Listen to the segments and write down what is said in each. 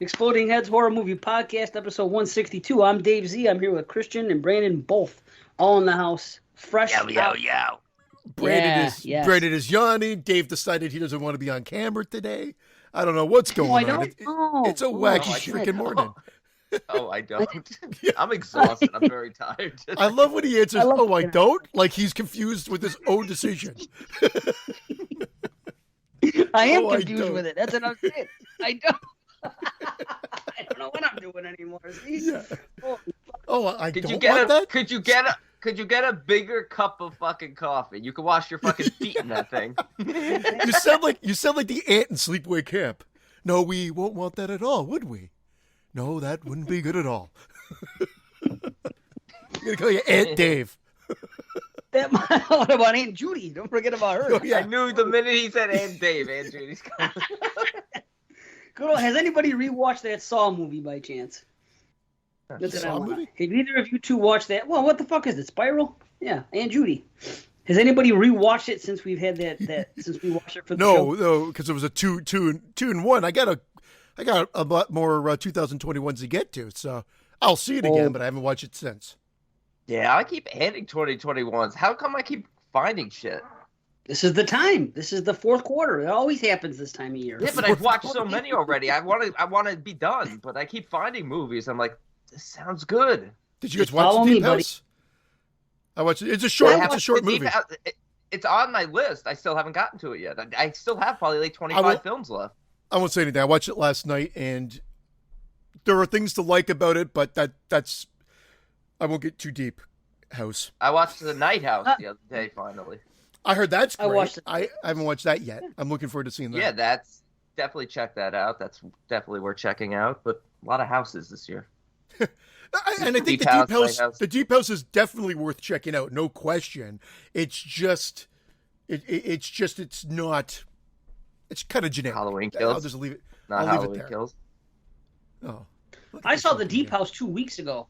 Exploding Heads Horror Movie Podcast, episode 162. I'm Dave Z. I'm here with Christian and Brandon, both all in the house. Fresh out. Brandon is yawning. Dave decided he doesn't want to be on camera today. I don't know what's going on. It's a wacky freaking morning. Oh, I don't. I'm exhausted. I'm very tired. I love when he answers, I don't? Like he's confused with his own decision. I am confused with it. That's what I'm saying. I don't. I don't know what I'm doing anymore. Yeah. I could don't you get want that? Could you get a bigger cup of fucking coffee? You can wash your fucking feet in that thing. You sound like the ant in Sleepaway Camp. No, we won't want that at all, would we? No, that wouldn't be good at all. I'm gonna call you Aunt Dave. What about Aunt Judy? Don't forget about her. Oh, yeah. I knew the minute he said Aunt Dave, Aunt Judy's coming. Has anybody rewatched that Saw movie by chance? Saw movie? Have either of you two watched that? Well, what the fuck is it? Spiral? Yeah, Aunt Judy. Has anybody rewatched it since we've had that since we watched it for the show? No, because it was a two and one. I got a lot more 2021s to get to, so I'll see it again, but I haven't watched it since. Yeah, I keep adding 2021s. How come I keep finding shit? This is the time. This is the fourth quarter. It always happens this time of year. Yeah, but I've watched so many already. I want to be done, but I keep finding movies. I'm like, this sounds good. Did you guys watch The Deep House? I watched it. It's a short movie. It's on my list. I still haven't gotten to it yet. I still have probably like 25 films left. I won't say anything. I watched it last night, and there are things to like about it, but that's I won't get too deep. House. I watched The Night House the other day, finally. I heard that's great. I haven't watched that yet. I'm looking forward to seeing that. Yeah, that's definitely check that out. That's definitely worth checking out. But a lot of houses this year. And I think the Deep House is definitely worth checking out, no question. It's just, it's not. It's kind of generic. Halloween Kills. I'll just leave it. Not Halloween Kills. Oh. I saw The Deep House 2 weeks ago.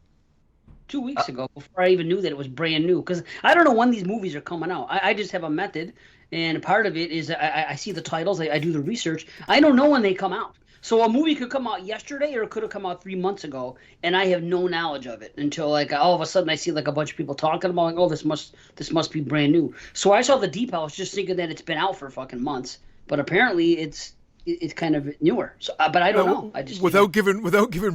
2 weeks ago, before I even knew that it was brand new. Because I don't know when these movies are coming out. I just have a method, and part of it is I see the titles, I do the research. I don't know when they come out. So a movie could come out yesterday, or it could have come out 3 months ago, and I have no knowledge of it until like all of a sudden I see like a bunch of people talking about like, oh, this must be brand new. So I saw The Deep House just thinking that it's been out for fucking months, but apparently it's kind of newer. So, but I don't know. I just without giving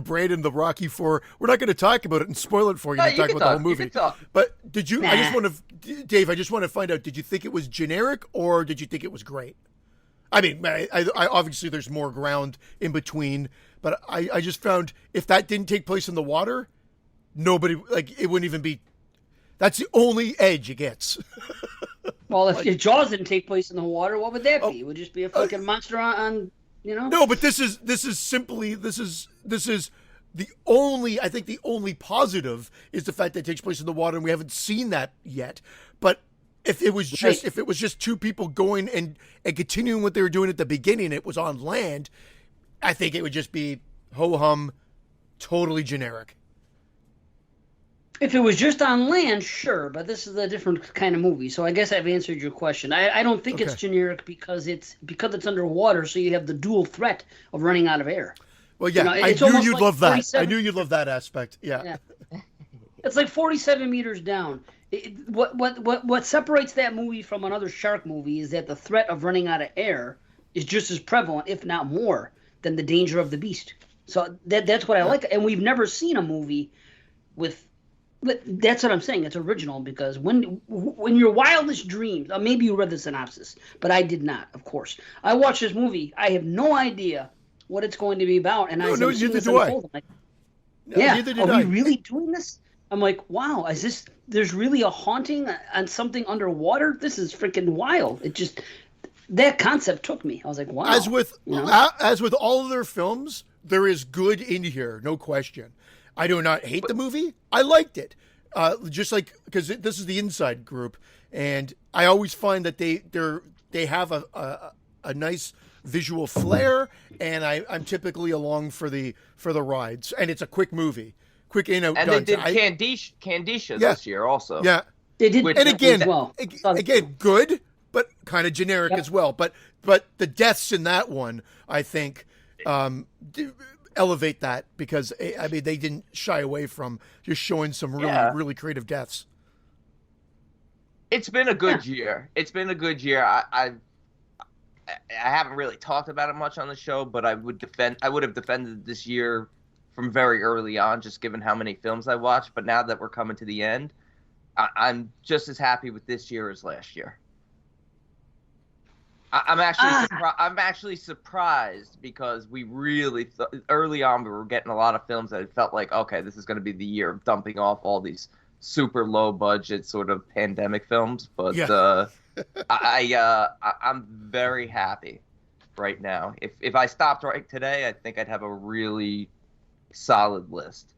Brandon the Rocky IV, we're not going to talk about it and spoil it for you. Talk about the whole movie. But did you? Nah. Dave. I just want to find out. Did you think it was generic, or did you think it was great? I mean, I obviously there's more ground in between, but I just found if that didn't take place in the water, nobody it wouldn't even be. That's the only edge it gets. Well, if Jaws didn't take place in the water, what would that be? It would just be a fucking monster on. No, but this is the only. I think the only positive is the fact that it takes place in the water, and we haven't seen that yet. But if it was just two people going and continuing what they were doing at the beginning, it was on land. I think it would just be ho hum, totally generic. If it was just on land, sure, but this is a different kind of movie, so I guess I've answered your question. I don't think it's generic because it's underwater, so you have the dual threat of running out of air. Well, yeah, I knew you'd love that. I knew you'd love that aspect. Yeah. It's like 47 meters down. What separates that movie from another shark movie is that the threat of running out of air is just as prevalent, if not more, than the danger of the beast. So that's what I like, and we've never seen a movie with. But that's what I'm saying. It's original because when your wildest dreams, maybe you read the synopsis, but I did not, of course. I watched this movie. I have no idea what it's going to be about, and neither do I. Like, are we really doing this? I'm like, wow, there's really a haunting on something underwater? This is freaking wild. That concept took me. I was like, wow. As with all of their films, there is good in here, no question. I do not hate the movie. I liked it. Just like, because this is the Inside Group, and I always find that they have a nice visual flair, and I'm typically along for the rides, and it's a quick movie, quick in out. And they did Candisha this year also. Yeah, they did. And again, good, but kind of generic as well. But the deaths in that one, I think, elevate that because I mean they didn't shy away from just showing some really creative deaths. It's been a good year. It's been a good year. I haven't really talked about it much on the show, but I would have defended this year from very early on, just given how many films I watched. But now that we're coming to the end, I'm just as happy with this year as last year. I'm actually surprised because we really early on we were getting a lot of films that it felt like, okay, this is going to be the year of dumping off all these super low budget sort of pandemic films. But I'm very happy right now. If I stopped right today, I think I'd have a really solid list.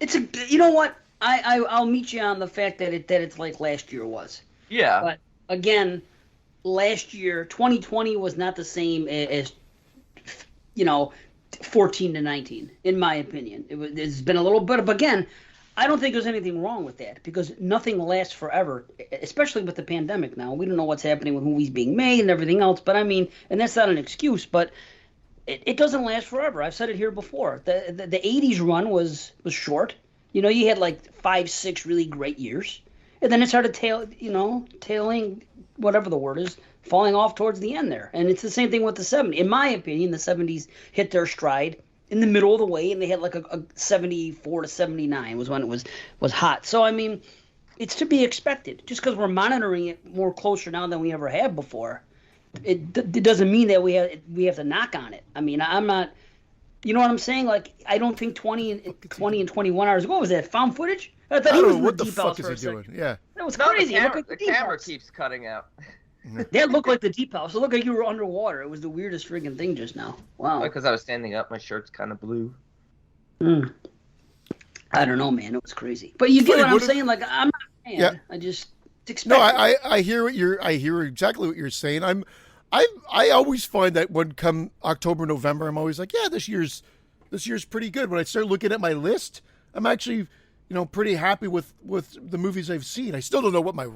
You know what? I'll meet you on the fact that it's like last year was. Yeah. But again, last year, 2020 was not the same as 14 to 19, in my opinion. It's been a little bit of, again, I don't think there's anything wrong with that because nothing lasts forever, especially with the pandemic now. We don't know what's happening with movies being made and everything else, but I mean, and that's not an excuse, but it doesn't last forever. I've said it here before. The 80s run was short. You had like 5-6 really great years, and then it started tailing, whatever the word is, falling off towards the end there. And it's the same thing with the 70s. In my opinion, the 70s hit their stride in the middle of the way, and they had like a 74 to 79 was when it was hot. So, I mean, it's to be expected. Just because we're monitoring it more closer now than we ever have before, it doesn't mean that we have to knock on it. I mean, I'm not... You know what I'm saying? Like, I don't think 20 and 21 hours ago, what was that, found footage? I thought he was in the deep house for a second. Doing? Yeah. That was crazy. The camera keeps cutting out. That looked like the deep house. It looked like you were underwater. It was the weirdest friggin' thing just now. Wow. Because I was standing up, my shirt's kind of blue. I don't know, man. It was crazy. But you get what I'm saying? Like, I'm not mad. Yeah. I just expect. No, I hear exactly what you're saying. I always find that when come October, November, I'm always like, yeah, this year's pretty good. When I start looking at my list, I'm actually, pretty happy with the movies I've seen. I still don't know what my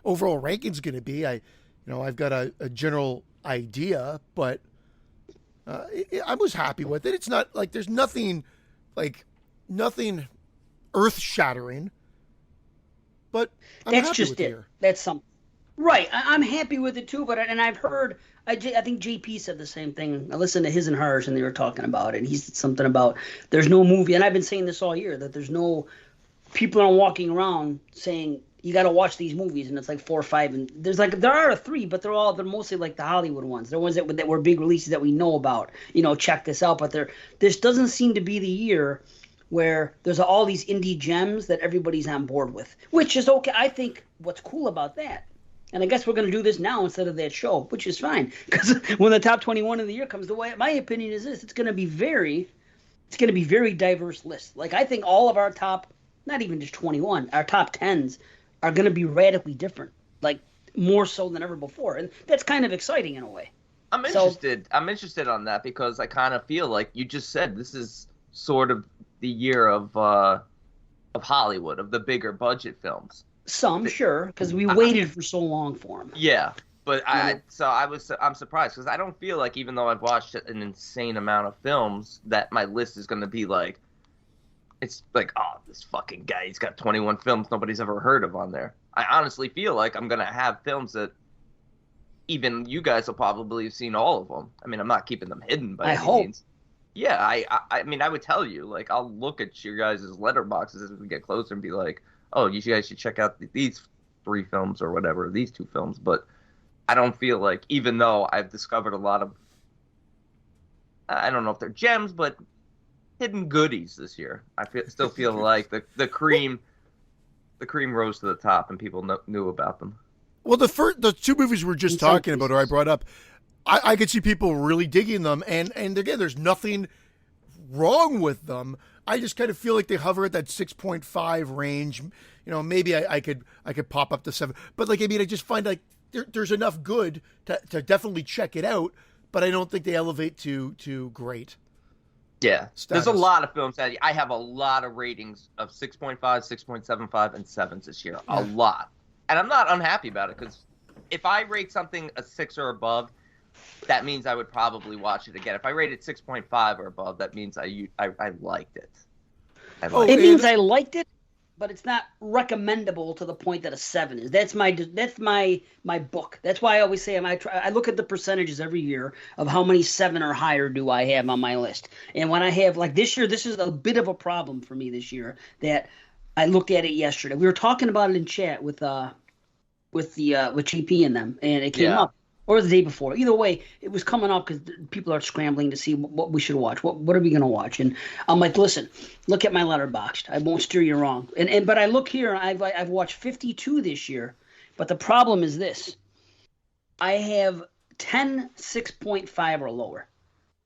overall ranking is going to be. I've got a general idea, but I was happy with it. It's not like there's nothing earth shattering, but I'm that's happy just with it. Here. That's something. Right, I'm happy with it too, and I've heard, I think JP said the same thing. I listened to his and hers, and they were talking about it, and he said something about there's no movie, and I've been saying this all year, that there's no, people aren't walking around saying, you got to watch these movies, and it's like 4 or 5, and there are 3, but they're mostly like the Hollywood ones. They're ones that were big releases that we know about, check this out, but this doesn't seem to be the year where there's all these indie gems that everybody's on board with, which is okay. I think what's cool about that, and I guess we're going to do this now instead of that show, which is fine. Because when the top 21 of the year comes, my opinion is this: it's going to be very diverse list. Like, I think all of our top, not even just 21, our top 10s are going to be radically different, like more so than ever before, and that's kind of exciting in a way. I'm interested on that because I kind of feel like you just said this is sort of the year of Hollywood, of the bigger budget films. Sure, because we waited for so long for them. Yeah, but I'm surprised because I don't feel like, even though I've watched an insane amount of films, that my list is going to be like, it's like, oh, this fucking guy, he's got 21 films nobody's ever heard of on there. I honestly feel like I'm going to have films that even you guys will probably have seen all of them. I mean, I'm not keeping them hidden by any means. Yeah, I mean, I would tell you, like, I'll look at your guys' letterboxes as we get closer and be like, oh, you guys should check out these 3 films or whatever, these 2 films. But I don't feel like, even though I've discovered a lot of, I don't know if they're gems, but hidden goodies this year. Still feel like the cream rose to the top and people knew about them. Well, the 2 movies we're just talking about, or I brought up, I could see people really digging them, and again, there's nothing wrong with them. I just kind of feel like they hover at that 6.5 range. Maybe I could pop up to 7, but like, I mean, I just find like there's enough good to definitely check it out, but I don't think they elevate to great. Yeah, status. There's a lot of films that I have a lot of ratings of 6.5, 6.75, and 7s this year. A lot, and I'm not unhappy about it because if I rate something a 6 or above, that means I would probably watch it again. If I rate it 6.5 or above, that means I liked it. It means I liked it, but it's not recommendable to the point that a 7 is. That's my book. That's why I always say I look at the percentages every year of how many 7 or higher do I have on my list. And when I have, like this year, this is a bit of a problem for me this year that I looked at it yesterday. We were talking about it in chat with GP and them, and it came up. Or the day before. Either way, it was coming up because people are scrambling to see what we should watch. What are we going to watch? And I'm like, listen, look at my Letterboxd. I won't steer you wrong. But I look here, and I've watched 52 this year. But the problem is this. I have 10 6.5 or lower.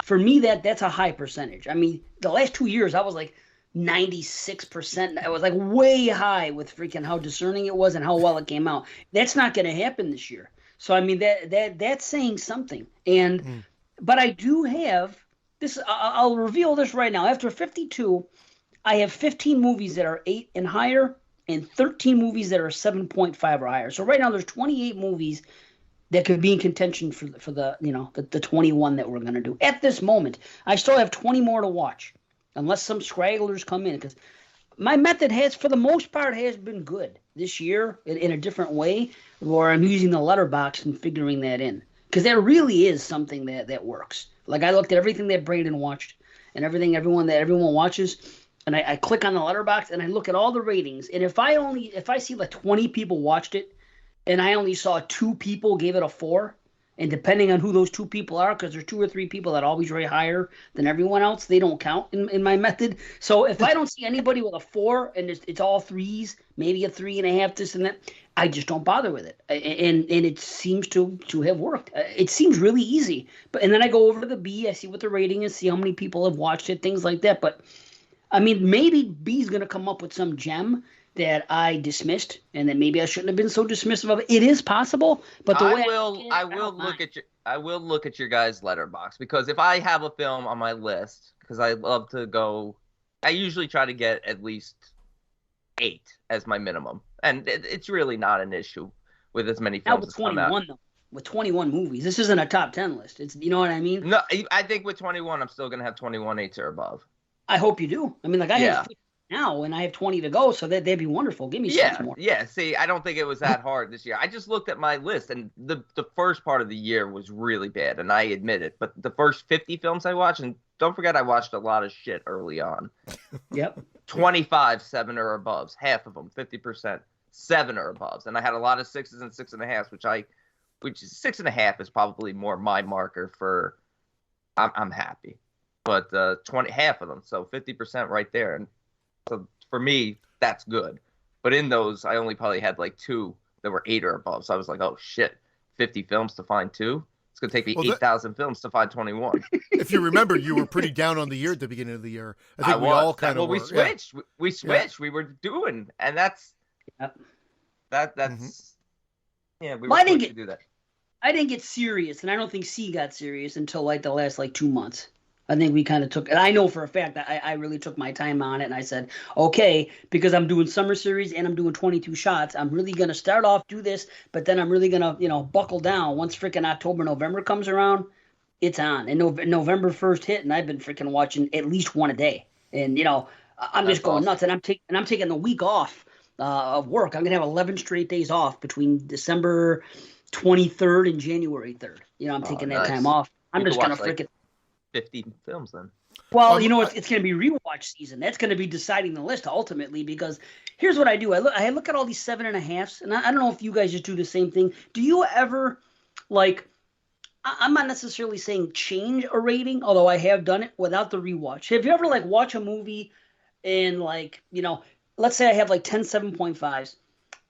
For me, that's a high percentage. I mean, the last 2 years, I was like 96%. I was like way high with freaking how discerning it was and how well it came out. That's not going to happen this year. So I mean that's saying something, but I do have this. I'll reveal this right now. After 52, I have 15 movies that are 8 and higher, and 13 movies that are 7.5 or higher. So right now there's 28 movies that could be in contention for the 21 that we're gonna do at this moment. I still have 20 more to watch, unless some scragglers come in because my method has, for the most part, has been good this year in a different way, where I'm using the letterbox and figuring that in. Because that really is something that works. Like, I looked at everything that Brandon watched and everyone watches, and I click on the letterbox and I look at all the ratings. And if I see like 20 people watched it and I only saw 2 people gave it a 4, and depending on who those 2 people are, because there's 2 or 3 people that always rate higher than everyone else, they don't count in my method. So if I don't see anybody with a 4 and it's all 3s, maybe a 3.5, this and that, I just don't bother with it. And it seems to have worked. It seems really easy. And then I go over to the B, I see what the rating is, see how many people have watched it, things like that. But I mean, maybe B's going to come up with some gem that I dismissed, and that maybe I shouldn't have been so dismissive of it. It is possible, but I will look at your guys' letterbox, because if I have a film on my list, because I love to go, I usually try to get at least 8 as my minimum, and it's really not an issue with as many films. Now with 21 though, with 21 movies, this isn't a top 10 list. It's, you know what I mean? No, I think with 21, I'm still gonna have 21 8s or above. I hope you do. I mean, like I have now, and I have 20 to go, so that'd be wonderful. Give me 6 more. Yeah, see, I don't think it was that hard this year. I just looked at my list, and the first part of the year was really bad, and I admit it. But the first 50 films I watched, and don't forget I watched a lot of shit early on. Yep. 25 7 or aboves, half of them, 50%, 7 or aboves. And I had a lot of 6s and 6.5s, which is 6.5 is probably more my marker for I'm happy. But half of them, so 50% right there. And so for me, that's good. But in those, I only probably had like 2 that were 8 or above. So I was like, oh shit, 50 films to find 2? It's going to take me 8,000 films to find 21. If you remember, you were pretty down on the year at the beginning of the year. I think we all kind of we switched. Yeah. We switched. Yeah. We were doing, and that's yeah. We were supposed to do that. I didn't get serious, and I don't think C got serious until like the last 2 months. I think we kind of took, and I know for a fact that I really took my time on it, and I said, okay, because I'm doing summer series and I'm doing 22 shots, I'm really going to start off, do this, but then I'm really going to, buckle down. Once freaking October, November comes around, it's on. And November 1st hit, and I've been freaking watching at least 1 a day. And, I'm just going nuts, and I'm taking the week off of work. I'm going to have 11 straight days off between December 23rd and January 3rd. I'm taking that time off. I'm just going to freaking 50 films then. Well, it's going to be rewatch season. That's going to be deciding the list ultimately, because here's what I do. I look at all these 7.5s, and I don't know if you guys just do the same thing. Do you ever, I'm not necessarily saying change a rating, although I have done it without the rewatch. Have you ever watch a movie and let's say I have 10 7.5s,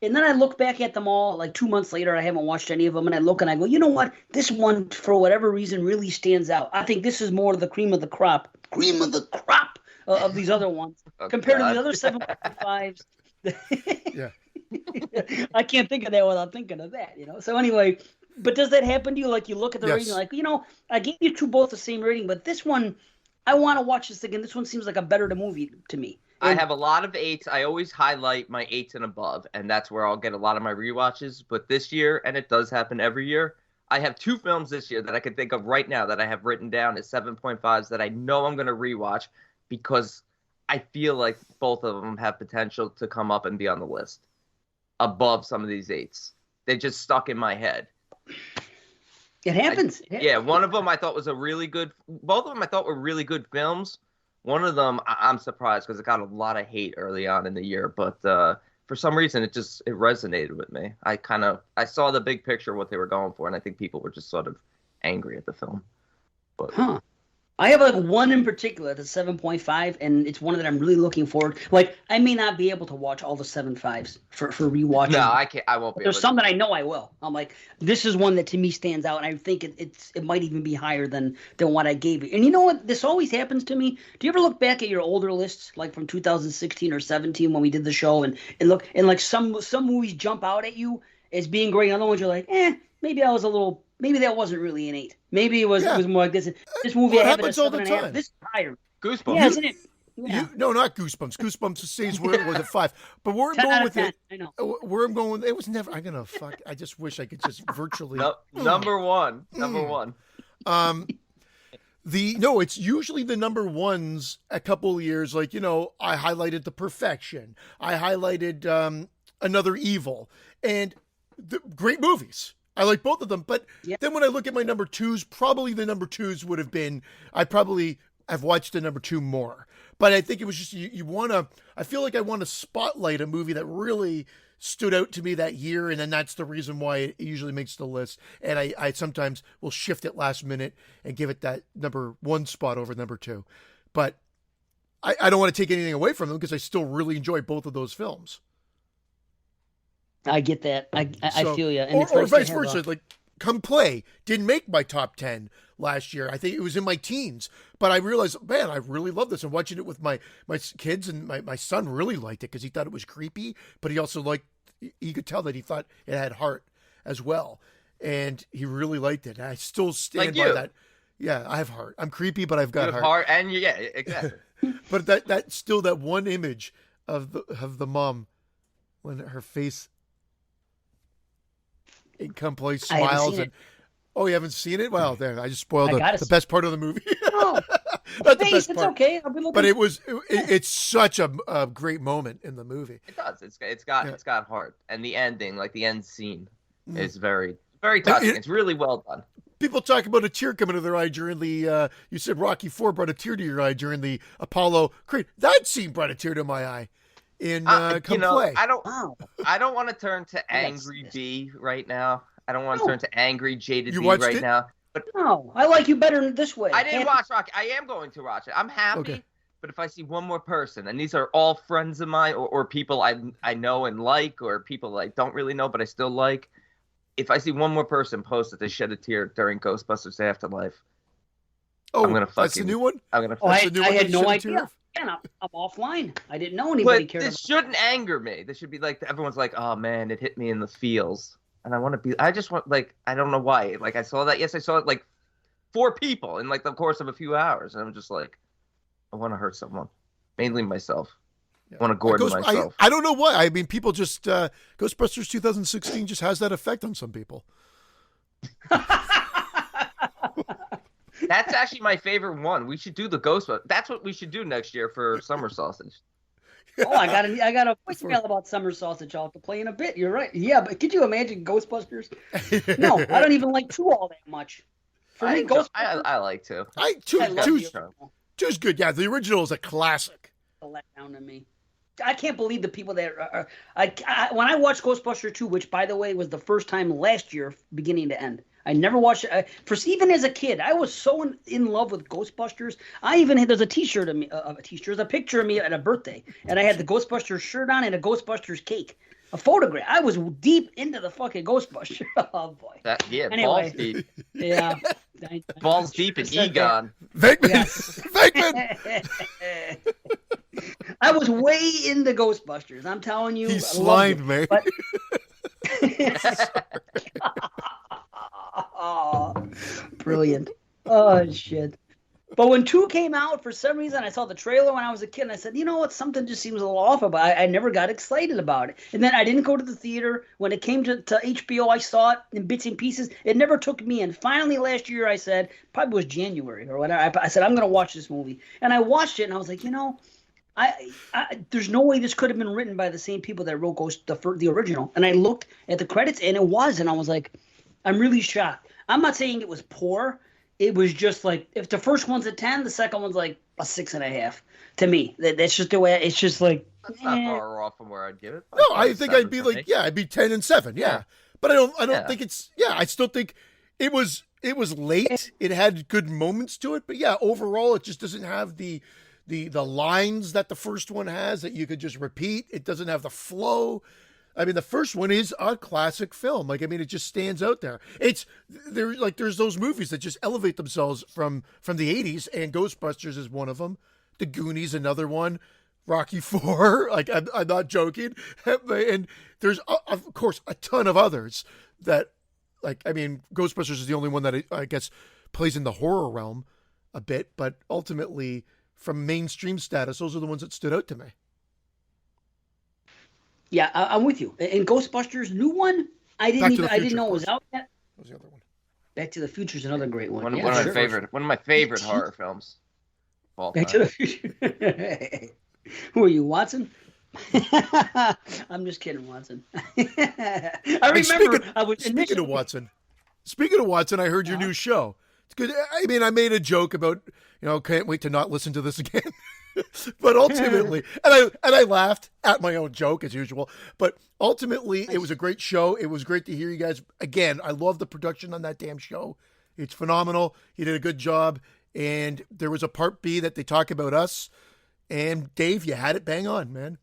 and then I look back at them all 2 months later, I haven't watched any of them, and I look and I go, you know what? This one, for whatever reason, really stands out. I think this is more the cream of the crop of these other ones compared to the other 7.5s. Yeah. I can't think of that without thinking of that, So anyway, but does that happen to you? You look at the rating, I gave you both the same rating, but this one, I want to watch this again. This one seems like a better movie to me. I have a lot of 8s. I always highlight my 8s and above, and that's where I'll get a lot of my rewatches. But this year, and it does happen every year, I have 2 films this year that I could think of right now that I have written down as 7.5s that I know I'm going to rewatch because I feel like both of them have potential to come up and be on the list above some of these 8s. They just stuck in my head. It happens. Yeah, one of them I thought was a really good. Both of them I thought were really good films. One of them I'm surprised because it got a lot of hate early on in the year, but for some reason it resonated with me. I saw the big picture of what they were going for, and I think people were just sort of angry at the film. But I have like one in particular that's 7.5, and it's one that I'm really looking forward. Like, I may not be able to watch all the 7.5s for rewatching. No, I can't. I won't be. There's some that I know I will. I'm like, this is one that to me stands out, and I think it might even be higher than what I gave you. And you know what? This always happens to me. Do you ever look back at your older lists, like from 2016 or 17 when we did the show, and look, and like some movies jump out at you as being great, and other ones you're like, maybe I was a little. Maybe that wasn't really an 8. Maybe it was more like this. This movie I have it at 7.5. This is higher. Goosebumps. Yeah, isn't it? Yeah. No, not Goosebumps. Goosebumps stays where it was at 5. But where I'm going with 10. it, I know. where I'm going, it was never. I'm gonna fuck. I just wish I could just virtually. Number one. It's usually the number ones a couple of years. Like, I highlighted The Perfection. I highlighted Another Evil, and great movies. I like both of them, but then when I look at my number 2s, probably the number 2s would have been, I probably have watched the number 2 more. But I think it was just, I feel like I want to spotlight a movie that really stood out to me that year, and then that's the reason why it usually makes the list. And I sometimes will shift it last minute and give it that number 1 spot over number 2. But I don't want to take anything away from them because I still really enjoy both of those films. I get that. I feel you. And or vice versa. Like, Come Play didn't make my top 10 last year. I think it was in my teens. But I realized, man, I really love this. I'm watching it with my kids, and my son really liked it because he thought it was creepy. But he also you could tell that he thought it had heart as well. And he really liked it. And I still stand by that. Yeah, I have heart. I'm creepy, but I've got heart. And exactly. But that still, that one image of the mom when her face... Come Play smiles and you haven't seen it? Well, there, I just spoiled the best part of the movie. No, not the best it's part. Okay. I'll be looking. But it's such a great moment in the movie. It does. It's got heart, and the ending, like the end scene, is very very touching. It's really well done. People talk about a tear coming to their eye during the. You said Rocky IV brought a tear to your eye during the Apollo Creed. That scene brought a tear to my eye. In Come Play. I don't want to turn to Angry B right now. I don't want to turn to Angry Jaded B right now. But no, I like you better this way. I didn't watch Rocky. I am going to watch it. I'm happy. But if I see one more person, and these are all friends of mine or people I know and like, or people I don't really know but I still like, if I see one more person post that they shed a tear during Ghostbusters Afterlife, I'm gonna fucking. That's the new one. I'm gonna. I had no idea. Yeah, I'm offline. I didn't know anybody cared. This shouldn't anger me. This should be like everyone's like, oh man, it hit me in the feels, and I just want I don't know why. Like I saw that. Yes, I saw it like 4 people in like the course of a few hours, and I'm just like, I want to hurt someone, mainly myself. I want to Gordon myself. I don't know why. I mean, people just Ghostbusters 2016 just has that effect on some people. That's actually my favorite one. We should do the Ghostbusters. That's what we should do next year for Summer Sausage. I got a voicemail about Summer Sausage. I'll have to play in a bit. You're right. Yeah, but could you imagine Ghostbusters? No, I don't even like 2 all that much. For me, Ghostbusters. I like 2. Two's good. Yeah, the original is a classic. A letdown to me. I can't believe the people that are. When I watched Ghostbusters 2, which by the way was the first time last year, beginning to end. I never watched it. Even as a kid, I was so in love with Ghostbusters. I even had, there's a T-shirt of me, there's a picture of me at a birthday, and I had the Ghostbusters shirt on and a Ghostbusters cake, a photograph. I was deep into the fucking Ghostbusters. Oh boy. Balls deep. Yeah. Balls deep in Egon. Venkman. Yes. Venkman. I was way into Ghostbusters. I'm telling you. He's slimed, man. But... Oh, brilliant. Oh, shit. But when 2 came out, for some reason, I saw the trailer when I was a kid, and I said, you know what, something just seems a little off about it. I never got excited about it. And then I didn't go to the theater. When it came to HBO, I saw it in bits and pieces. It never took me in. Finally, last year, I said, probably was January or whatever, I said, I'm going to watch this movie. And I watched it, and I was like, you know, there's no way this could have been written by the same people that wrote Ghost, the original. And I looked at the credits, and it was, and I was like, I'm really shocked. I'm not saying it was poor. It was just like, if the first one's a 10, the second one's like a 6.5 to me. That's just the way. It's just like, that's not far off from where I'd give it. No, I think I'd be like, I'd be 10 and 7. Yeah. But I don't think it's, I still think it was late. It had good moments to it, but overall it just doesn't have the lines that the first one has that you could just repeat. It doesn't have the flow. I mean, the first one is a classic film. Like, I mean, it just stands out there. There's those movies that just elevate themselves from the 80s, and Ghostbusters is one of them. The Goonies, another one. Rocky IV, like, I'm not joking. And there's, of course, a ton of others that, like, I mean, Ghostbusters is the only one that I guess plays in the horror realm a bit, but ultimately, from mainstream status, those are the ones that stood out to me. Yeah, I'm with you. And Ghostbusters, new one, I didn't know it was out yet. What was the other one? Back to the Future is another great one. One of my favorite horror films. Back to the Future. Who are you, Watson? I'm just kidding, Watson. I remember. Speaking of Watson, I heard your new show. It's good. I mean, I made a joke about, can't wait to not listen to this again. But ultimately, and I laughed at my own joke as usual. But ultimately, it was a great show. It was great to hear you guys again. I love the production on that damn show. It's phenomenal. You did a good job. And there was a part B that they talk about us. And Dave, you had it bang on, man.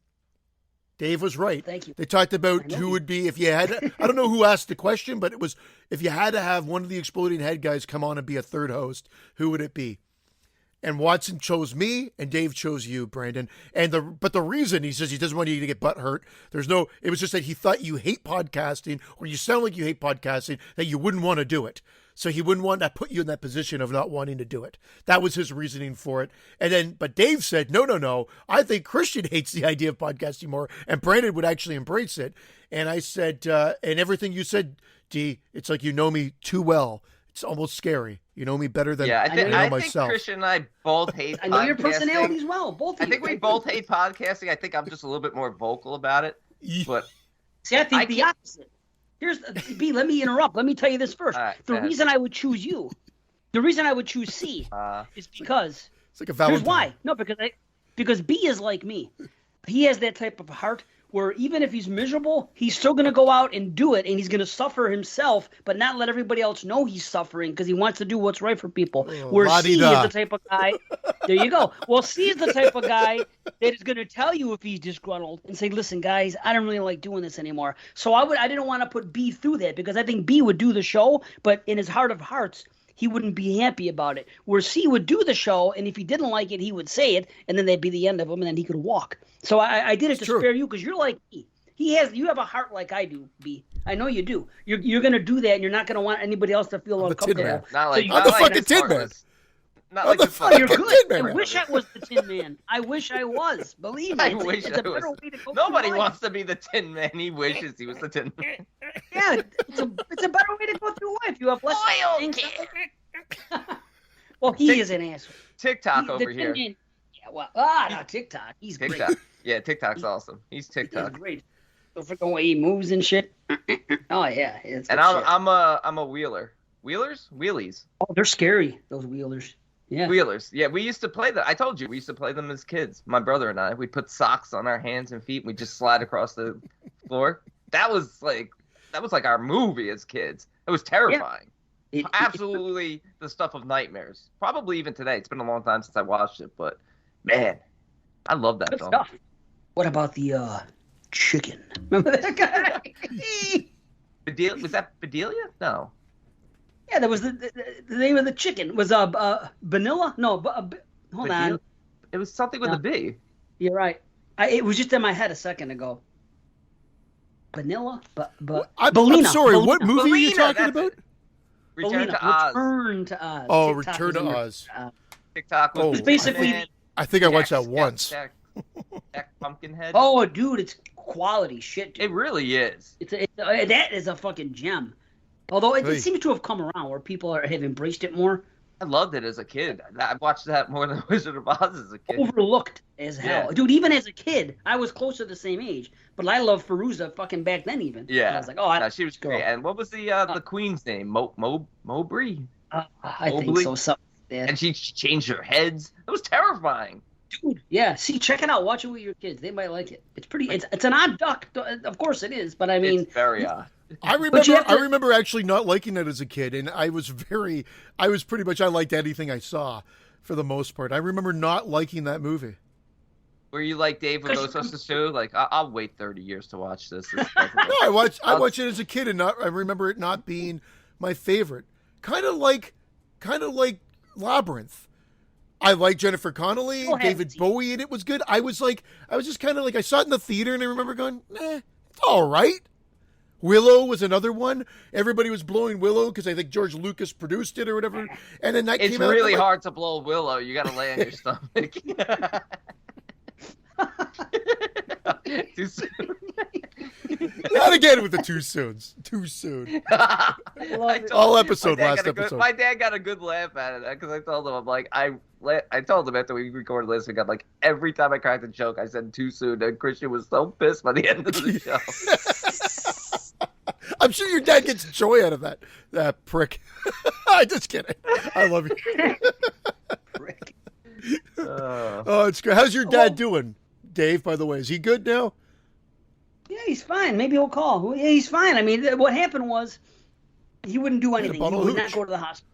Dave was right. Thank you. They talked about who would be if you had. I don't know who asked the question, but it was if you had to have one of the Exploding Head guys come on and be a third host, who would it be? And Watson chose me, and Dave chose you, Brandon. But the reason, he says he doesn't want you to get butt hurt. It was just that he thought you hate podcasting, or you sound like you hate podcasting, that you wouldn't want to do it. So he wouldn't want to put you in that position of not wanting to do it. That was his reasoning for it. But Dave said, no. I think Christian hates the idea of podcasting more, and Brandon would actually embrace it. And I said, and everything you said, D, it's like you know me too well. It's almost scary. You know me better than I know myself. I think Christian and I both hate podcasting. I know your personalities well. I think we both hate podcasting. I think I'm just a little bit more vocal about it. But see, I think the opposite. Here's B. Let me interrupt. Let me tell you this first. Right, the reason I would choose you, the reason I would choose C, is because it's like a Valentine. Here's why. No, because B is like me. He has that type of heart where even if he's miserable, he's still going to go out and do it, and he's going to suffer himself, but not let everybody else know he's suffering because he wants to do what's right for people. Where C is the type of guy. There you go. Well, C is the type of guy that is going to tell you if he's disgruntled and say, "Listen, guys, I don't really like doing this anymore." So I didn't want to put B through that because I think B would do the show, but in his heart of hearts, he wouldn't be happy about it. Where C would do the show, and if he didn't like it, he would say it, and then that'd be the end of him, and then he could walk. So I did it to spare you because you're like me. You have a heart like I do, B. I know you do. You're going to do that, and you're not going to want anybody else to feel uncomfortable. I'm the fucking Tin Man. Not like the you're good. I wish I was the Tin Man. I wish I was. Believe me. It's a better way to go. Nobody wants to be the Tin Man. He wishes he was the Tin Man. Yeah, it's a better way to go through life. You have less things. Well, he is an asshole. TikTok over here. Yeah, well, no, TikTok. He's great. Yeah, TikTok's awesome. He's TikTok. He's great. The freaking way he moves and shit. Oh yeah. And I'm a wheeler. Wheelies. Oh, they're scary. Those wheelers. Yeah. Wheelers. Yeah, we used to play them. I told you we used to play them as kids. My brother and I. We'd put socks on our hands and feet. And we'd just slide across the floor. That was like our movie as kids. It was terrifying. Yeah. Absolutely the stuff of nightmares. Probably even today. It's been a long time since I watched it, but man, I love that film. Stuff. What about the chicken? Remember that guy? Was that Bedelia? No. Yeah, that was the name of the chicken. Was Vanilla? No, hold on. It was something with a B. You're right. It was just in my head a second ago. Vanilla? I'm sorry, Bellina. what movie are you talking about? Return to Oz. Return to Oz. Oh, Return to Oz. TikTok was It's basically. I think I watched that once. Jack Pumpkinhead. Oh, dude, it's quality shit. Dude. It really is. That is a fucking gem. Although it seems to have come around where people have embraced it more. I loved it as a kid. I watched that more than Wizard of Oz as a kid. Overlooked as hell. Yeah. Dude, even as a kid, I was close to the same age. But I loved Fairuza fucking back then even. Yeah. And I was like, she was great. And what was the queen's name? Mowbray? I think so. Something like that. And she changed her heads. It was terrifying. Dude, yeah. See, check it out. Watch it with your kids. They might like it. It's pretty. It's an odd duck. Of course it is. But I mean, it's very odd. I remember actually not liking it as a kid, and I liked anything I saw, for the most part. I remember not liking that movie. Were you like Dave with Ghostbusters too? Like, I'll wait 30 years to watch this. No, I watched it as a kid, and I remember it not being my favorite. Kind of like Labyrinth. I like Jennifer Connelly, David Bowie, and it was good. I was just kind of like, I saw it in the theater, and I remember going, it's all right. Willow was another one. Everybody was blowing Willow because I think George Lucas produced it or whatever. And then that came out. It's really hard to blow Willow. You got to lay on your stomach. Too soon. Not again with the too soons. Too soon. All episode, last episode. My dad got a good laugh at it because I told him, I'm like, I told him after we recorded this week, I'm like, every time I cracked a joke, I said too soon. And Christian was so pissed by the end of the show. I'm sure your dad gets joy out of that prick. I'm just kidding. I love you. Prick. Oh, it's good. How's your dad doing, Dave, by the way? Is he good now? Yeah, he's fine. Maybe he'll call. Yeah, he's fine. I mean, what happened was he wouldn't do anything. He would not go to the hospital.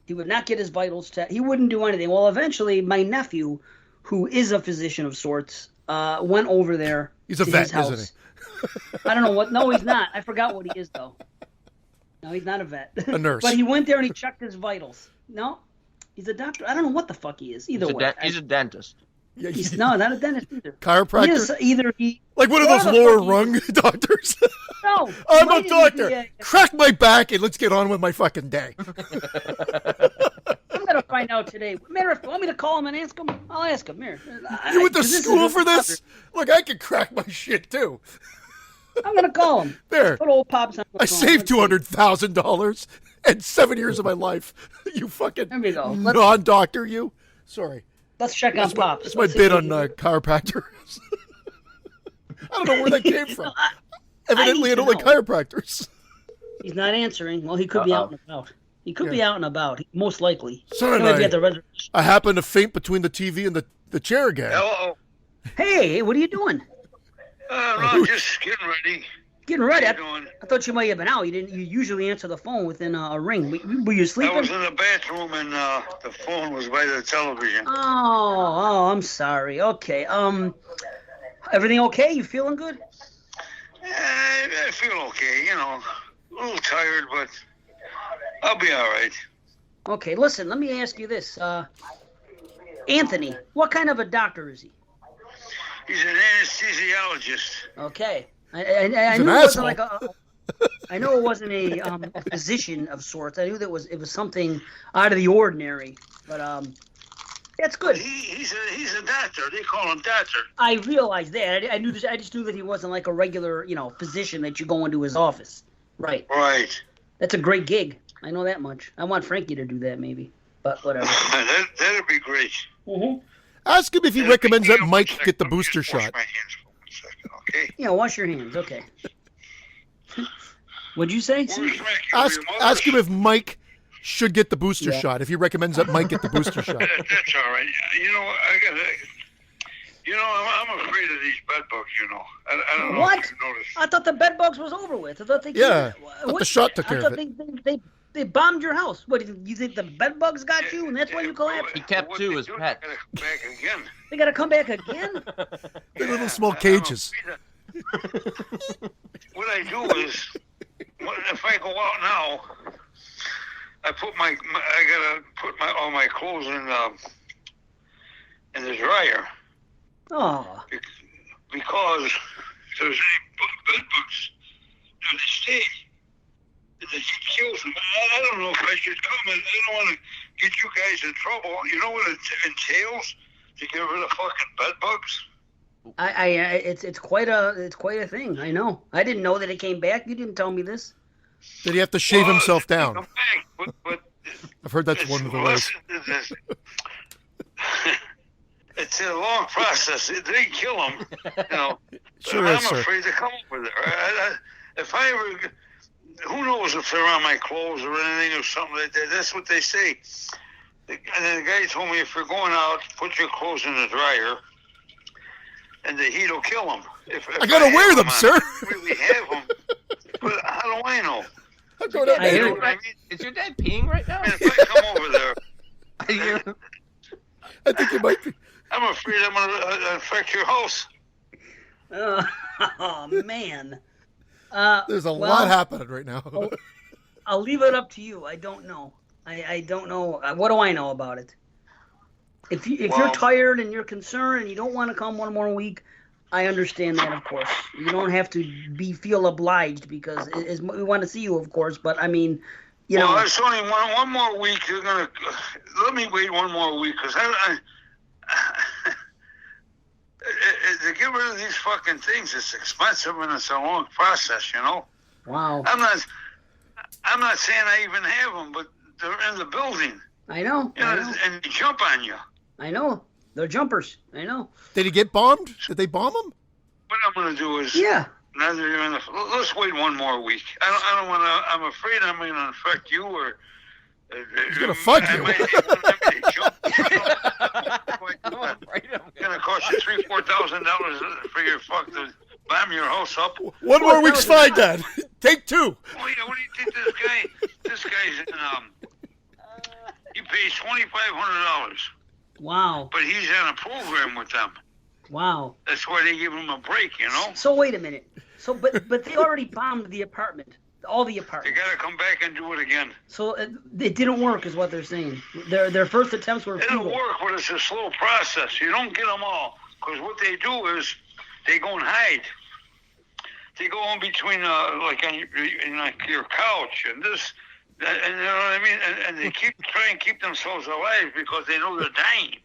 He would not get his vitals checked. He wouldn't do anything. Well, eventually, my nephew, who is a physician of sorts, went over there. He's a vet, isn't he? I don't know what. No, he's not. I forgot what he is, though. No, he's not a vet. A nurse. But he went there and he checked his vitals. No, he's a doctor. I don't know what the fuck he is. Either way. He's a dentist. Yeah, no, not a dentist either. Chiropractor? Like one of those lower rung doctors? No. I'm a doctor. Crack my back and let's get on with my fucking day. I'm going to find out today. Matter if you want me to call him and ask him, I'll ask him. Here. You went to school for this? Look, I can crack my shit too. I'm going to call him. There. Put old Pops on the phone. I saved $200,000 and 7 years of my life. You fucking non-doctor, you. Sorry. Let's check on Pops. That's my bid on chiropractors. I don't know where that came from. Evidently, I don't like chiropractors. He's not answering. Well, he could be out and about. He could be out and about, most likely. Son, I happened to faint between the TV and the chair again. Hello. Hey, what are you doing? No, just getting ready. Getting ready? I thought you might have been out. You usually answer the phone within a ring. Were you sleeping? I was in the bathroom and the phone was by the television. Oh, I'm sorry. Okay. Everything okay? You feeling good? I feel okay. You know, a little tired, but I'll be all right. Okay, listen. Let me ask you this. Anthony, what kind of a doctor is he? He's an anesthesiologist. Okay. I knew it wasn't like I know it wasn't a physician of sorts. I knew that it was something out of the ordinary, but that's good. He's a doctor. They call him doctor. I realized that. I knew this. I just knew that he wasn't like a regular, physician that you go into his office. Right. Right. That's a great gig. I know that much. I want Frankie to do that maybe, but whatever. That'd be great. Mm-hmm. Ask him if he recommends that Mike get the booster shot. My hands for 1 second, okay? Yeah, wash your hands. Okay. What'd you say? Ask him if Mike should get the booster shot. If he recommends that Mike get the booster shot. That's all right. I'm afraid of these bed bugs. I don't know what? if you noticed. I thought the bed bugs was over with. I thought they the shot took care of it. They bombed your house. What, you think the bed bugs got you and that's why you collapsed? He kept two as pets. They gotta come back again? They're little small cages. What I do is, if I go out now, I gotta put all my clothes in the dryer. Oh. Because if there's any bed bugs, they stay. he kills him. I don't know if I should comment. I don't want to get you guys in trouble. You know what it entails to get rid of fucking bed bugs? It's quite a thing. I know. I didn't know that it came back. You didn't tell me this. Did he have to shave himself down? Come back, but I've heard that's one of the ways. It's a long process. They didn't kill him, you know. Sure I'm is, sir. afraid to come over there. If I ever, who knows if they're on my clothes or anything or something like that. That's what they say. And then the guy told me, if you're going out, put your clothes in the dryer, and the heat will kill them. I gotta wear them, sir. I really have them, but how do I know? I'm going out. You know what I mean? Is your dad peeing right now? If I come over there, I think it might be. I'm afraid I'm going to infect your house. Oh man. There's a lot happening right now. I'll leave it up to you. I don't know. I don't know. What do I know about it? If you're tired and you're concerned and you don't want to come one more week, I understand that, of course. You don't have to feel obliged because we want to see you, of course. But I mean, you know. Well, it's only one more week. You're gonna let me wait one more week because to get rid of these fucking things, it's expensive and it's a long process, you know. Wow. I'm not saying I even have them, but they're in the building. I know. You know, and they jump on you. I know. They're jumpers. I know. Did he get bombed? Did they bomb him? What I'm going to do is, yeah. Now that you're in let's wait one more week. I don't want to. I'm afraid I'm going to infect you or. He's gonna fuck you. It's gonna cost you $3,000-$4,000 for your fuck to bomb your house up. One more week's fine, Dad. Take two. Oh yeah, what do you think this guy? This guy's in he pays $2,500. Wow. But he's on a program with them. Wow. That's why they give him a break, you know. So wait a minute. So but they already bombed the apartment. All the They apartments. got to come back and do it again. So it didn't work, is what they're saying. Their first attempts were It'll futile. work, but it's a slow process. You don't get them all, because what they do is they go and hide. They go in between, like on your couch and this, and you know what I mean. And they try and keep themselves alive because they know they're dying.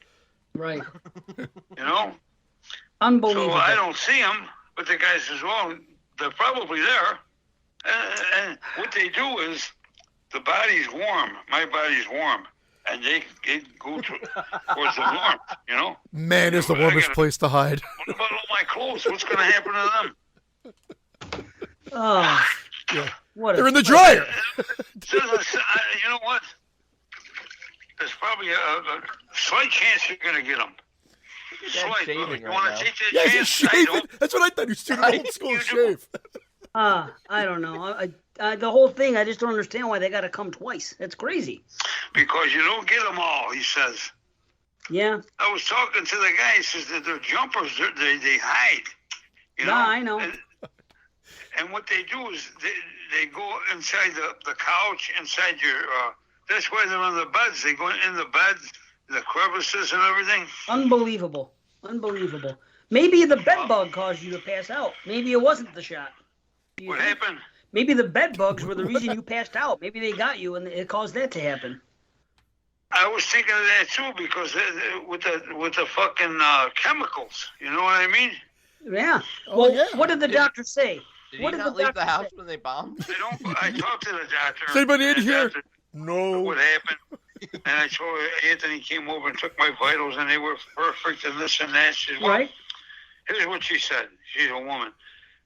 Right. You know. Unbelievable. So I don't see them, but the guy says, well, they're probably there. And what they do is, the body's warm. My body's warm. And they go towards the warmth, you know? Man, is the warmest place to hide. What about all my clothes? What's going to happen to them? Oh. Yeah. They're in the dryer. You know what? There's probably a slight chance you're going to get them. Slight. You want to take that Yeah, chance? he's shaving. That's what I thought. He's doing an old school shave. I don't know. The whole thing, I just don't understand why they got to come twice. That's crazy. Because you don't get them all, he says. Yeah. I was talking to the guy. He says that they're jumpers. They hide. You know? Yeah, I know. And what they do is they go inside the couch, inside your. That's why they're on the beds. They go in the beds, the crevices and everything. Unbelievable. Maybe the bed bug caused you to pass out. Maybe it wasn't the shot. What happened? Maybe the bed bugs were the reason you passed out. Maybe they got you and it caused that to happen. I was thinking of that too because with the fucking chemicals, you know what I mean? Yeah. Oh, Well, yeah. what did the doctor say? Did he not leave the house when they bombed? I talked to the doctor. Is anybody in and the here? doctor No. What happened? And I told Anthony came over and took my vitals, and they were perfect, and this and that. She said, well, Right. here's what she said. She's a woman.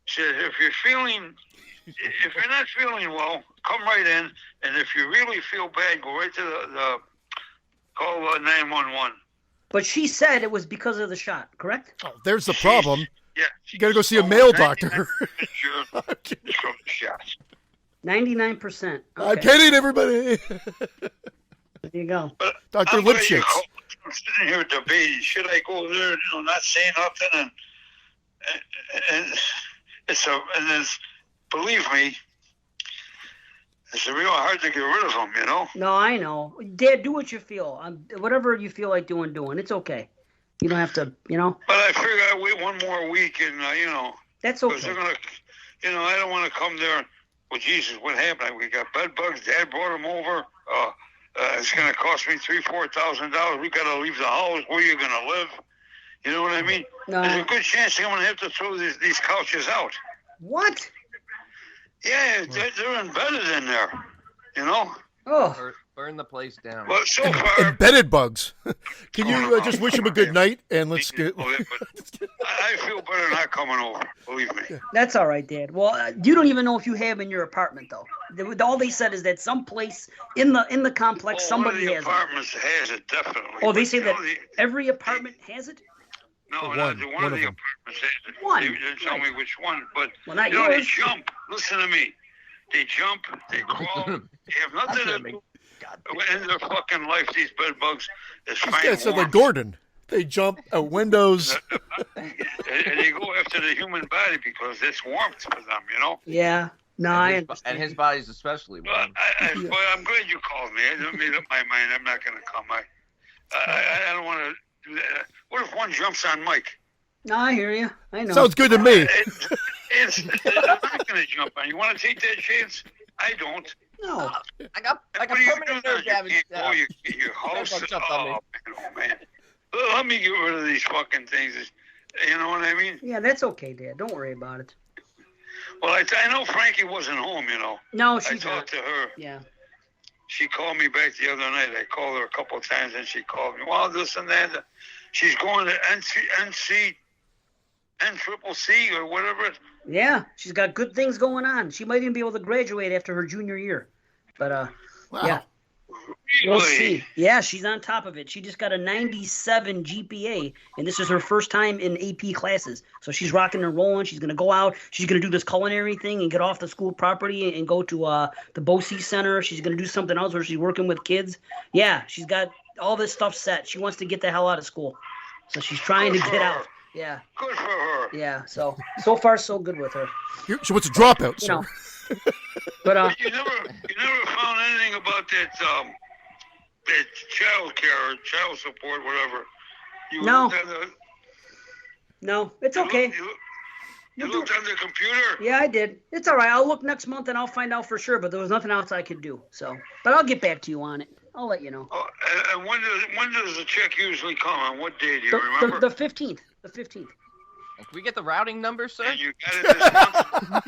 She said, if you're not feeling well, come right in, and if you really feel bad, go right to the call 911. But she said it was because of the shot, correct? Oh, there's the problem. Yeah. You got to go see a male doctor. Sure. From the shots. 99%. Okay. I'm kidding, everybody. There you go. But Dr. I'm glad Lipschitz. I'm sitting here debating. Should I go there? Not saying nothing, and believe me, it's real hard to get rid of them. You know. No, I know. Dad, do what you feel. Whatever you feel like doing. It's okay. You don't have to, But I figure I'd wait one more week, and That's because okay. they're gonna, I don't want to come there well, Jesus, what happened? We got bed bugs. Dad brought them over. It's going to cost me $3,000-$4,000. We got to leave the house. Where are you going to live? You know what I mean? No. There's a good chance I'm going to have to throw these couches out. What? Yeah, they're embedded in there. You know? Oh. Burn the place down. Well, so far, embedded bugs. Can you just wish him a good night and let's get. I feel better not coming over. Believe me. That's all right, Dad. Well, you don't even know if you have in your apartment though. All they said is that someplace in the complex somebody one of has the apartments has it definitely. Oh, they say that every apartment has it. No, one of the apartments has it. One. They didn't tell me which one, but not you know, they yours. jump. Listen to me. They jump. They crawl. They have nothing to do. In their fucking life, these bed bugs is fine. Yeah, so like Gordon. They jump out windows. And they go after the human body because it's warmth for them, you know? Yeah. No, and his body's especially warm. But I'm glad you called me. I made up my mind. I'm not going to come. I don't want to do that. What if one jumps on Mike? No, I hear you. I know. Sounds good to me. I'm not going to jump on. You want to take that chance? I don't. No. I got permanent nerve damage. Your house. Oh man. Let me get rid of these fucking things. You know what I mean? Yeah, that's okay, Dad. Don't worry about it. Well, I know Frankie wasn't home, you know. No, I talked to her. Yeah. She called me back the other night. I called her a couple of times, and she called me. Well, this and that. She's going to NCCC or whatever. Yeah, she's got good things going on. She might even be able to graduate after her junior year. But, wow. Yeah. Really? We'll see. Yeah, she's on top of it. She just got a 97 GPA, and this is her first time in AP classes. So she's rocking and rolling. She's going to go out. She's going to do this culinary thing and get off the school property and go to the BOCES Center. She's going to do something else where she's working with kids. Yeah, she's got all this stuff set. She wants to get the hell out of school. So she's trying to get out. Yeah. Good for her. Yeah, so far so good with her. She wants a dropout, sir. Know. But you never found anything about that child care or child support, whatever. No, it's okay. You looked on the computer? Yeah, I did. It's all right. I'll look next month and I'll find out for sure. But there was nothing else I could do. So, but I'll get back to you on it. I'll let you know. Oh, and when does the check usually come? On what day do you remember? The 15th. The 15th. Can we get the routing number, sir? And you got it this month?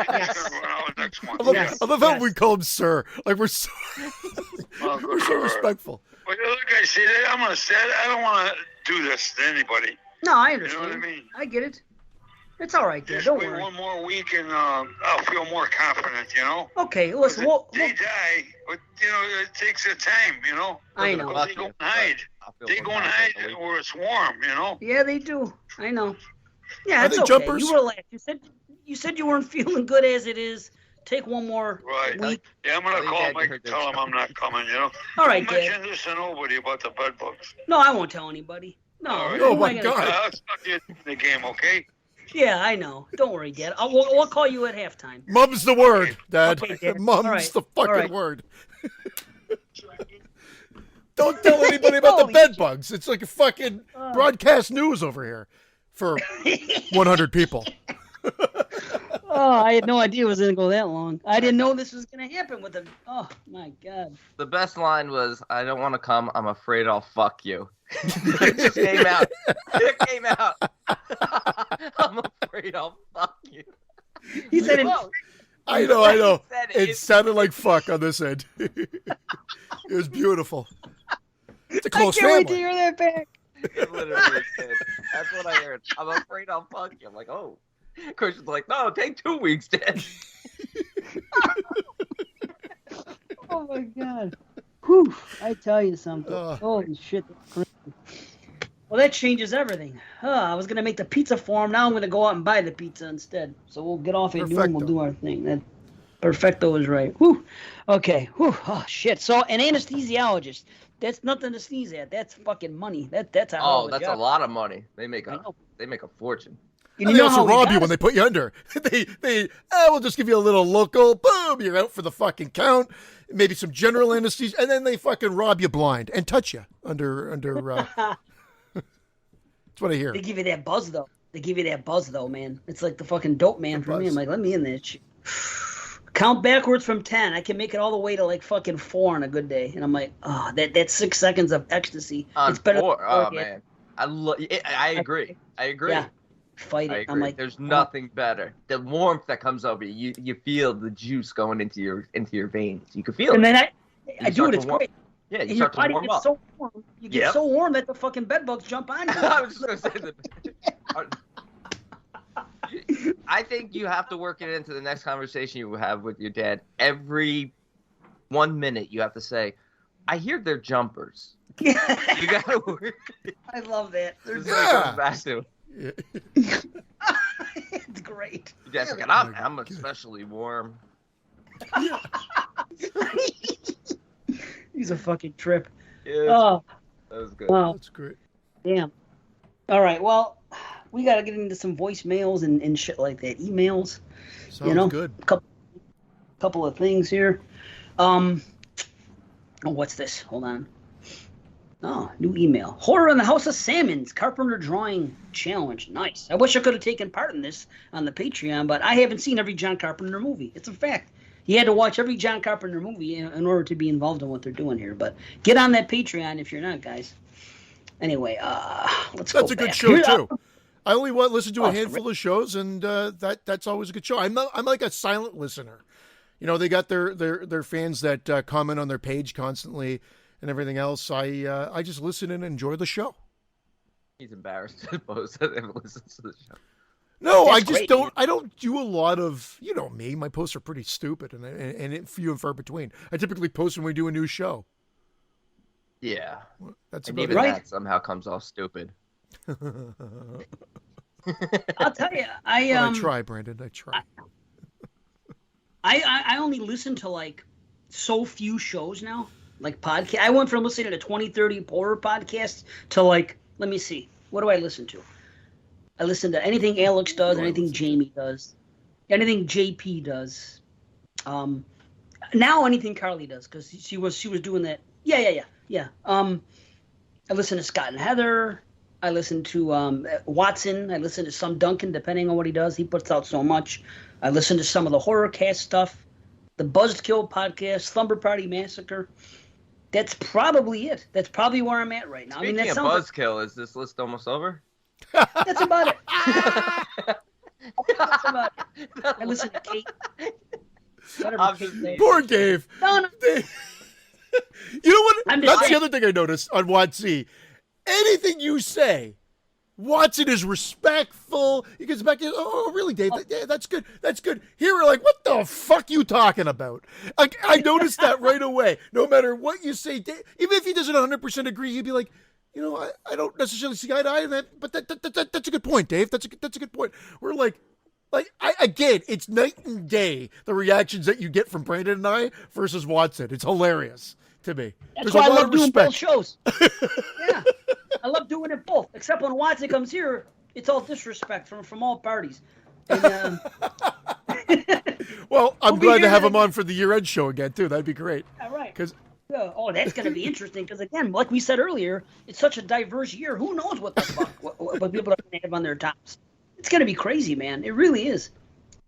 Yes. Next month. I love how we call him sir. Like we're so respectful. Well, look, I see that. I'm gonna say I don't want to do this to anybody. No, I understand. You know what I mean? I get it. It's all right, Dad. Just Don't wait worry. one more week and I'll feel more confident. You know. Okay, listen. They die, but you know it takes a time. You know. I know. They go and hide. They go and hide where it's warm. You know. Yeah, they do. I know. Yeah, Are it's they okay. jumpers? You relax. You said you weren't feeling good as it is. Take one more week. Yeah, I'm gonna call Mike and tell him I'm not coming. You know. All right, Don't Dad. mention this to nobody about the bed bugs. No, I won't tell anybody. No. Right. Oh who my am I gonna God. tell? I'll stop you in the game, okay? Yeah, I know. Don't worry, Dad. We'll call you at halftime. Mum's the word, Dad. Okay, Dad. Mum's All right. the fucking All right. word. Don't tell anybody about the Holy bed shit. bugs. It's like a fucking broadcast news over here for 100 people. Oh, I had no idea it was going to go that long. I didn't know this was going to happen with him. Oh, my God. The best line was, "I don't want to come. I'm afraid I'll fuck you." It just came out. It came out. I'm afraid I'll fuck you. He said it. Whoa. I know. Said It sounded like fuck on this end. It was beautiful. It's a I close can't wait to family. hear that back. It literally said. That's what I heard. I'm afraid I'll fuck you. I'm like, oh. Christian's like, no, take 2 weeks, Dad. Oh, my God. Whew. I tell you something. Ugh. Holy shit. That's crazy. Well, that changes everything. I was going to make the pizza for him. Now I'm going to go out and buy the pizza instead. So we'll get off at noon and we'll do our thing. That perfecto is right. Whew. Okay. Whew. Oh, shit. So an anesthesiologist. That's nothing to sneeze at. That's fucking money. That's a hell of a That's job. a lot of money. They make I know. a fortune. And And they also rob you when they put you under. We'll just give you a little local. Boom, you're out for the fucking count. Maybe some general anesthesia, and then they fucking rob you blind and touch you under. That's what I hear. They give you that buzz though. Man. It's like the fucking dope man for me. I'm like, let me in that shit. count backwards from 10. I can make it all the way to like fucking 4 on a good day, and I'm like, oh, that's 6 seconds of ecstasy. It's better. 4. Oh man, I agree. Yeah. Fight it. I agree. I'm like, there's nothing better. The warmth that comes over you. You feel the juice going into your veins. You can feel it. And then I do it. It's great. Yeah, you start to warm up. So warm. You get so warm that the fucking bed bugs jump on you. I was just gonna say that. I think you have to work it into the next conversation you have with your dad. Every 1 minute, you have to say, "I hear they're jumpers." You gotta work. I love that. Back to. It's great. That's like, I'm especially warm. He's a fucking trip. Yeah, oh, that was good. Wow. That's great. Damn. All right. Well, we got to get into some voicemails and shit like that. Emails. Sounds good. Couple of things here. Oh, what's this? Hold on. Oh, new email. Horror in the House of Salmons, Carpenter Drawing Challenge. Nice. I wish I could have taken part in this on the Patreon, but I haven't seen every John Carpenter movie. It's a fact. You had to watch every John Carpenter movie in order to be involved in what they're doing here. But get on that Patreon if you're not, guys. Anyway, let's go. That's a good show, too. I only listen to a handful of shows, and that's always a good show. I'm like a silent listener. You know, they got their fans that comment on their page constantly and everything else. I just listen and enjoy the show. He's embarrassed to post that he listens to the show. No, that's I just great, don't. Man. I don't do a lot of. You know me. My posts are pretty stupid and few and far between. I typically post when we do a new show. Yeah, that's and even right. That somehow comes off stupid. I'll tell you, I try, Brandon. I try. I only listen to like so few shows now. Like podcast, I went from listening to 20, 30 horror podcasts to like, let me see, what do I listen to? I listen to anything Alex does, anything Jamie does, anything JP does. Now anything Carly does because she was doing that. Yeah. I listen to Scott and Heather. I listen to Watson. I listen to some Duncan, depending on what he does. He puts out so much. I listen to some of the horror cast stuff, the Buzzkill podcast, Slumber Party Massacre. That's probably it. That's probably where I'm at right now. Speaking of Buzzkill, is this list almost over? That's about it. That's about it. I listen to Kate. Poor Dave. No. Dave. You know what? That's the other thing I noticed on Watson. Anything you say, Watson is respectful. He gets back to, oh, really, Dave? Yeah, that's good. That's good. Here we're like, what the fuck you talking about? I noticed that right away. No matter what you say, Dave, even if he doesn't 100% agree, he'd be like, you know, I don't necessarily see eye to eye on that, but that's a good point, Dave. That's a good point. We're like, again, it's night and day, the reactions that you get from Brandon and I versus Watson. It's hilarious to me. That's why I love doing both shows. Yeah. I love doing it both. Except when Watson comes here, it's all disrespect from all parties. And, well, I'm glad to have him on for the year-end show again, too. That'd be great. All right. Oh, that's going to be interesting because, again, like we said earlier, it's such a diverse year. Who knows what the fuck, what people are going to have on their tops. It's going to be crazy, man. It really is.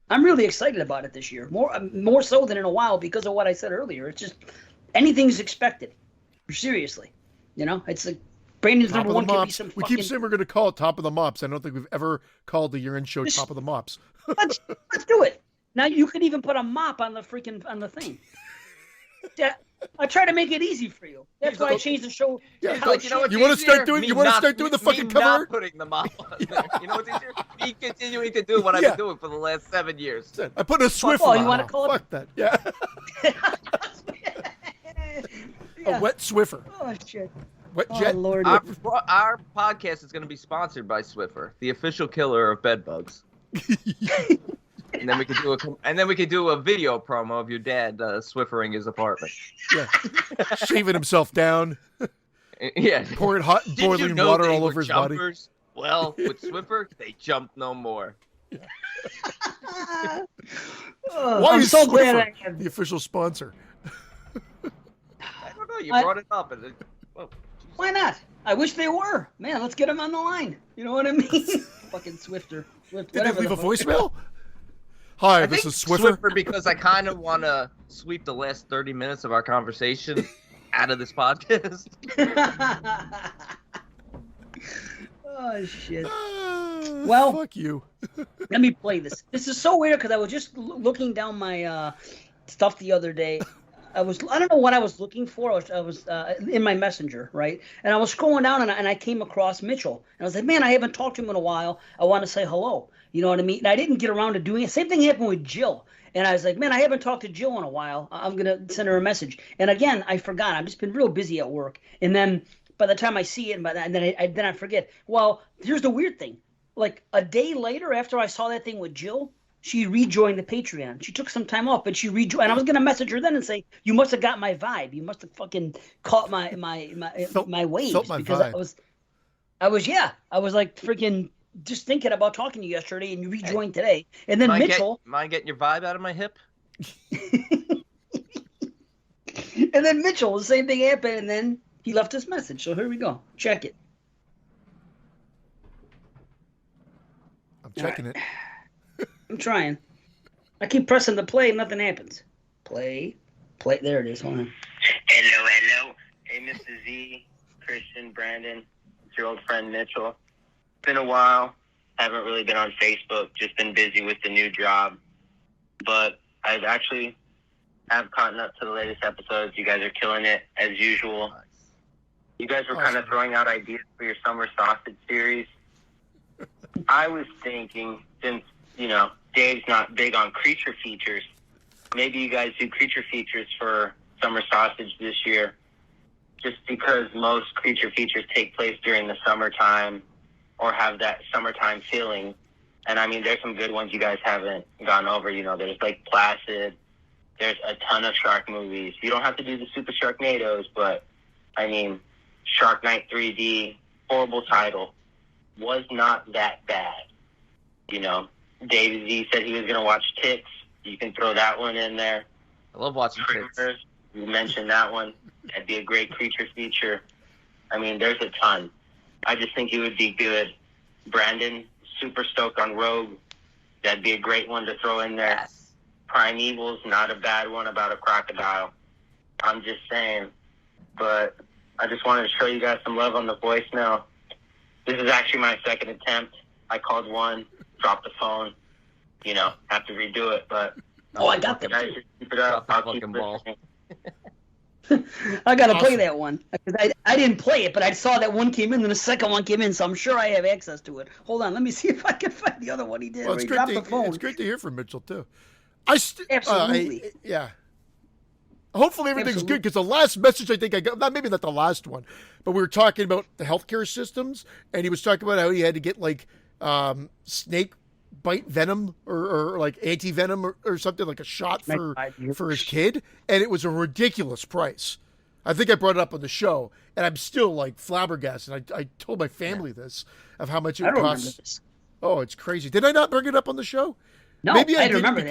I'm really excited about it this year. More so than in a while because of what I said earlier. It's just anything's expected. Seriously. You know, it's like Brandon's Top number one can be some We keep saying we're going to call it Top of the Mops. I don't think we've ever called the year-end show Top of the Mops. let's do it. Now you could even put a mop on the thing. Yeah, I try to make it easy for you. That's why I changed the show. Yeah, like, you know you want to start doing? You want to start doing the fucking cover? Not putting the mop on there. You know what's easier? Me continuing to do what I've been doing for the last 7 years. I put a Swiffer on. You want to call it? Fuck that. Yeah. A wet Swiffer. Oh shit. Wet jet. Lord. Our podcast is going to be sponsored by Swiffer, the official killer of bedbugs. And then we could do a video promo of your dad Swiffering his apartment. Yeah, shaving himself down. Yeah, pouring hot boiling water all over his jumpers? Body. Well, with Swiffer, they jump no more. Why is so Swiffer glad I am the official sponsor? I don't know. You brought it up, and why not? I wish they were. Man, let's get them on the line. You know what I mean? Fucking Swifter. Did they leave a voicemail? Hi, this is Swiffer. Because I kind of want to sweep the last 30 minutes of our conversation out of this podcast. Oh, shit. Well, fuck you. Let me play this. This is so weird because I was just looking down my stuff the other day. I don't know what I was looking for. I was in my messenger, right? And I was scrolling down and I came across Mitchell. And I was like, man, I haven't talked to him in a while. I want to say hello. You know what I mean? And I didn't get around to doing it. Same thing happened with Jill. And I was like, man, I haven't talked to Jill in a while. I'm going to send her a message. And again, I forgot. I've just been real busy at work. And then by the time I see it, and then I forget. Well, here's the weird thing. Like a day later, after I saw that thing with Jill, she rejoined the Patreon. She took some time off, but she rejoined. And I was gonna message her then and say, "You must have got my vibe. You must have fucking caught my waves." Felt my because vibe. I was like freaking just thinking about talking to you yesterday, and you rejoined today. And then Mitchell, mind getting your vibe out of my hip? And then Mitchell, the same thing happened, and then he left this message. So here we go. Check it. I'm checking it. I'm trying. I keep pressing the play, nothing happens. Play. There it is. Hold on. Hello. Hey, Mr. Z, Christian, Brandon. It's your old friend Mitchell. It's been a while. Haven't really been on Facebook. Just been busy with the new job. But I've actually have caught up to the latest episodes. You guys are killing it as usual. You guys were kind of throwing out ideas for your summer sausage series. I was thinking, since, Dave's not big on creature features, maybe you guys do creature features for summer sausage this year, just because most creature features take place during the summertime or have that summertime feeling. And, I mean, there's some good ones you guys haven't gone over. There's, like, Placid. There's a ton of shark movies. You don't have to do the Super Sharknadoes, but, I mean, Shark Night 3D, horrible title, was not that bad. David Z said he was going to watch Ticks. You can throw that one in there. I love watching Ticks. You mentioned that one. That'd be a great creature feature. I mean, there's a ton. I just think it would be good. Brandon, super stoked on Rogue. That'd be a great one to throw in there. Yes. Primeval's not a bad one about a crocodile. I'm just saying. But I just wanted to show you guys some love on the voicemail. This is actually my second attempt. I called one, dropped the phone. Have to redo it, but I got them. Guys, keep it up. Drop the I'll keep fucking ball. listening. I gotta play that one. I didn't play it, but I saw that one came in, and the second one came in, so I'm sure I have access to it. Hold on, let me see if I can find the other one he did. Well, he dropped the phone. It's great to hear from Mitchell too. Absolutely. Yeah. Hopefully everything's good, because the last message I think I got, maybe not the last one, but we were talking about the healthcare systems, and he was talking about how he had to get like snake bite venom or like anti-venom or something, like a shot for his kid, and it was a ridiculous price. I think I brought it up on the show, and I'm still like flabbergasted. I told my family this, of how much it costs. Oh, it's crazy. Did I not bring it up on the show? No, maybe I didn't remember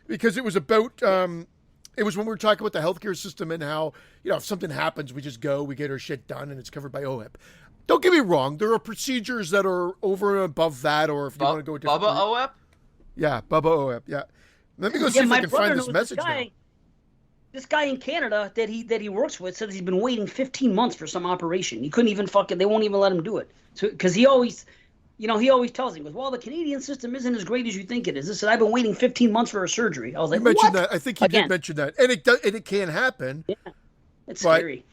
because it was about it was when we were talking about the healthcare system and how, if something happens, we just go, we get our shit done, and it's covered by OHIP. Don't get me wrong. There are procedures that are over and above that, or if you want to go a different Bubba OHIP? Yeah, Bubba OHIP, yeah. Let me go see if I can find this message now. This guy in Canada that he works with says he's been waiting 15 months for some operation. He couldn't even they won't even let him do it. So, because he always tells him, he goes, well, the Canadian system isn't as great as you think it is. This said, I've been waiting 15 months for a surgery. I was like, you mentioned what? That. I think he did mention that. And it can happen. Yeah, it's scary.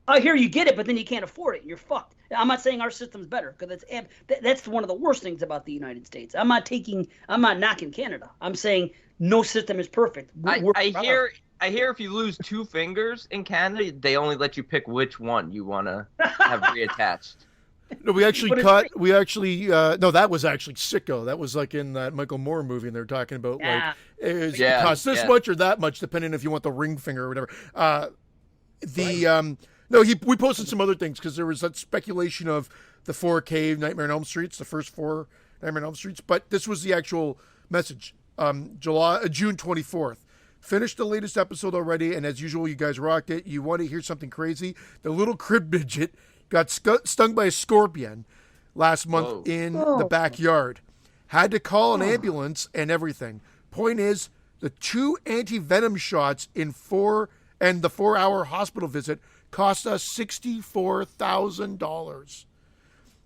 I hear you get it, but then you can't afford it, and you're fucked. I'm not saying our system's better, because that's one of the worst things about the United States. I'm not knocking Canada. I'm saying no system is perfect. I hear if you lose 2 fingers in Canada, they only let you pick which one you want to have reattached. No, we actually no, that was actually Sicko. That was like in that Michael Moore movie, and they're talking about it costs this much or that much, depending if you want the ring finger or whatever. We posted some other things, because there was that speculation of the 4K Nightmare on Elm Streets, the first 4 Nightmare on Elm Streets, but this was the actual message. June 24th. Finished the latest episode already, and as usual, you guys rocked it. You want to hear something crazy? The little crib midget got stung by a scorpion last month in the backyard. Had to call an ambulance and everything. Point is, the 2 anti-venom shots and the 4-hour hospital visit cost us $64,000.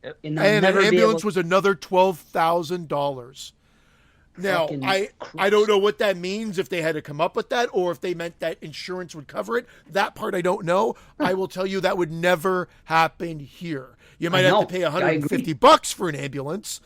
Yep. And an ambulance was another $12,000. Now, I don't know what that means, if they had to come up with that or if they meant that insurance would cover it. That part I don't know. I will tell you that would never happen here. You might have to pay $150 for an ambulance,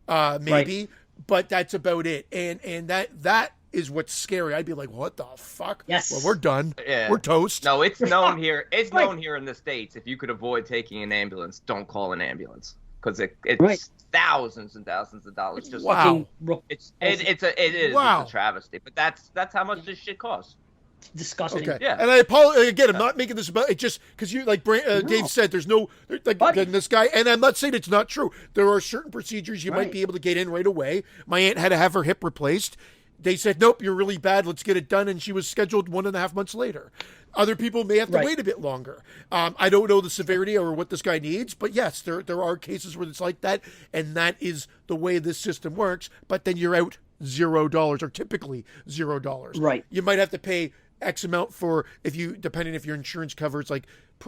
maybe, right. But that's about it. And that is what's scary. I'd be like, what the fuck? Yes. Well, we're done. Yeah. We're toast. No, it's known here. It's known here in the States. If you could avoid taking an ambulance, don't call an ambulance. Because it's thousands and thousands of dollars. Just wow. It is a travesty. But that's how much this shit costs. It's disgusting. Okay. Yeah. And I apologize again. I'm not making this about it. Just because you Dave said, there's no this guy. And I'm not saying it's not true. There are certain procedures you might be able to get in right away. My aunt had to have her hip replaced. They said, nope, you're really bad. Let's get it done. And she was scheduled 1.5 months later. Other people may have to wait a bit longer. I don't know the severity or what this guy needs, but yes, there are cases where it's like that, and that is the way this system works. But then you're out $0, or typically $0. Right. You might have to pay X amount for depending if your insurance covers like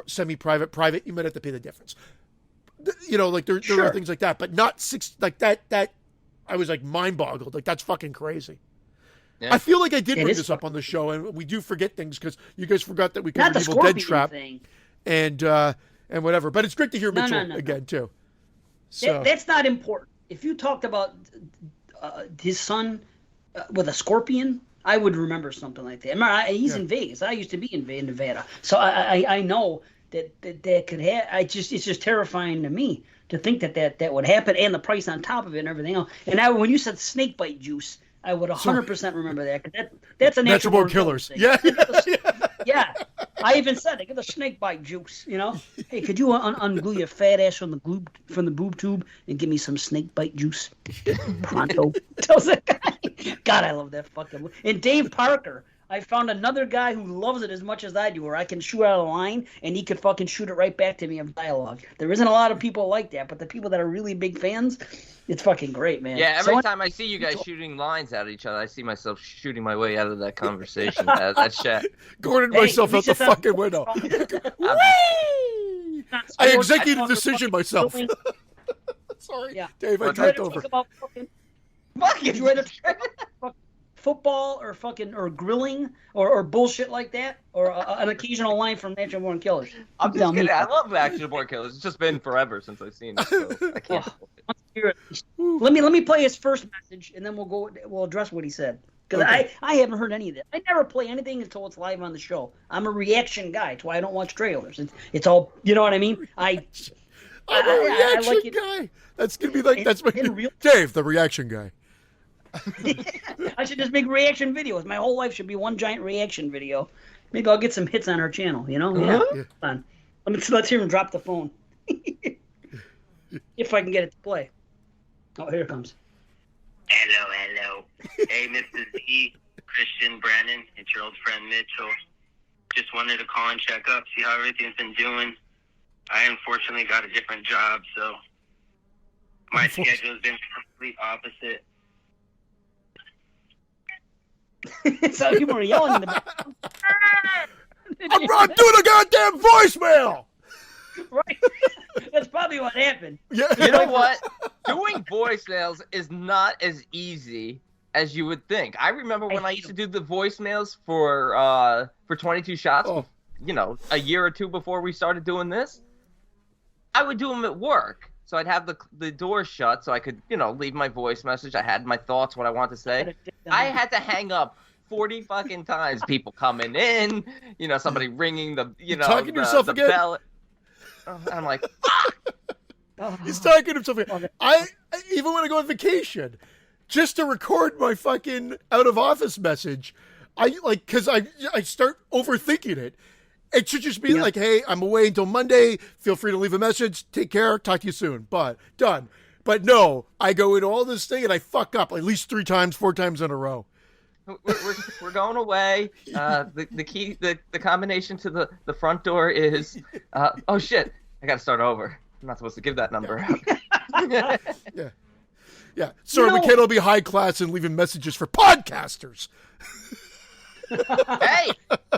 semi-private, private. You might have to pay the difference. There are things like that, but not six like that. That I was like mind boggled. Like that's fucking crazy. Yeah. I feel like I did bring this up on the show, and we do forget things because you guys forgot that we covered the Evil Dead Trap and whatever. But it's great to hear Mitchell again too. So that's not important. If you talked about his son with a scorpion, I would remember something like that. He's in Vegas. I used to be in Nevada, so I know that could happen. It's just terrifying to me to think that would happen, and the price on top of it and everything else. And now when you said snake bite juice, I would 100% remember that, because that's a natural born killers thing. Yeah. Yeah. I even said it. Get the snake bite juice, Hey, could you unglue your fat ass from the boob tube and give me some snake bite juice? Pronto. Tells that guy. God, I love that fucking movie. And Dave Parker, I found another guy who loves it as much as I do, where I can shoot out a line and he could fucking shoot it right back to me of dialogue. There isn't a lot of people like that, but the people that are really big fans, it's fucking great, man. Yeah, every time I see you guys shooting lines at each other, I see myself shooting my way out of that conversation. that chat. Gordon myself out the fucking window. Whee! I executed the decision myself. Sorry, Dave, I talked over. Did you ready to football or grilling or bullshit like that, or an occasional line from Natural Born Killers? I'm just kidding. I love Natural Born Killers. It's just been forever since I've seen it. So I can't. Let me play his first message, and then we'll address what he said, because I haven't heard any of that. I never play anything until it's live on the show. I'm a reaction guy. That's why I don't watch trailers. It's all, you know what I mean. I'm a reaction guy. That's gonna be like that's my Dave, the reaction guy. I should just make reaction videos. My whole life should be one giant reaction video. Maybe I'll get some hits on our channel, Yeah. Hold on. Let's hear him drop the phone. If I can get it to play. Oh, here it comes. Hello. Hey, Mr. Z, Christian, Brandon. It's your old friend Mitchell. Just wanted to call and check up, see how everything's been doing. I unfortunately got a different job, so my schedule has been complete opposite. So people are yelling in the background. I'm not doing a goddamn voicemail. Right. That's probably what happened. Yeah. You know what? Doing voicemails is not as easy as you would think. I remember when I used to do the voicemails for 22 Shots, a year or two before we started doing this. I would do them at work. So I'd have the door shut so I could, leave my voice message. I had my thoughts, what I wanted to say. I had to hang up 40 fucking times. People coming in, somebody ringing the, talking to yourself the again? bell. I'm like, fuck! He's talking to himself again. I even when I go on vacation, just to record my fucking out of office message, because I start overthinking it. It should just be like, hey, I'm away until Monday. Feel free to leave a message. Take care. Talk to you soon. But done. But no, I go into all this thing and I fuck up at least 4 times in a row. We're going away. The key, the combination to the front door is, oh shit, I got to start over. I'm not supposed to give that number out. Yeah. Yeah. Sorry, we can't all be high class and leaving messages for podcasters. Hey,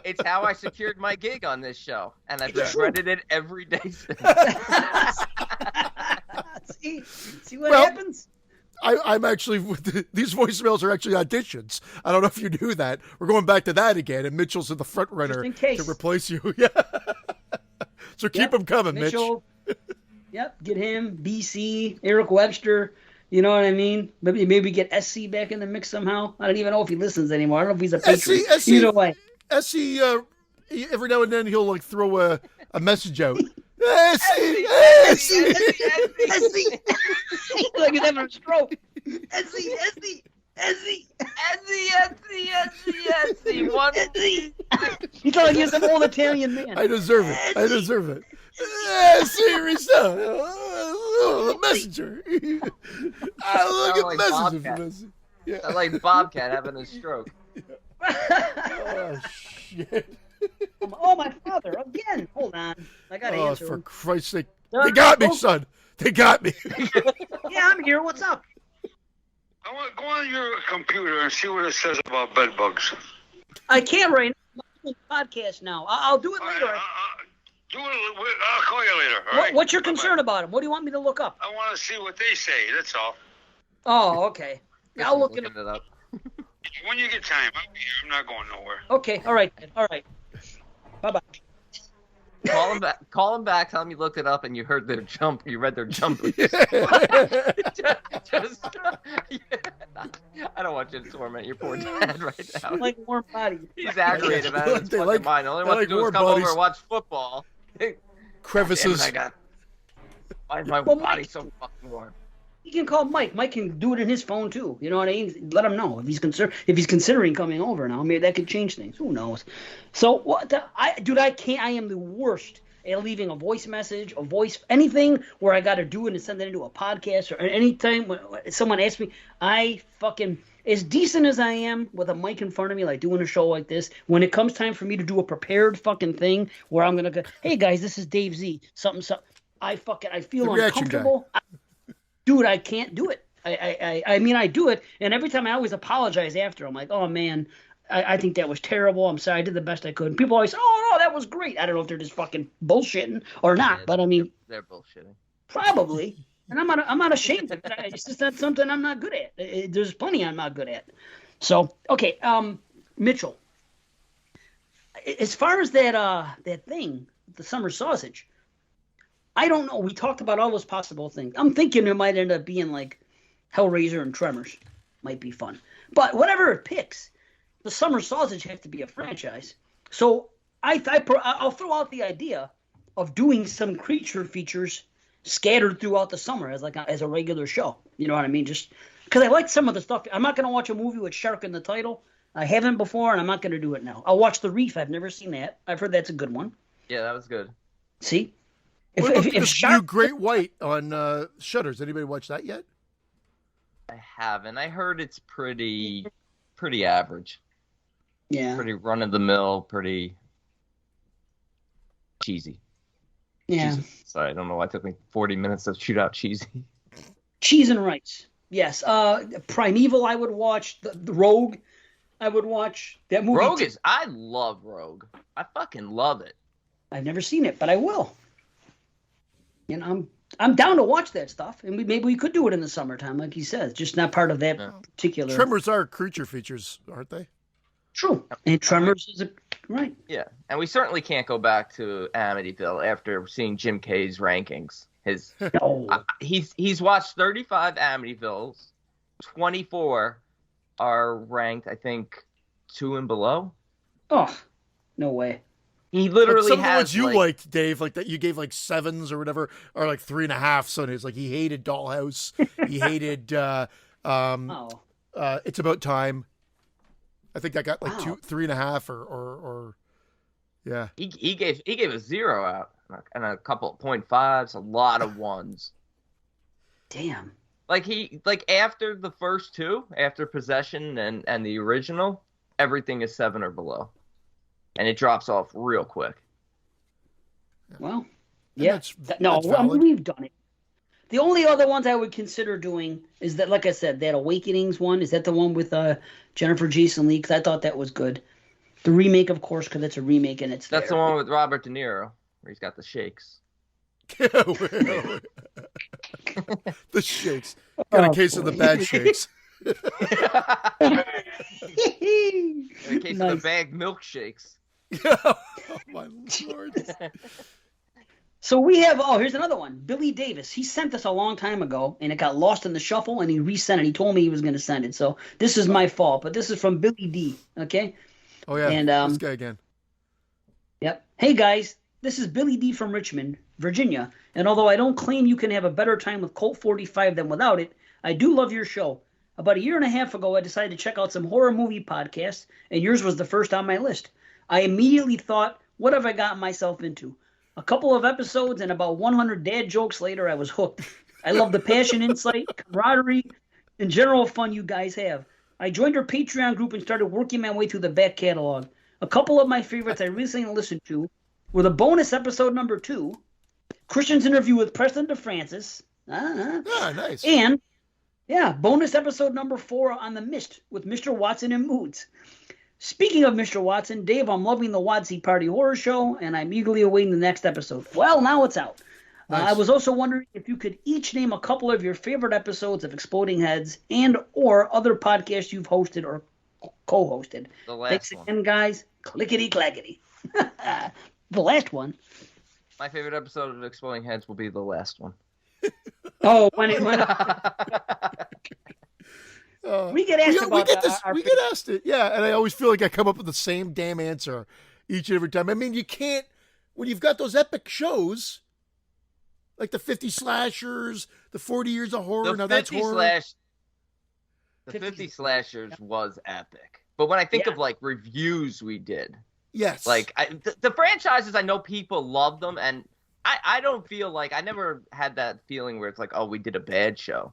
it's how I secured my gig on this show, and I've regretted it every day since. See what happens? I'm actually these voicemails are actually auditions. I don't know if you knew that. We're going back to that again, and Mitchell's in the front runner to replace you. Yeah. So keep them coming, Mitchell. Yep, get him, BC, Eric Webster. You know what I mean? Maybe get SC back in the mix somehow. I don't even know if he listens anymore. I don't know if he's a patron. Either way. SC, every now and then he'll like throw a message out. SC. Like he's having a stroke. SC. He's like he's an old Italian man. I deserve it. Serious stuff. The messenger. I look at messages. Yeah. I like Bobcat having a stroke. Oh shit! Oh, my father again. Hold on, I gotta answer. For Christ's sake, they got me, son. They got me. Yeah, I'm here. What's up? I want to go on your computer and see what it says about bed bugs. I can't right now. I'm doing a podcast now. I'll do it later. I'll call you later. What's your concern about him? What do you want me to look up? I want to see what they say. That's all. Oh, okay. Yeah, I'll look it up. When you get time, I'm not going nowhere. Okay. All right. Bye-bye. Call him back. Tell him you looked it up and you heard their jump. You read their jump. I don't want you to torment your poor dad right now. Like warm body. He's aggravated about it. His fucking mind. All he wants to do is come over and watch football. Crevices. Why is my body so fucking warm? He can call Mike. Mike can do it in his phone too. You know what I mean? Let him know if he's considering coming over now. Maybe that could change things. Who knows? So what? I can't. I am the worst at leaving a voice message, anything where I got to do it and send it into a podcast or anytime when someone asks me. I fucking, as decent as I am with a mic in front of me, like doing a show like this, when it comes time for me to do a prepared fucking thing where I'm gonna go, hey guys, this is Dave Z. Something. I feel uncomfortable. Dude, I can't do it. I mean, I do it, and every time I always apologize after. I'm like, oh, man, I think that was terrible. I'm sorry. I did the best I could. And people always say, oh, no, that was great. I don't know if they're just fucking bullshitting or not, but I mean. They're bullshitting. Probably. And I'm not ashamed of it. It's just not something I'm not good at. There's plenty I'm not good at. So, okay, Mitchell, as far as that thing, the summer sausage, I don't know. We talked about all those possible things. I'm thinking it might end up being like Hellraiser and Tremors. Might be fun. But whatever it picks, the summer sausage has to be a franchise. So I'll throw out the idea of doing some creature features scattered throughout the summer as a regular show. You know what I mean? Just because I like some of the stuff. I'm not going to watch a movie with shark in the title. I haven't before, and I'm not going to do it now. I'll watch The Reef. I've never seen that. I've heard that's a good one. Yeah, that was good. See? If new Great White on Shutters. Anybody watch that yet? I haven't. I heard it's pretty average. Yeah. Pretty run of the mill. Pretty cheesy. Yeah. Sorry, I don't know why it took me 40 minutes to shoot out cheesy. Cheese and rice. Yes. Primeval. I would watch. The Rogue. I would watch that movie. Rogue I love Rogue. I fucking love it. I've never seen it, but I will. You know, I'm down to watch that stuff, and maybe we could do it in the summertime, like he says. Just not part of that particular. Tremors are creature features, aren't they? True, and Tremors is right. Yeah, and we certainly can't go back to Amityville after seeing Jim Kay's rankings. He's watched 35 Amityvilles, 24 are ranked, I think, 2 and below. Oh, no way. He literally some of the has ones you liked, Dave, like that you gave like 7s or whatever, are like 3.5. So it's like he hated Dollhouse. He hated It's About Time. I think I got like 3.5 or yeah. He gave a 0 out and a couple of 0.5s, a lot of 1s. Damn. Like after the first 2, after Possession and the original, everything is 7 or below. And it drops off real quick. Well, yeah. We've done it. The only other ones I would consider doing is that, like I said, that Awakenings one. Is that the one with Jennifer Jason Leigh? Because I thought that was good. The remake, of course, because it's a remake and it's That's there. the one with Robert De Niro, where he's got the shakes. The shakes. Got a case of the bad shakes. In case of the bag milkshakes. Oh, my Lord. So we have, here's another one. Billy Davis. He sent this a long time ago, and it got lost in the shuffle, and he resent it. He told me he was going to send it. So this is my fault, but this is from Billy D, okay? Oh, yeah, and, this guy again. Yep. Hey, guys, this is Billy D from Richmond, Virginia, and although I don't claim you can have a better time with Colt 45 than without it, I do love your show. About a year and a half ago, I decided to check out some horror movie podcasts, and yours was the first on my list. I immediately thought, what have I gotten myself into? A couple of episodes and about 100 dad jokes later, I was hooked. I love the passion, insight, camaraderie, and general fun you guys have. I joined your Patreon group and started working my way through the back catalog. A couple of my favorites I recently listened to were the bonus episode number 2, Christian's interview with Preston DeFrancis, Nice. and, bonus episode number 4 on The Mist with Mr. Watson and Moods. Speaking of Mr. Watson, Dave, I'm loving the Wadsey Party Horror Show, and I'm eagerly awaiting the next episode. Well, now it's out. Nice. I was also wondering if you could each name a couple of your favorite episodes of Exploding Heads and or other podcasts you've hosted or co-hosted. The last Thanks one. again, guys. Clickety-clackety. The last one. My favorite episode of Exploding Heads will be the last one. Oh, when it went we get asked about we get asked it, yeah, and I always feel like I come up with the same damn answer each and every time. I mean, you can't, when you've got those epic shows, like the 50 slashers, the 40 years of horror, now that's horror. The 50 slashers was epic. But when I think of, like, reviews we did, yes, like, the franchises, I know people love them, and I don't feel like, I never had that feeling where it's like, oh, we did a bad show.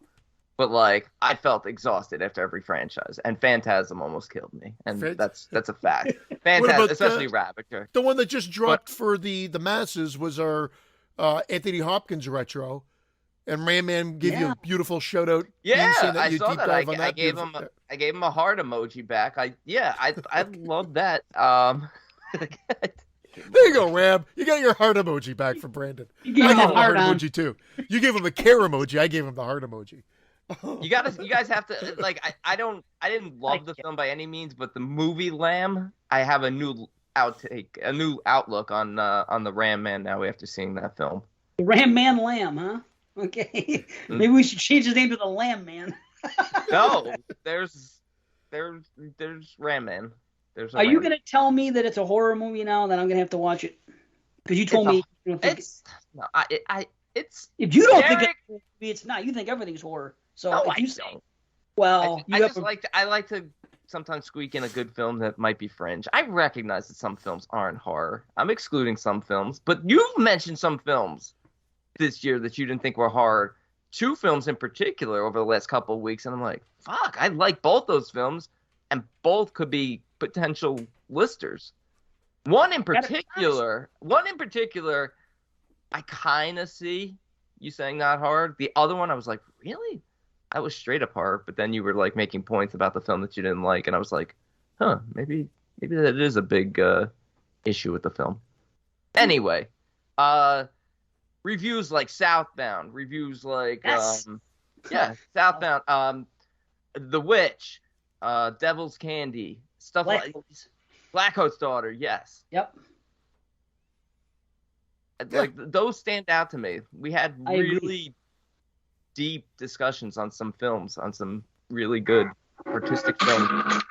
But, like, I felt exhausted after every franchise, and Phantasm almost killed me, and that's a fact. Phantasm, especially Ravager. The one that just dropped for the masses was our Anthony Hopkins retro, and Ram Man gave you a beautiful shout out. Yeah, I saw that. I gave him a heart emoji back. I love that. There you go, Ram. You got your heart emoji back from Brandon. I gave him a heart emoji too. You gave him a care emoji. I gave him the heart emoji. You guys have to, like, I didn't love the film by any means, but the movie Lamb, I have a new outlook on the Ram Man now after seeing that film. The Ram Man Lamb, huh? Okay. Maybe we should change his name to the Lamb Man. No, there's Ram Man. Are you going to tell me that it's a horror movie now, that I'm going to have to watch it? Because you told me you don't think it's if you don't think it's not. You think everything's horror. So no, if you I say, don't. well, I like to sometimes squeak in a good film that might be fringe. I recognize that some films aren't horror. I'm excluding some films, but you've mentioned some films this year that you didn't think were horror. 2 films in particular over the last couple of weeks, and I'm like, fuck, I like both those films, and both could be potential listers. One in particular, I kind of see you saying not horror. The other one, I was like, really? That was straight up horror. But then you were like making points about the film that you didn't like, and I was like, huh, maybe that is a big issue with the film. Anyway, reviews like Southbound, reviews like Southbound, The Witch, Devil's Candy, stuff like Black Coat's Daughter. Yes. Yep. Like those stand out to me. We had really deep discussions on some films, on some really good artistic films.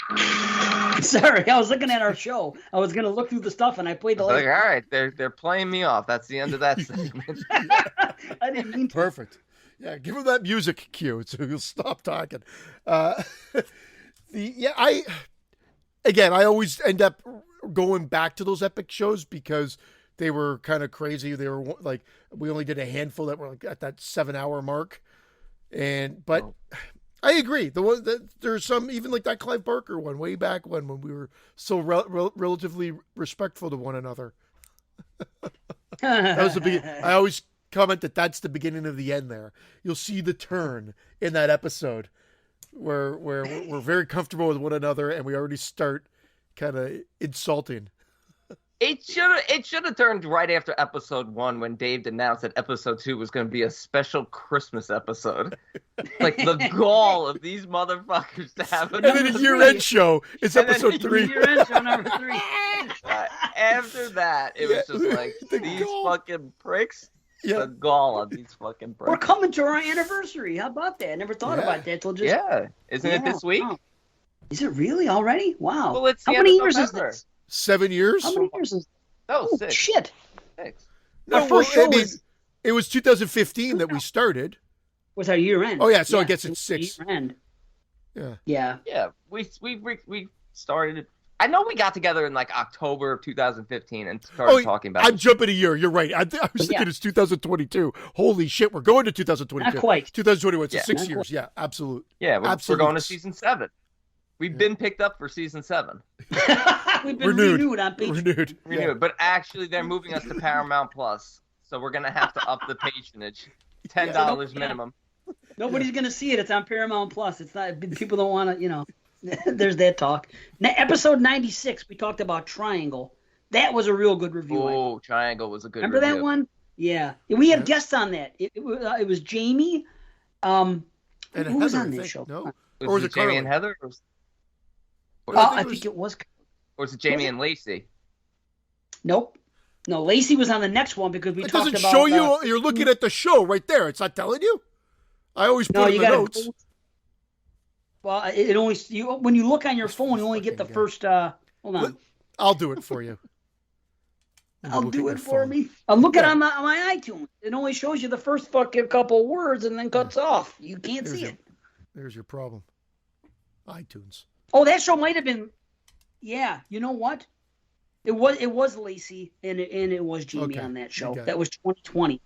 Sorry, I was looking at our show. I was gonna look through the stuff, and I played the. Like, all right, they're playing me off. That's the end of that segment. I didn't mean to. Perfect. Yeah, give him that music cue so he'll stop talking. I always end up going back to those epic shows because they were kind of crazy. They were like, we only did a handful that were like at that 7-hour mark. But I agree. There's some, even like that Clive Barker one way back when we were so relatively respectful to one another. That was the big, I always comment that that's the beginning of the end there. You'll see the turn in that episode where we're very comfortable with one another and we already start kind of insulting. It should have turned right after episode 1 when Dave announced that episode 2 was going to be a special Christmas episode. Like the gall of these motherfuckers to have it. And then a year-end show is episode 3. Year-end show number 3. After that, it was just like these fucking pricks. Yeah. The gall of these fucking pricks. We're coming to our anniversary. How about that? I never thought about that till just. Yeah, isn't it this week? Wow. Is it really already? Wow. Well, it's how many years is this? 7 years? How many years is this? Oh, 6. Shit. 6. No, our first show it was 2015 that we started. Was our year end? Oh yeah, so I guess it's 6. Year end. Yeah. Yeah. Yeah. We started. I know we got together in like October of 2015 and started talking about. I'm jumping a year. You're right. I was thinking it's 2022. Holy shit, we're going to 2022. Not quite. 2021. So 6 years. Yeah, absolute. Yeah, we're going to season 7. We've been picked up for season 7. We've been renewed on Patreon. Renewed. But actually, they're moving us to Paramount Plus, so we're gonna have to up the patronage, $10 minimum. Nobody's gonna see it. It's on Paramount Plus. It's not. People don't want to. There's that talk. Now, episode 96, we talked about Triangle. That was a real good review. Oh, Triangle was a good. Remember that one? Yeah, we had guests on that. It was Jamie. And who was on that show? No, or was it Jamie and Heather? I think it was. Or was it Jamie and Lacey? Nope. No, Lacey was on the next one because we talked about. It doesn't show you. You're looking at the show right there. It's not telling you. I always put in the notes. Well, it only when you look on your phone, you only get the first. Hold on. I'll do it for you. I'll do it for me. I'm looking on my iTunes. It only shows you the first fucking couple words and then cuts off. You can't see it. There's your problem. iTunes. Oh, that show might have been. Yeah, you know what? It was Lacey and it was Jamie on that show. That was 2020.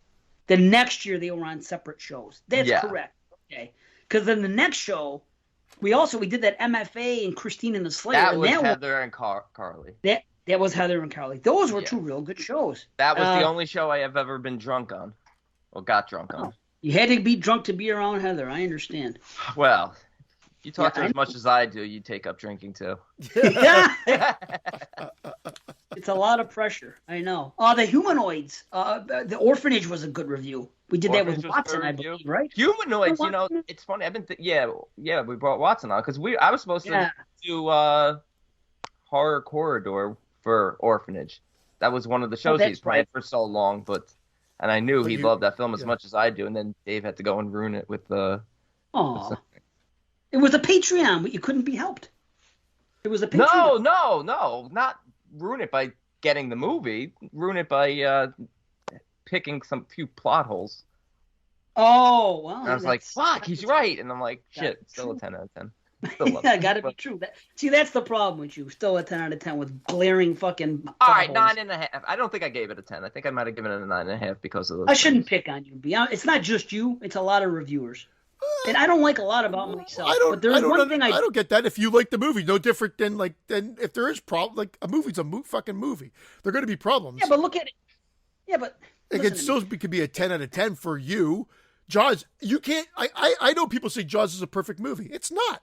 The next year they were on separate shows. That's correct. Okay, because then the next show, we did that MFA and Christine and the Slayer. That was Heather and Carly. That was Heather and Carly. Those were two real good shows. That was the only show I have ever been drunk on, or got drunk on. You had to be drunk to be around Heather. I understand. Well. You talk to her as much as I do, you take up drinking too. It's a lot of pressure. I know. The Humanoids. The Orphanage was a good review. We did that with Watson, I believe, right? Humanoids, it's funny. I've been we brought Watson on because I was supposed to do Horror Corridor for Orphanage. That was one of the shows he's played for so long, and I knew he loved that film as much as I do, and then Dave had to go and ruin it with the. Oh. It was a Patreon, but you couldn't be helped. It was a Patreon. No, not ruin it by getting the movie. Ruin it by picking some few plot holes. Oh, well. And I was like, fuck, he's right. And I'm like, shit, still a 10 out of 10. Still love it. Gotta be true. See, that's the problem with you. Still a 10 out of 10 with glaring fucking all right, 9.5. I don't think I gave it a 10. I think I might have given it a 9.5 because of those I shouldn't pick on you. It's not just you. It's a lot of reviewers. And I don't like a lot about myself. I don't get that. If you like the movie, no different than if there is problem, like a movie's a fucking movie. There are going to be problems. Yeah, but look at it. Yeah, but it could be a 10 out of 10 for you. Jaws, you can't. I know people say Jaws is a perfect movie. It's not.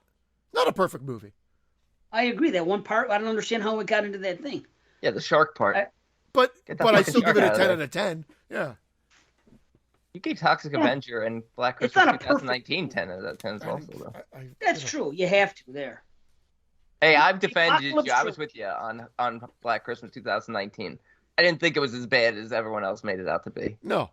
Not a perfect movie. I agree. That one part, I don't understand how it got into that thing. Yeah, the shark part. But I still give it a 10 out of 10. Yeah. You gave Toxic Avenger and Black Christmas 2019 10 out of 10 also, though. That's true. You have to there. Hey, I've defended you. I was with you on Black Christmas 2019. I didn't think it was as bad as everyone else made it out to be. No,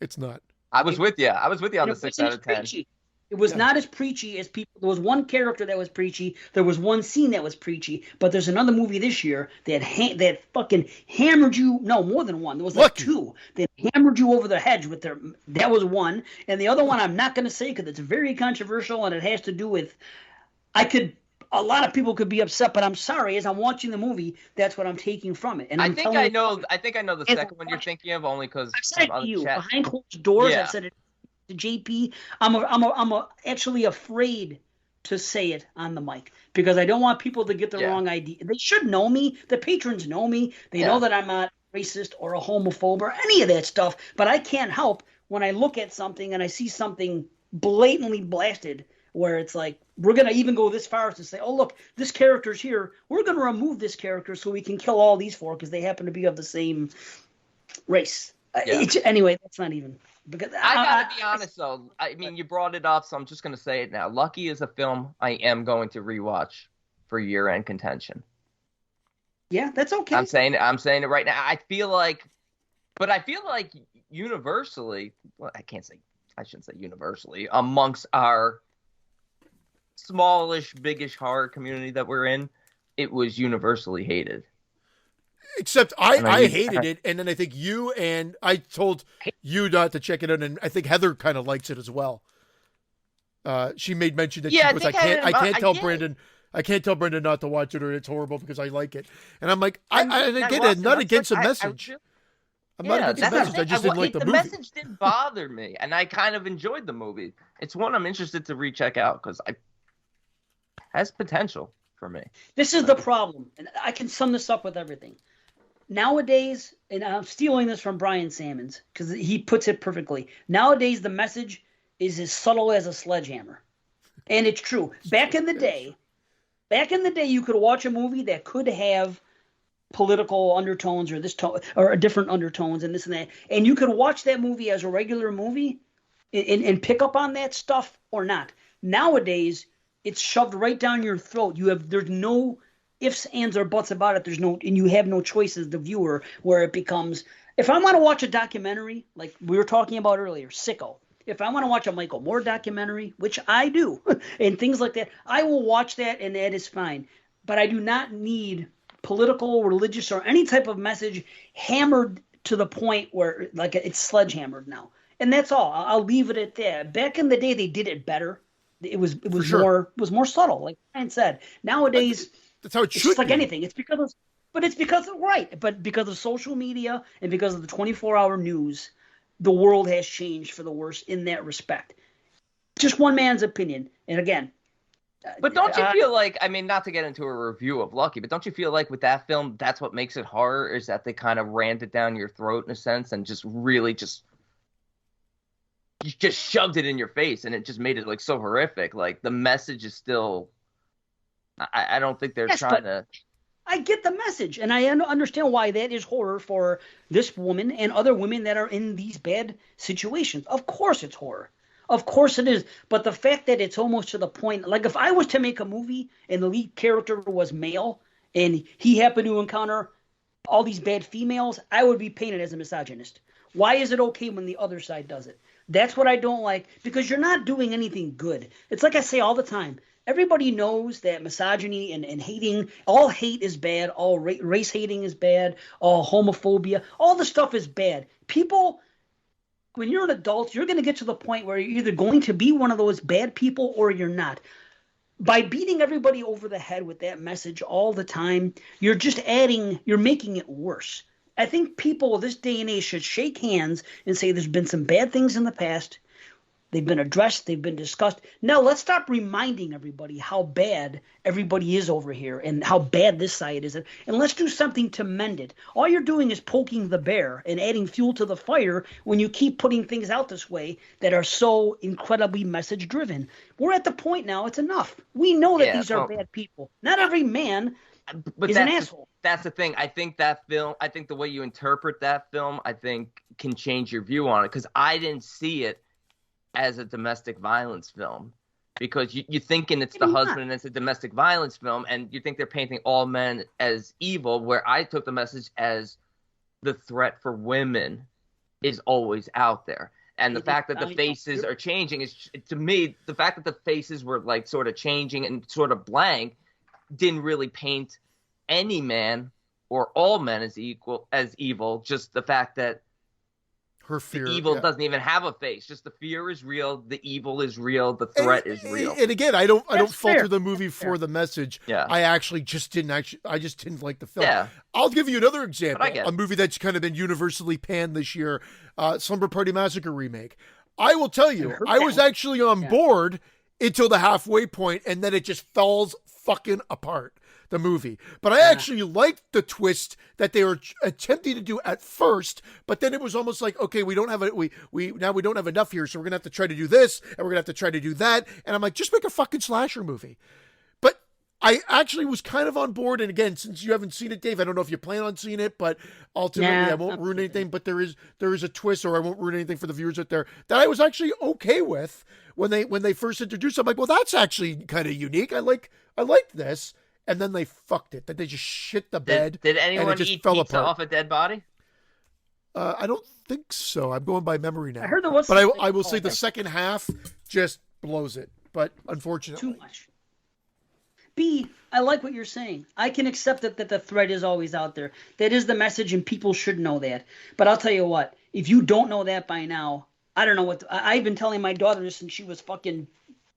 it's not. I was with you. I was with you on the 6 out of 10. Preachy. It was not as preachy as people. There was one character that was preachy. There was one scene that was preachy. But there's another movie this year that fucking hammered you. No, more than one. There was like two that hammered you over the hedge with their. That was one, and the other one I'm not going to say because it's very controversial and it has to do with. A lot of people could be upset, but I'm sorry. As I'm watching the movie, that's what I'm taking from it. And I think I know the second one you're thinking of only because I've said it to you behind closed doors. I've said it to JP. I'm actually afraid to say it on the mic because I don't want people to get the wrong idea. They should know me. The patrons know me. They know that I'm not racist or a homophobe or any of that stuff, but I can't help when I look at something and I see something blatantly blasted where it's like, we're going to even go this far as to say, oh, look, this character's here. We're going to remove this character so we can kill all these four because they happen to be of the same race. Yeah. Anyway, that's not even. Because I got to be honest, though. I mean, you brought it up, so I'm just going to say it now. Lucky is a film I am going to rewatch for year-end contention. Yeah, that's okay. I'm saying it right now. I feel like universally, well, I shouldn't say universally, amongst our smallish, biggish horror community that we're in, it was universally hated. Except I hated it, and then I think you and I told you not to check it out, and I think Heather kind of likes it as well. She made mention that she goes, I can't tell Brandon not to watch it, or it's horrible because I like it. And I'm like, I'm not against the message. I'm not against the message. I just didn't like the movie. The message didn't bother me, and I kind of enjoyed the movie. It's one I'm interested to recheck out because it has potential for me. This is the problem, and I can sum this up with everything. Nowadays, and I'm stealing this from Brian Sammons because he puts it perfectly. Nowadays, the message is as subtle as a sledgehammer, and it's true. Back in the day, you could watch a movie that could have political undertones or different undertones and this and that, and you could watch that movie as a regular movie and pick up on that stuff or not. Nowadays, it's shoved right down your throat. There's no ifs, ands, or buts about it. And you have no choice as the viewer, where it becomes, if I want to watch a documentary, like we were talking about earlier, Sicko, if I want to watch a Michael Moore documentary, which I do, and things like that, I will watch that, and that is fine. But I do not need political, religious, or any type of message hammered to the point where like it's sledgehammered now. And that's all. I'll leave it at that. Back in the day, they did it better. It was more subtle, like Brian said. Nowadays, that's how it should it's just like be. anything. It's because of social media and because of the 24-hour news, the world has changed for the worse in that respect. Just one man's opinion. And again, but don't you feel like, I mean, not to get into a review of Lucky, but don't you feel like with that film, that's what makes it horror, is that they kind of rammed it down your throat in a sense and just really just shoved it in your face, and it just made it like so horrific. Like the message is still, I don't think they're trying to. I get the message, and I understand why that is horror for this woman and other women that are in these bad situations. Of course it's horror. Of course it is. But the fact that it's almost to the point, like if I was to make a movie and the lead character was male and he happened to encounter all these bad females, I would be painted as a misogynist. Why is it okay when the other side does it? That's what I don't like, because you're not doing anything good. It's like I say all the time. Everybody knows that misogyny and hating, all hate is bad, all race hating is bad, all homophobia, all the stuff is bad. People, when you're an adult, you're going to get to the point where you're either going to be one of those bad people or you're not. By beating everybody over the head with that message all the time, you're making it worse. I think people this day and age should shake hands and say there's been some bad things in the past. They've been addressed. They've been discussed. Now let's stop reminding everybody how bad everybody is over here and how bad this side is. And let's do something to mend it. All you're doing is poking the bear and adding fuel to the fire when you keep putting things out this way that are so incredibly message driven. We're at the point now. It's enough. We know that these are bad people. Not every man is an asshole. That's the thing. I think the way you interpret that film, I think can change your view on it, because I didn't see it as a domestic violence film, because you're thinking it's the husband and it's a domestic violence film, and you think they're painting all men as evil, where I took the message as the threat for women is always out there. And the fact that the faces are changing is, to me, the fact that the faces were like sort of changing and sort of blank didn't really paint any man or all men as evil. Just the fact that her fear, the evil doesn't even have a face. Just the fear is real, the evil is real, the threat is real. And again, I don't falter the movie for the message. Yeah. I just didn't like the film. Yeah. I'll give you another example. A movie that's kind of been universally panned this year, Slumber Party Massacre remake. I will tell you, I was actually on board until the halfway point, and then it just falls fucking apart. the movie. But I actually liked the twist that they were attempting to do at first, but then it was almost like, okay, we don't have we don't have enough here, so we're gonna have to try to do this, and we're gonna have to try to do that. And I'm like, just make a fucking slasher movie. But I actually was kind of on board, and again, since you haven't seen it, Dave, I don't know if you plan on seeing it, but ultimately I won't ruin anything. But there is a twist, or I won't ruin anything for the viewers out there, that I was actually okay with when they first introduced it. I'm like, well, that's actually kind of unique. I like this, and then they fucked it. That they just shit the bed. Did anyone and it just eat fell pizza apart. off a dead body? I don't think so. I'm going by memory now. I heard there was, but I will say the second half just blows it. But unfortunately, too much. B, I like what you're saying. I can accept that the threat is always out there. That is the message, and people should know that. But I'll tell you what, if you don't know that by now, I don't know what I've been telling my daughter this since she was fucking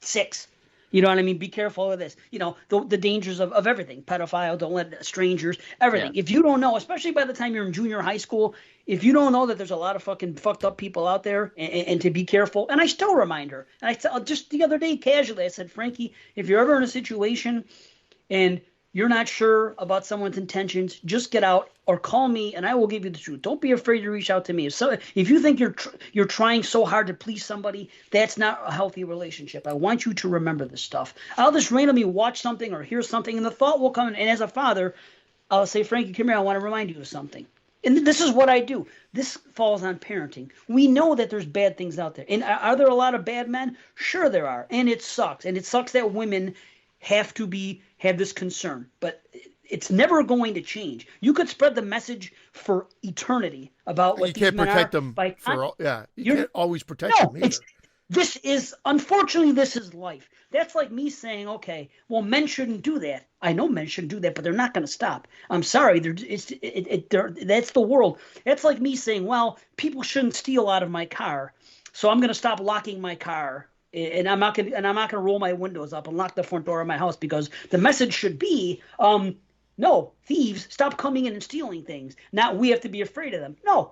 6. You know what I mean? Be careful of this. You know, the dangers of everything. Pedophile, don't let strangers, everything. Yeah. If you don't know, especially by the time you're in junior high school, if you don't know that there's a lot of fucking fucked up people out there, and to be careful. And I still remind her. And just the other day, casually, I said, Frankie, if you're ever in a situation and you're not sure about someone's intentions, just get out or call me and I will give you the truth. Don't be afraid to reach out to me. If you think you're trying so hard to please somebody, that's not a healthy relationship. I want you to remember this stuff. I'll just randomly watch something or hear something, and the thought will come. And as a father, I'll say, Frankie, come here. I want to remind you of something. And this is what I do. This falls on parenting. We know that there's bad things out there. And are there a lot of bad men? Sure there are. And it sucks. And it sucks that women have this concern. But it's never going to change. You could spread the message for eternity about what you can't protect them. You can't always protect them either. Unfortunately, this is life. That's like me saying, okay, well, men shouldn't do that. I know men shouldn't do that, but they're not going to stop. I'm sorry. That's the world. That's like me saying, well, people shouldn't steal out of my car, so I'm going to stop locking my car, and I'm not going to roll my windows up and lock the front door of my house, because the message should be, no, thieves, stop coming in and stealing things. Not we have to be afraid of them. No.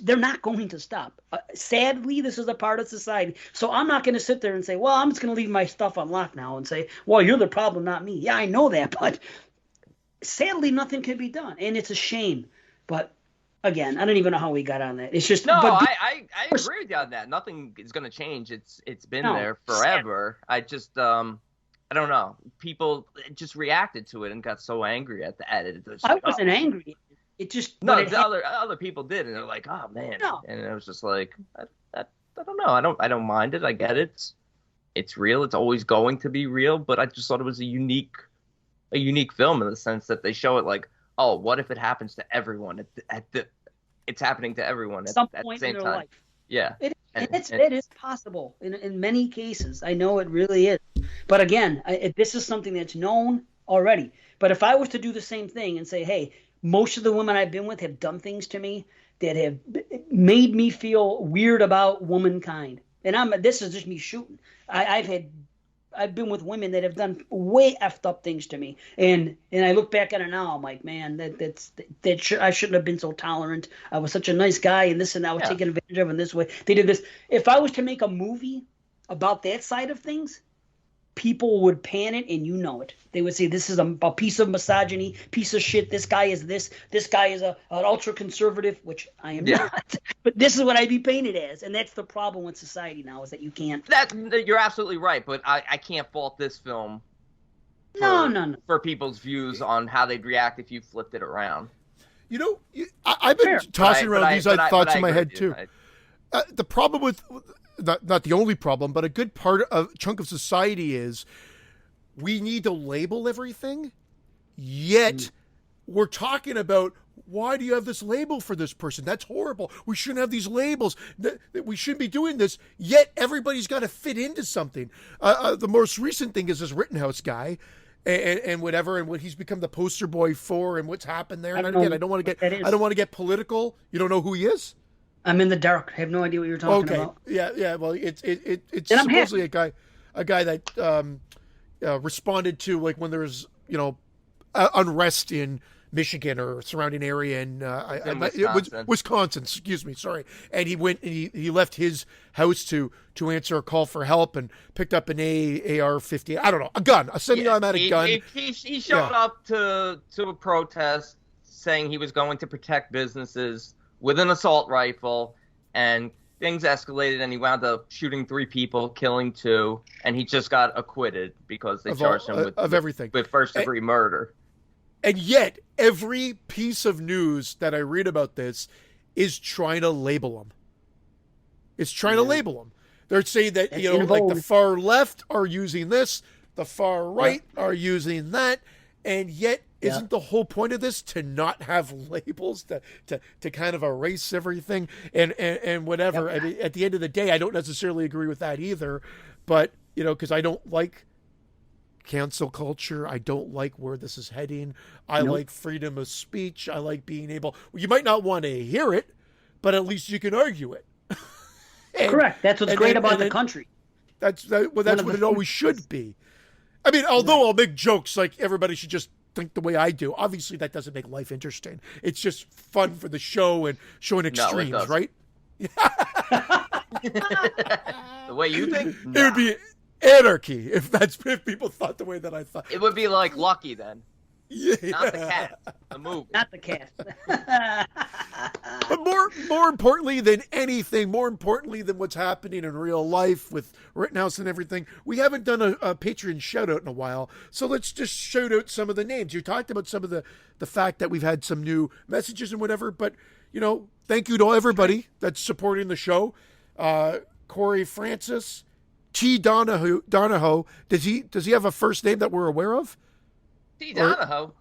They're not going to stop. Sadly, this is a part of society. So I'm not going to sit there and say, well, I'm just going to leave my stuff unlocked now and say, well, you're the problem, not me. Yeah, I know that, but sadly, nothing can be done. And it's a shame. But again, I don't even know how we got on that. It's just I agree with you on that. Nothing is going to change. It's been there forever. I just I don't know. People just reacted to it and got so angry at the edit. I wasn't angry. It just other people did, and they're like, "Oh man," and it was just like, I don't know, I don't mind it. I get it. It's real. It's always going to be real. But I just thought it was a unique film in the sense that they show it like, oh, what if it happens to everyone it's happening to everyone at the same time. Life. Yeah, it is possible in many cases. I know it really is. But again, this is something that's known already. But if I was to do the same thing and say, hey, most of the women I've been with have done things to me that have made me feel weird about womankind. And this is just me shooting. I've been with women that have done way effed up things to me. And I look back at it now, I'm like, man, I shouldn't have been so tolerant. I was such a nice guy, and this and I was taken advantage of in this way. They did this. If I was to make a movie about that side of things, people would pan it, and you know it. They would say, this is a piece of misogyny, piece of shit. This guy is this. This guy is an ultra-conservative, which I am not. But this is what I'd be painted as. And that's the problem with society now, is that you can't. You're absolutely right, but I can't fault this film for people's views on how they'd react if you flipped it around. You know, I've been tossing around these thoughts in my head, too. The problem with... Not the only problem, but a good chunk of society is we need to label everything, yet we're talking about, why do you have this label for this person? That's horrible. We shouldn't have these labels. We shouldn't be doing this, yet everybody's got to fit into something. The most recent thing is this Rittenhouse guy and whatever, and what he's become the poster boy for and what's happened there. And again, I don't want to get political. You don't know who he is? I'm in the dark. I have no idea what you're talking about. Yeah. Well, it's supposedly a guy that responded to, like, when there was unrest in Michigan or surrounding area, and Wisconsin. Wisconsin. Excuse me, sorry. And he went and he left his house to answer a call for help and picked up an AR-15. I don't know, a gun, a semi-automatic gun. He showed up to a protest saying he was going to protect businesses with an assault rifle, and things escalated, and he wound up shooting 3 people, killing 2, and he just got acquitted because they charged him with everything, with first-degree murder. And yet, every piece of news that I read about this is trying to label him. It's trying to label him. They're saying that, like the far left are using this, the far right are using that, and yet isn't the whole point of this to not have labels, to kind of erase everything and whatever? I mean, at the end of the day, I don't necessarily agree with that either, but, because I don't like cancel culture. I don't like where this is heading. I like freedom of speech. I like being able, you might not want to hear it, but at least you can argue it. Correct. That's what's great about the country. That's what it always should be. I mean, although I'll make jokes like everybody should just think the way I do. Obviously, that doesn't make life interesting. It's just fun for the show and showing extremes, right? The way you think? It would be anarchy if people thought the way that I thought. It would be like Lucky then. Yeah. Not the cat. The movie. Not the cat. But more importantly than anything, more importantly than what's happening in real life with Rittenhouse and everything, we haven't done a Patreon shout out in a while. So let's just shout out some of the names. You talked about some of the fact that we've had some new messages and whatever, but thank you to everybody that's supporting the show. Corey Francis, T. Donahoe. Does he have a first name that we're aware of? T. Donahoe?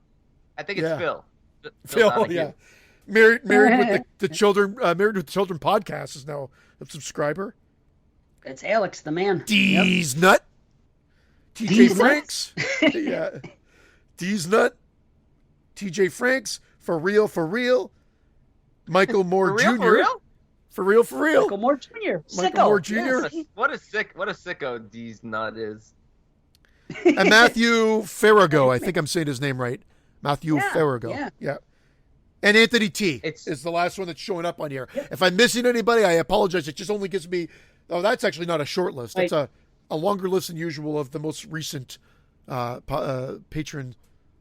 I think it's Phil. Phil, yeah. Married with the Children Married with the Children podcast is now a subscriber. It's Alex, the man. D's Nut. TJ Franks. Yeah. D's Nut. TJ Franks. For real. Michael Moore Jr. For real? Michael Moore Jr. Michael Moore Jr. Yes. What a sicko D's Nut is. And Matthew Farrago. I think I'm saying his name right. Matthew Farrago. Yeah. And Anthony T is the last one that's showing up on here. If I'm missing anybody, I apologize. It just only gives me... Oh, that's actually not a short list. That's a longer list than usual of the most recent patron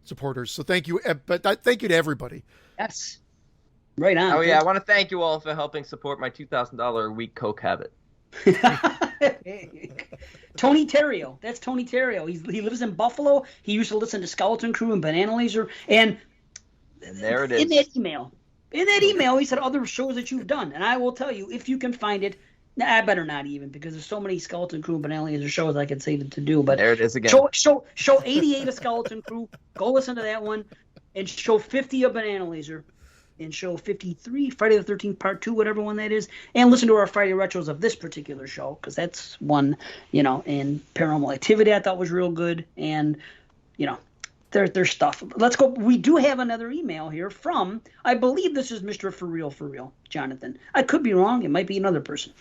supporters. So thank you. But thank you to everybody. Yes. Right on. Oh, yeah. I want to thank you all for helping support my $2,000 a week coke habit. Tony Terrio. That's Tony Terrio. He lives in Buffalo. He used to listen to Skeleton Crew and Banana Laser. And there it is. In that email, he said other shows that you've done. And I will tell you, if you can find it, I better not even, because there's so many Skeleton Crew and Banana Laser shows I could say to do. But there it is again. Show 88 of Skeleton Crew. Go listen to that one. And show 50 of Banana Laser. And show 53, Friday the 13th, part 2, whatever one that is. And listen to our Friday retros of this particular show, because that's one, and Paranormal Activity I thought was real good. And, their stuff. Let's go. We do have another email here from, I believe this is Mr. For Real, Jonathan. I could be wrong. It might be another person.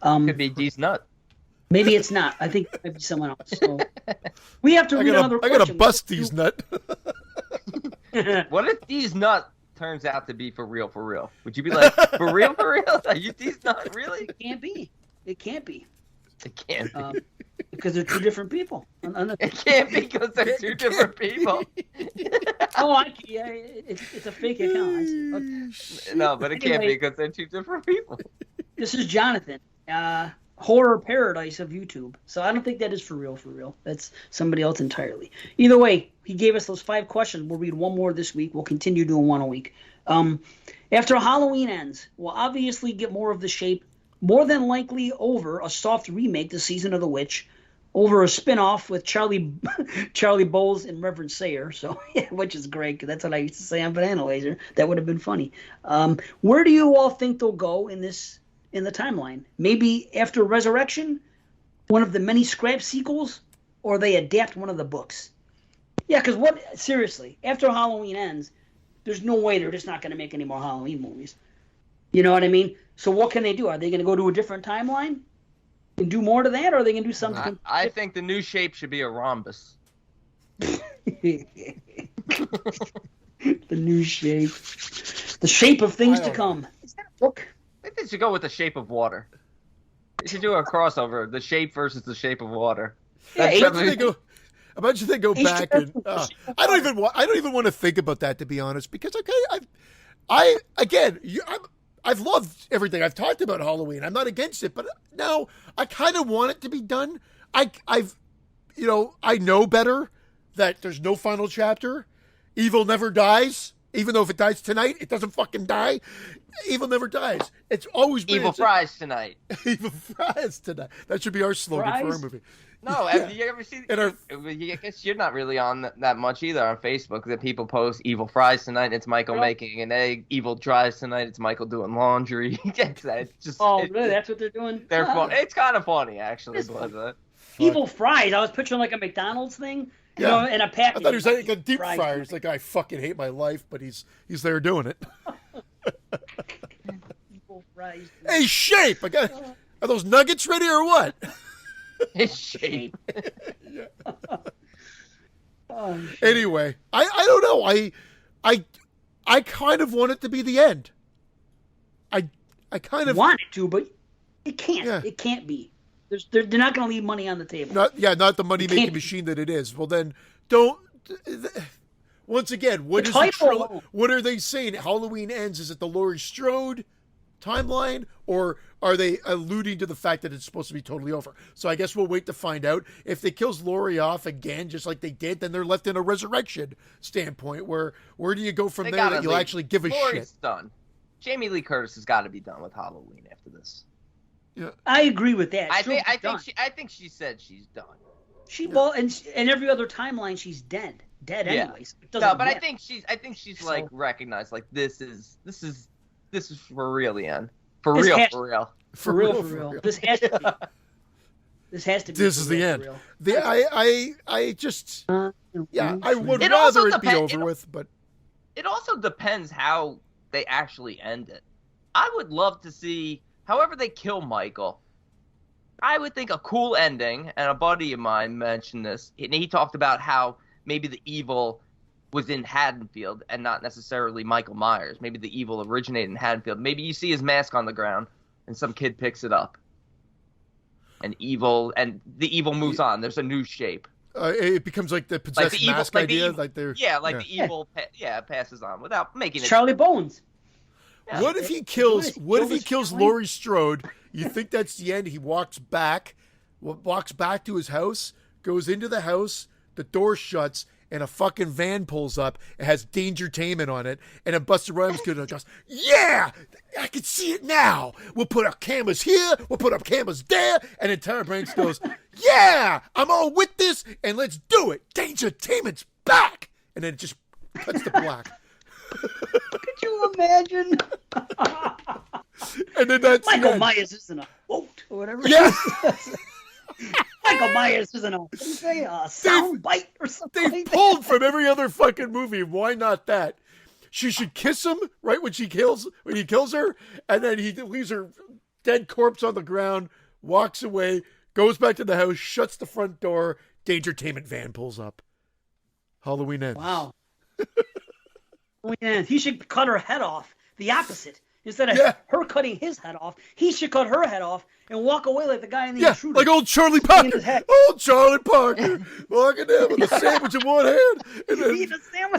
Could be D's Nut. Maybe it's not. I think it might be someone else. So we have to read another question. I got to bust D's Nut. What if D's Nut turns out to be for real? Would you be like, for real? Are you D's Nut, really? It can't be. It can't be. Because they're two different people. It can't be because they're two different people. It's a fake account. I see. Okay. No, but it can't be because they're two different people. This is Jonathan, Horror Paradise of YouTube. So I don't think that is for real. That's somebody else entirely. Either way, he gave us those 5 questions. We'll read one more this week. We'll continue doing one a week. After Halloween ends, we'll obviously get more of The Shape, more than likely over a soft remake, The Season of the Witch, over a spin-off with Charlie Bowles and Reverend Sayer, so which is great, because that's what I used to say on Banana Laser. That would have been funny. Where do you all think they'll go in the timeline? Maybe after Resurrection, one of the many scrap sequels, or they adapt one of the books? Yeah, because seriously, after Halloween ends, there's no way they're just not going to make any more Halloween movies. You know what I mean? So what can they do? Are they going to go to a different timeline and do more to that, or are they going to do something? I think the new Shape should be a rhombus. The new shape. The shape of things to come. Is that a book? I think they should go with The Shape of Water. They should do a crossover, The Shape versus The Shape of Water. Yeah, Imagine they go back and I don't even want to think about that, to be honest, because I've loved everything. I've talked about Halloween. I'm not against it, but now I kind of want it to be done. I know better that there's no final chapter. Evil never dies. Even though if it dies tonight, it doesn't fucking die. Evil never dies. It's always been... Evil fries tonight. Evil fries tonight. That should be our slogan for our movie. No, have you ever seen... I guess you're not really on that much either on Facebook, that people post evil fries tonight, it's Michael making an egg. Evil dries tonight, it's Michael doing laundry. Really? That's what they're doing? They're fun. It's kind of funny, actually. Evil fries. I was picturing like a McDonald's thing. You know, in a package. I thought he was like a deep fryer. It's like, I fucking hate my life, but he's there doing it. Hey, Shape! Are those nuggets ready or what? Hey, Shape. Anyway, I don't know. I kind of want it to be the end. I kind of want it to, but it can't. Yeah. It can't be. They're not going to leave money on the table. Not the money-making machine that it is. Well, then, don't... Once again, what are they saying? Halloween ends. Is it the Laurie Strode timeline? Or are they alluding to the fact that it's supposed to be totally over? So I guess we'll wait to find out. If they kills Laurie off again, just like they did, then they're left in a resurrection standpoint. Where do you go from there that you'll actually give a shit? Laurie's done. Jamie Lee Curtis has got to be done with Halloween after this. Yeah. I agree with that. I think she said she's done. And every other timeline she's dead anyways. No, but I think she's like recognized, like this is for real, Ian. For real. For real. This has to be. This has to be. This is the end. I just I would rather it be over with, but it also depends how they actually end it. I would love to see. However they kill Michael, I would think a cool ending, and a buddy of mine mentioned this, and he talked about how maybe the evil was in Haddonfield and not necessarily Michael Myers. Maybe the evil originated in Haddonfield. Maybe you see his mask on the ground, and some kid picks it up. And the evil moves on. There's a new shape. It becomes like the possessed mask idea. The evil passes on without making it... Charlie Bones. Yeah. What if he kills Laurie Strode? You think that's the end? He walks back to his house, goes into the house, the door shuts, and a fucking van pulls up. It has Dangertainment on it, and then Busta Rhymes goes, "Yeah, I can see it now. We'll put up cameras here. We'll put up cameras there." And then Tara Banks goes, "Yeah, I'm all with this, and let's do it. Dangertainment's back." And then it just cuts to black. Could you imagine? And then that's Michael Myers isn't a quote or whatever. Yeah. Michael Myers isn't a sound bite or something. They pulled from every other fucking movie. Why not that? She should kiss him right when he kills her, and then he leaves her dead corpse on the ground, walks away, goes back to the house, shuts the front door. Dangertainment van pulls up. Halloween ends. Wow. He should cut her head off. The opposite. Instead of her cutting his head off, he should cut her head off and walk away like the guy in the Intruder. Like old Charlie Parker. Old Charlie Parker walking down with a sandwich in one hand and then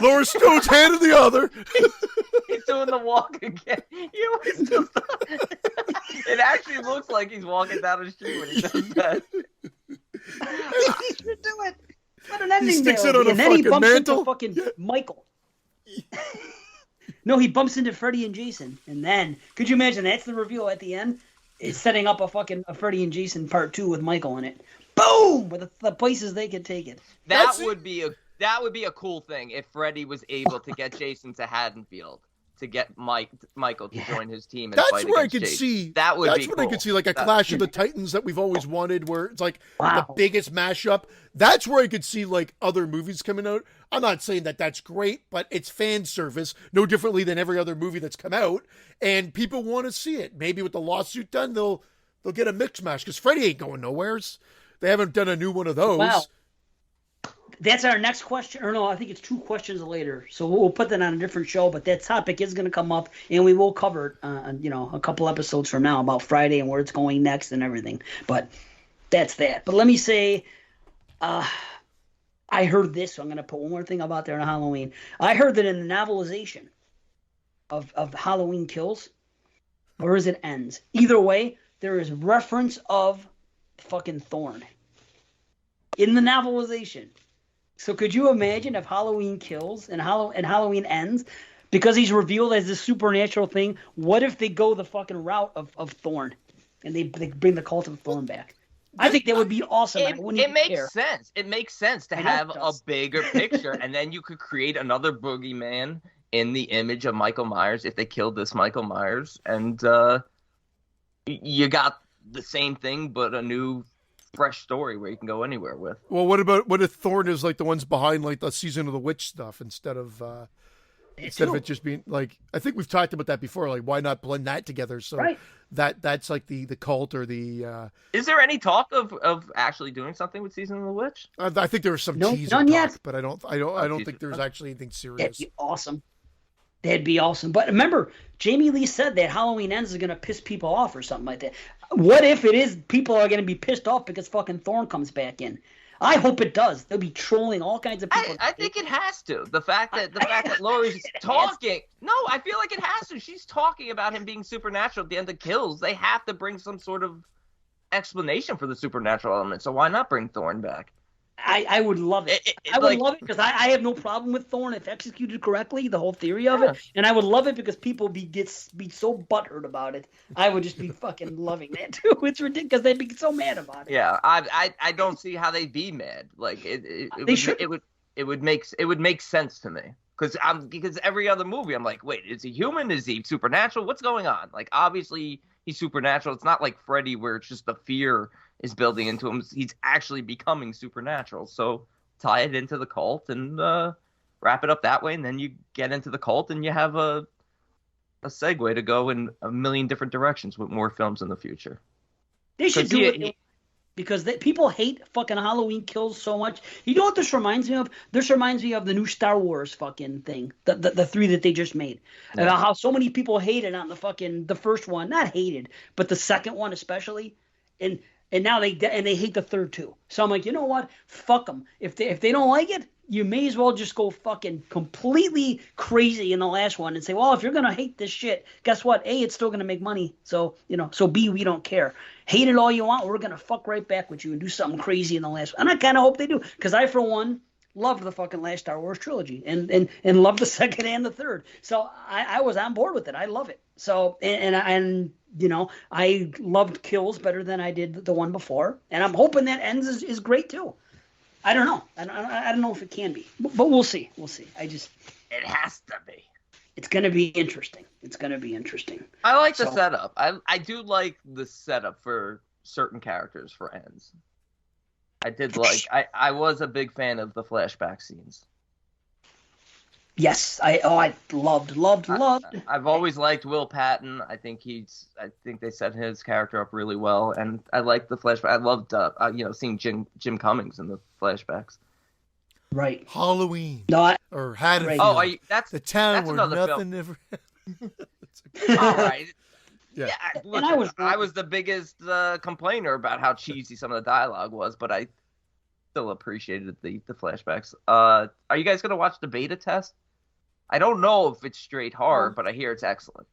Laura Strode's hand in the other. He's doing the walk again. It actually looks like he's walking down the street when he does that. He should do it. What an ending! He sticks it on a fucking mantle. Fucking Michael. No, he bumps into Freddy and Jason, and then could you imagine that's the reveal at the end? It's setting up a Freddy and Jason Part 2 with Michael in it. Boom! With the places they could take it. That would be a cool thing if Freddy was able to get Jason to Haddonfield to get Michael to join his team. And that's where I could see. That would be cool. That's where I could see like a Clash of the Titans that we've always wanted, where it's like the biggest mashup. That's where I could see like other movies coming out. I'm not saying that that's great, but it's fan service, no differently than every other movie that's come out, and people want to see it. Maybe with the lawsuit done, they'll get a mix mash because Freddy ain't going nowheres. They haven't done a new one of those. Wow. That's our next question. Or no, I think it's 2 questions later. So we'll put that on a different show. But that topic is going to come up, and we will cover it, a couple episodes from now about Friday and where it's going next and everything. But that's that. But let me say, I heard this, so I'm going to put one more thing about there on Halloween. I heard that in the novelization of Halloween Kills, or is it Ends? Either way, there is reference of fucking Thorn in the novelization. So could you imagine if Halloween Kills and Halloween Ends, because he's revealed as this supernatural thing, what if they go the fucking route of Thorn and they bring the cult of Thorn back? I think that would be awesome. It makes sense. It makes sense to have a bigger picture, and then you could create another boogeyman in the image of Michael Myers if they killed this Michael Myers, and you got the same thing but a new fresh story where you can go anywhere with. Well, what if Thorn is like the ones behind like the Season of the Witch stuff instead of it just being like, I think we've talked about that before, like why not blend that together? So right. that's like the cult or the Is there any talk of actually doing something with Season of the Witch? I think there was some teaser none talk, yet. but I don't think there's actually anything serious. That'd be awesome. That'd be awesome. But remember, Jamie Lee said that Halloween Ends is going to piss people off or something like that. What if it is people are going to be pissed off because fucking Thorn comes back in? I hope it does. They'll be trolling all kinds of people. I think it has to. The fact that Laurie's talking. No, I feel like it has to. She's talking about him being supernatural at the end of Kills. They have to bring some sort of explanation for the supernatural element. So why not bring Thorn back? I would love it. I would love it because I have no problem with Thorn if executed correctly, the whole theory of it. And I would love it because people be so butthurt about it. I would just be fucking loving that too. It's ridiculous. They'd be so mad about it. Yeah, I don't see how they'd be mad. Like it would make sense to me. Because every other movie I'm like, wait, is he human? Is he supernatural? What's going on? Like obviously he's supernatural. It's not like Freddy where it's just the fear is building into him. He's actually becoming supernatural. So tie it into the cult and wrap it up that way, and then you get into the cult and you have a segue to go in a million different directions with more films in the future. They should do it because people hate fucking Halloween Kills so much. You know what this reminds me of? This reminds me of the new Star Wars fucking thing, the 3 that they just made. Yeah. About how so many people hated on the first one, not hated, but the second one especially, and now they hate the third too. So I'm like, you know what? Fuck them. If they don't like it, you may as well just go fucking completely crazy in the last one and say, well, if you're gonna hate this shit, guess what? A, it's still gonna make money. So so B, we don't care. Hate it all you want. We're gonna fuck right back with you and do something crazy in the last one. And I kind of hope they do, because I, for one, loved the fucking last Star Wars trilogy and loved the second and the third. So I was on board with it. I love it. So and I loved Kills better than I did the one before, and I'm hoping that Ends is great too. I don't know. I don't know if it can be, but we'll see. We'll see. It has to be. It's going to be interesting. It's going to be interesting. I like the setup. I do like the setup for certain characters for Ends. I did like. I was a big fan of the flashback scenes. Yes, I loved. I've always liked Will Patton. I think they set his character up really well, and I like the flashback. I loved seeing Jim Cummings in the flashbacks. Right. Halloween. No, or Haddonfield. Oh, that's the town that's where nothing ever. All right. Yeah. Look, I was the biggest complainer about how cheesy some of the dialogue was, but I still appreciated the flashbacks. Are you guys gonna watch the beta test? I don't know if it's straight horror, but I hear it's excellent.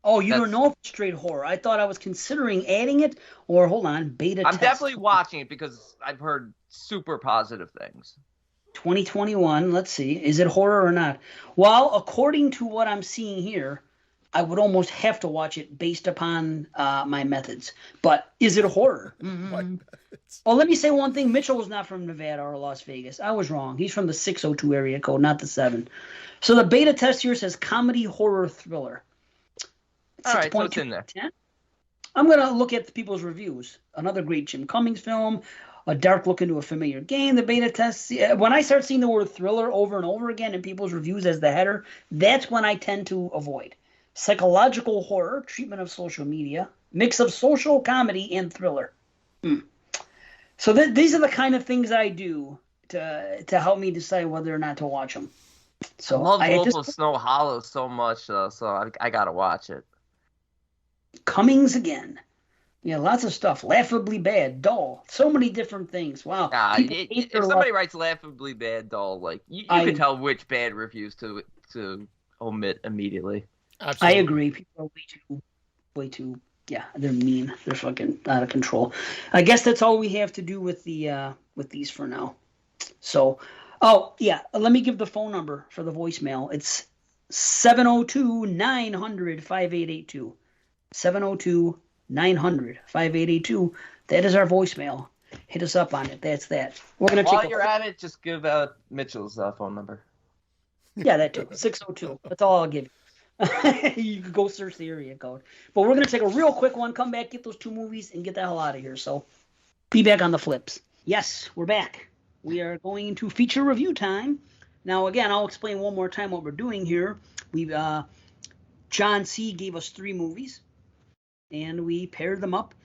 Oh, don't know if it's straight horror. I thought I was considering adding it, or hold on, beta test. I'm definitely watching it because I've heard super positive things. 2021, let's see. Is it horror or not? Well, according to what I'm seeing here, I would almost have to watch it based upon my methods. But is it horror? Mm-hmm. Well, let me say one thing. Mitchell was not from Nevada or Las Vegas. I was wrong. He's from the 602 area code, not the 7. So the beta test here says comedy, horror, thriller. All right, so it's in there. 10. I'm going to look at the people's reviews. Another great Jim Cummings film. A dark look into a familiar game. The beta test. When I start seeing the word thriller over and over again in people's reviews as the header, that's when I tend to avoid. Psychological horror, treatment of social media, mix of social comedy and thriller. So these are the kind of things I do to help me decide whether or not to watch them. So I love Wolf of Snow Hollow so much, though, so I gotta watch it. Cummings again. Yeah, lots of stuff. Laughably bad, dull. So many different things. Wow. If somebody writes laughably bad, dull, like you can tell which bad reviews to omit immediately. Absolutely. I agree. People are way too. Yeah, they're mean. They're fucking out of control. I guess that's all we have to do with these for now. So, let me give the phone number for the voicemail. It's 702-900-5882. 702-900-5882. That is our voicemail. Hit us up on it. That's that. While you're at it, just give out Mitchell's phone number. Yeah, that too. 602. That's all I'll give you. You can go search the area code. But we're going to take a real quick one, come back, get those 2 movies, and get the hell out of here. So be back on the flips. Yes, we're back. We are going into feature review time. Now, again, I'll explain one more time what we're doing here. John C. gave us 3 movies, and we paired them up,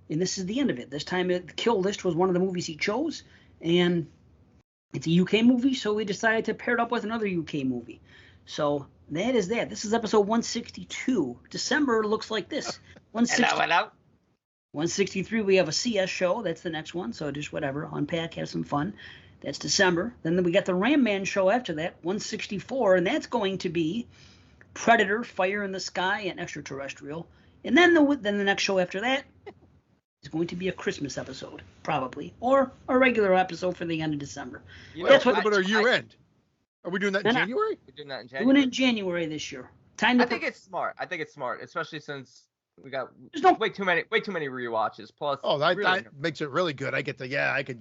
and this is the end of it. This time, the Kill List was one of the movies he chose, and it's a UK movie, so we decided to pair it up with another UK movie. So that is that. This is episode 162. December looks like this. 163, we have a CS show. That's the next one. So just whatever. Unpack, have some fun. That's December. Then we got the Ram Man show after that, 164. And that's going to be Predator, Fire in the Sky, and Extraterrestrial. And then the next show after that is going to be a Christmas episode, probably. Or a regular episode for the end of December. What about our year end? Are we doing that in January? We're doing that in January. Doing it in January this year. I think it's smart, especially since we got way too many rewatches. Plus, that makes it really good. I could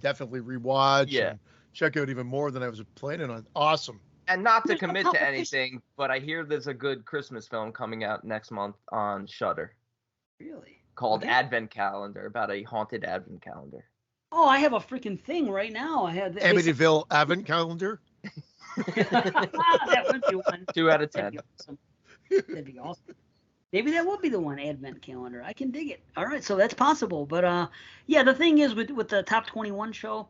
definitely rewatch. And check out even more than I was planning on. Awesome. And not to commit to anything, but I hear there's a good Christmas film coming out next month on Shudder. Really? Called Advent Calendar, about a haunted Advent calendar. Oh, I have a freaking thing right now. I had Amityville Advent Calendar. That would be one. 2 out of 10. That'd be awesome. Maybe that would be the one, Advent Calendar. I can dig it. All right, so that's possible. But the thing is with the Top 21 show,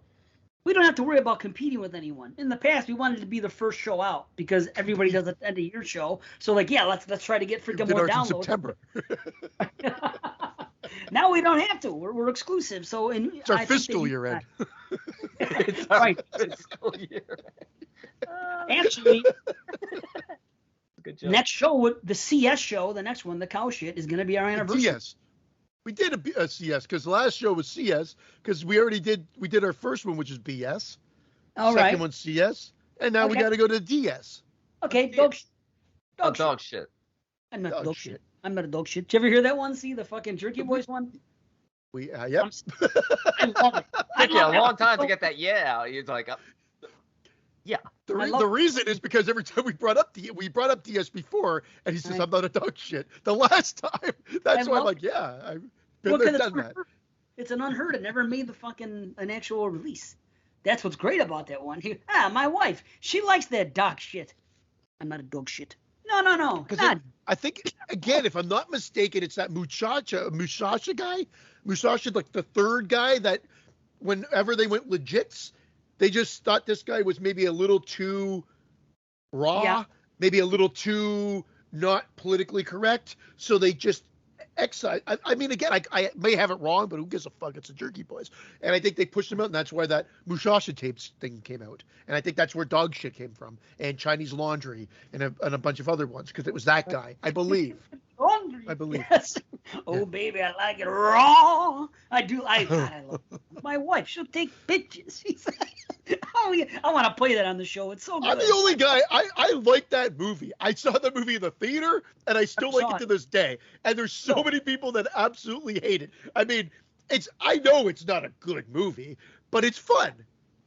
we don't have to worry about competing with anyone. In the past, we wanted to be the first show out because everybody does an end of year show. So let's try to get freaking more downloads. In September. Now we don't have to. We're exclusive. So it's our fiscal year end. It's our fiscal year end. Actually, good job. Next show, the CS show, the next one, the cow shit, is going to be our anniversary. CS. We did a CS because the last show was CS because we did our first one, which is BS. All Second one CS, and now we got to go to DS. Okay, dog shit. Dog shit. I'm not dog shit. I'm not a dog shit. Did you ever hear that one? See the fucking Jerky Boys one? Yep. I love it. Took you a long time to get that out. You're like, yeah. The reason is because every time we brought up DS before, and he says, I'm not a dog shit. The last time, that's why I'm like, I've been there, done that. It's an unheard. It never made an actual release. That's what's great about that one. My wife, she likes that dog shit. I'm not a dog shit. No. I think, again, if I'm not mistaken, it's that Musashi guy. Musashi, like the third guy that whenever they went legits, they just thought this guy was maybe a little too raw, maybe a little too not politically correct. So they just excised. I mean, again, I may have it wrong, but who gives a fuck? It's the Jerky Boys. And I think they pushed him out, and that's why that Musashi tapes thing came out. And I think that's where dog shit came from, and Chinese laundry, and a bunch of other ones, because it was that guy, I believe. Laundry. I believe. Yes. Oh, baby, I like it raw. I do. I love it. My wife, she'll take pictures. I want to play that on the show. It's so good. I'm the only guy. I like that movie. I saw the movie in the theater, and I still like it to this day. And there's so many people that absolutely hate it. I mean, I know it's not a good movie, but it's fun.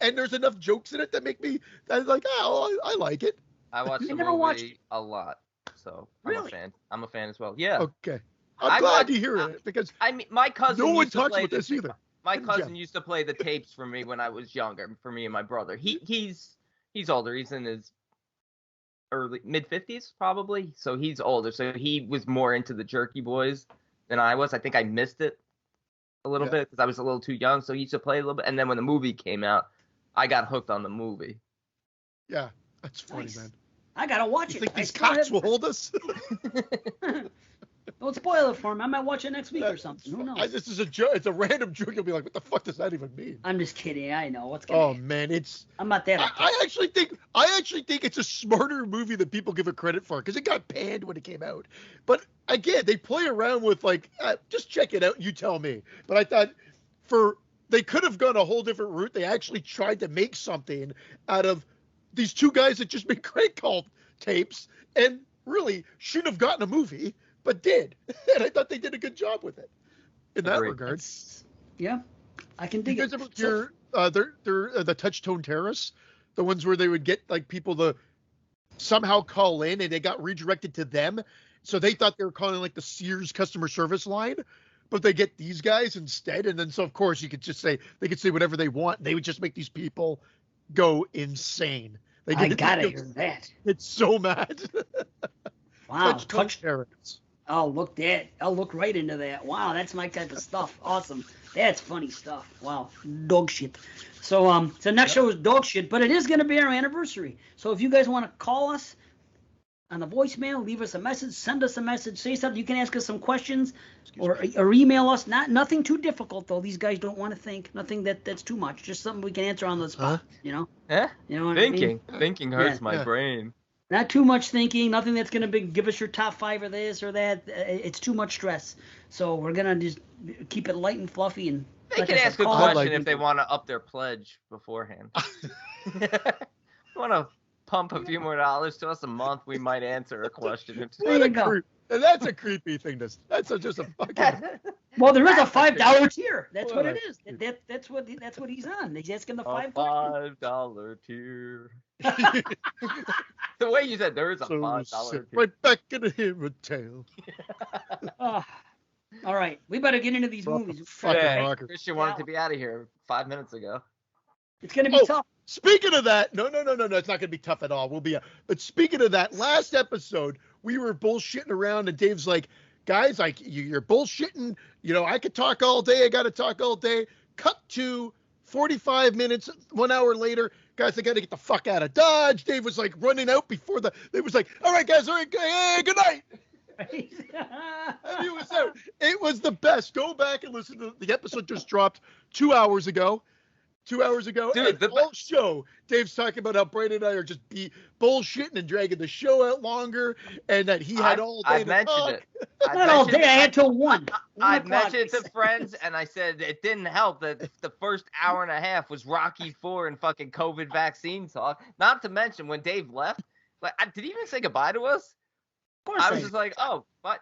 And there's enough jokes in it that make me I like it. I watch the movie a lot, so I'm a fan. I'm a fan as well. Yeah. Okay. I'm glad to hear it because my cousin. No one talks about this either. My cousin used to play the tapes for me when I was younger. For me and my brother. He's older. He's in his mid-50s probably. So he's older. So he was more into the Jerky Boys than I was. I think I missed it a little bit because I was a little too young. So he used to play a little bit. And then when the movie came out, I got hooked on the movie. Yeah, that's funny, Nice. man. I gotta watch You it. think these cocks will hold us? Don't spoil it for me. I might watch it next week or something. Who knows? This is a joke. It's a random joke. You'll be like, "What the fuck does that even mean?" I'm just kidding. I know what's gonna happen. Man, I'm not that. I actually think it's a smarter movie than people give it credit for because it got banned when it came out. But again, they play around with like, just check it out. You tell me. But I thought they could have gone a whole different route. They actually tried to make something out of these two guys that just made crank call tapes and really shouldn't have gotten a movie, but did. And I thought they did a good job with it in that regard. Yeah, I can dig it. You guys ever hear they're the touch-tone terrorists, the ones where they would get like people to somehow call in and they got redirected to them. So they thought they were calling like the Sears customer service line, but they get these guys instead. And then so of course they could say whatever they want. They would just make these people go insane. I gotta hear that. It's so mad. Wow, touch terrorists. I'll look right into that. Wow, that's my type of stuff. Awesome. That's funny stuff. Wow, dog shit. So next show is dog shit, but it is going to be our anniversary. So if you guys want to call us on the voicemail, leave us a message, send us a message, say something. You can ask us some questions or email us. Nothing too difficult though. These guys don't want to think. Nothing that's too much. Just something we can answer on the spot. You know. Yeah. You know what Thinking. I mean? Thinking hurts my brain. Not too much thinking. Nothing that's gonna give us your top 5 of this or that. It's too much stress. So we're gonna just keep it light and fluffy and. They can ask a question if they want to up their pledge beforehand. Want to pump a few more dollars to us a month? We might answer a question. There you go. And that's a creepy thing. That's just a fucking. Well, there is a $5 tier. That's what it is. That's what he's on. He's asking the $5 tier. The way you said there is a $5 tier. Right back in the tail. All right, we better get into these movies. Christian wanted to be out of here 5 minutes ago. It's gonna be tough. Speaking of that, no, it's not gonna be tough at all. But speaking of that, last episode we were bullshitting around, and Dave's like, "Guys, you're bullshitting. You know, I could talk all day. I got to talk all day." Cut to 45 minutes, 1 hour later, guys, I got to get the fuck out of Dodge. Dave was like running out before it was like, "All right, guys, all right, hey, good night." And he was out. It was the best. Go back and listen to the episode just dropped 2 hours ago. 2 hours ago, dude, the whole show, Dave's talking about how Brandon and I are just bullshitting and dragging the show out longer, and that he had all day I mentioned it. Not all day. I had till 1. I mentioned it to friends, and I said it didn't help that the first hour and a half was Rocky IV and fucking COVID vaccine talk. Not to mention when Dave left, like, did he even say goodbye to us? Of course, I was just like, oh, what?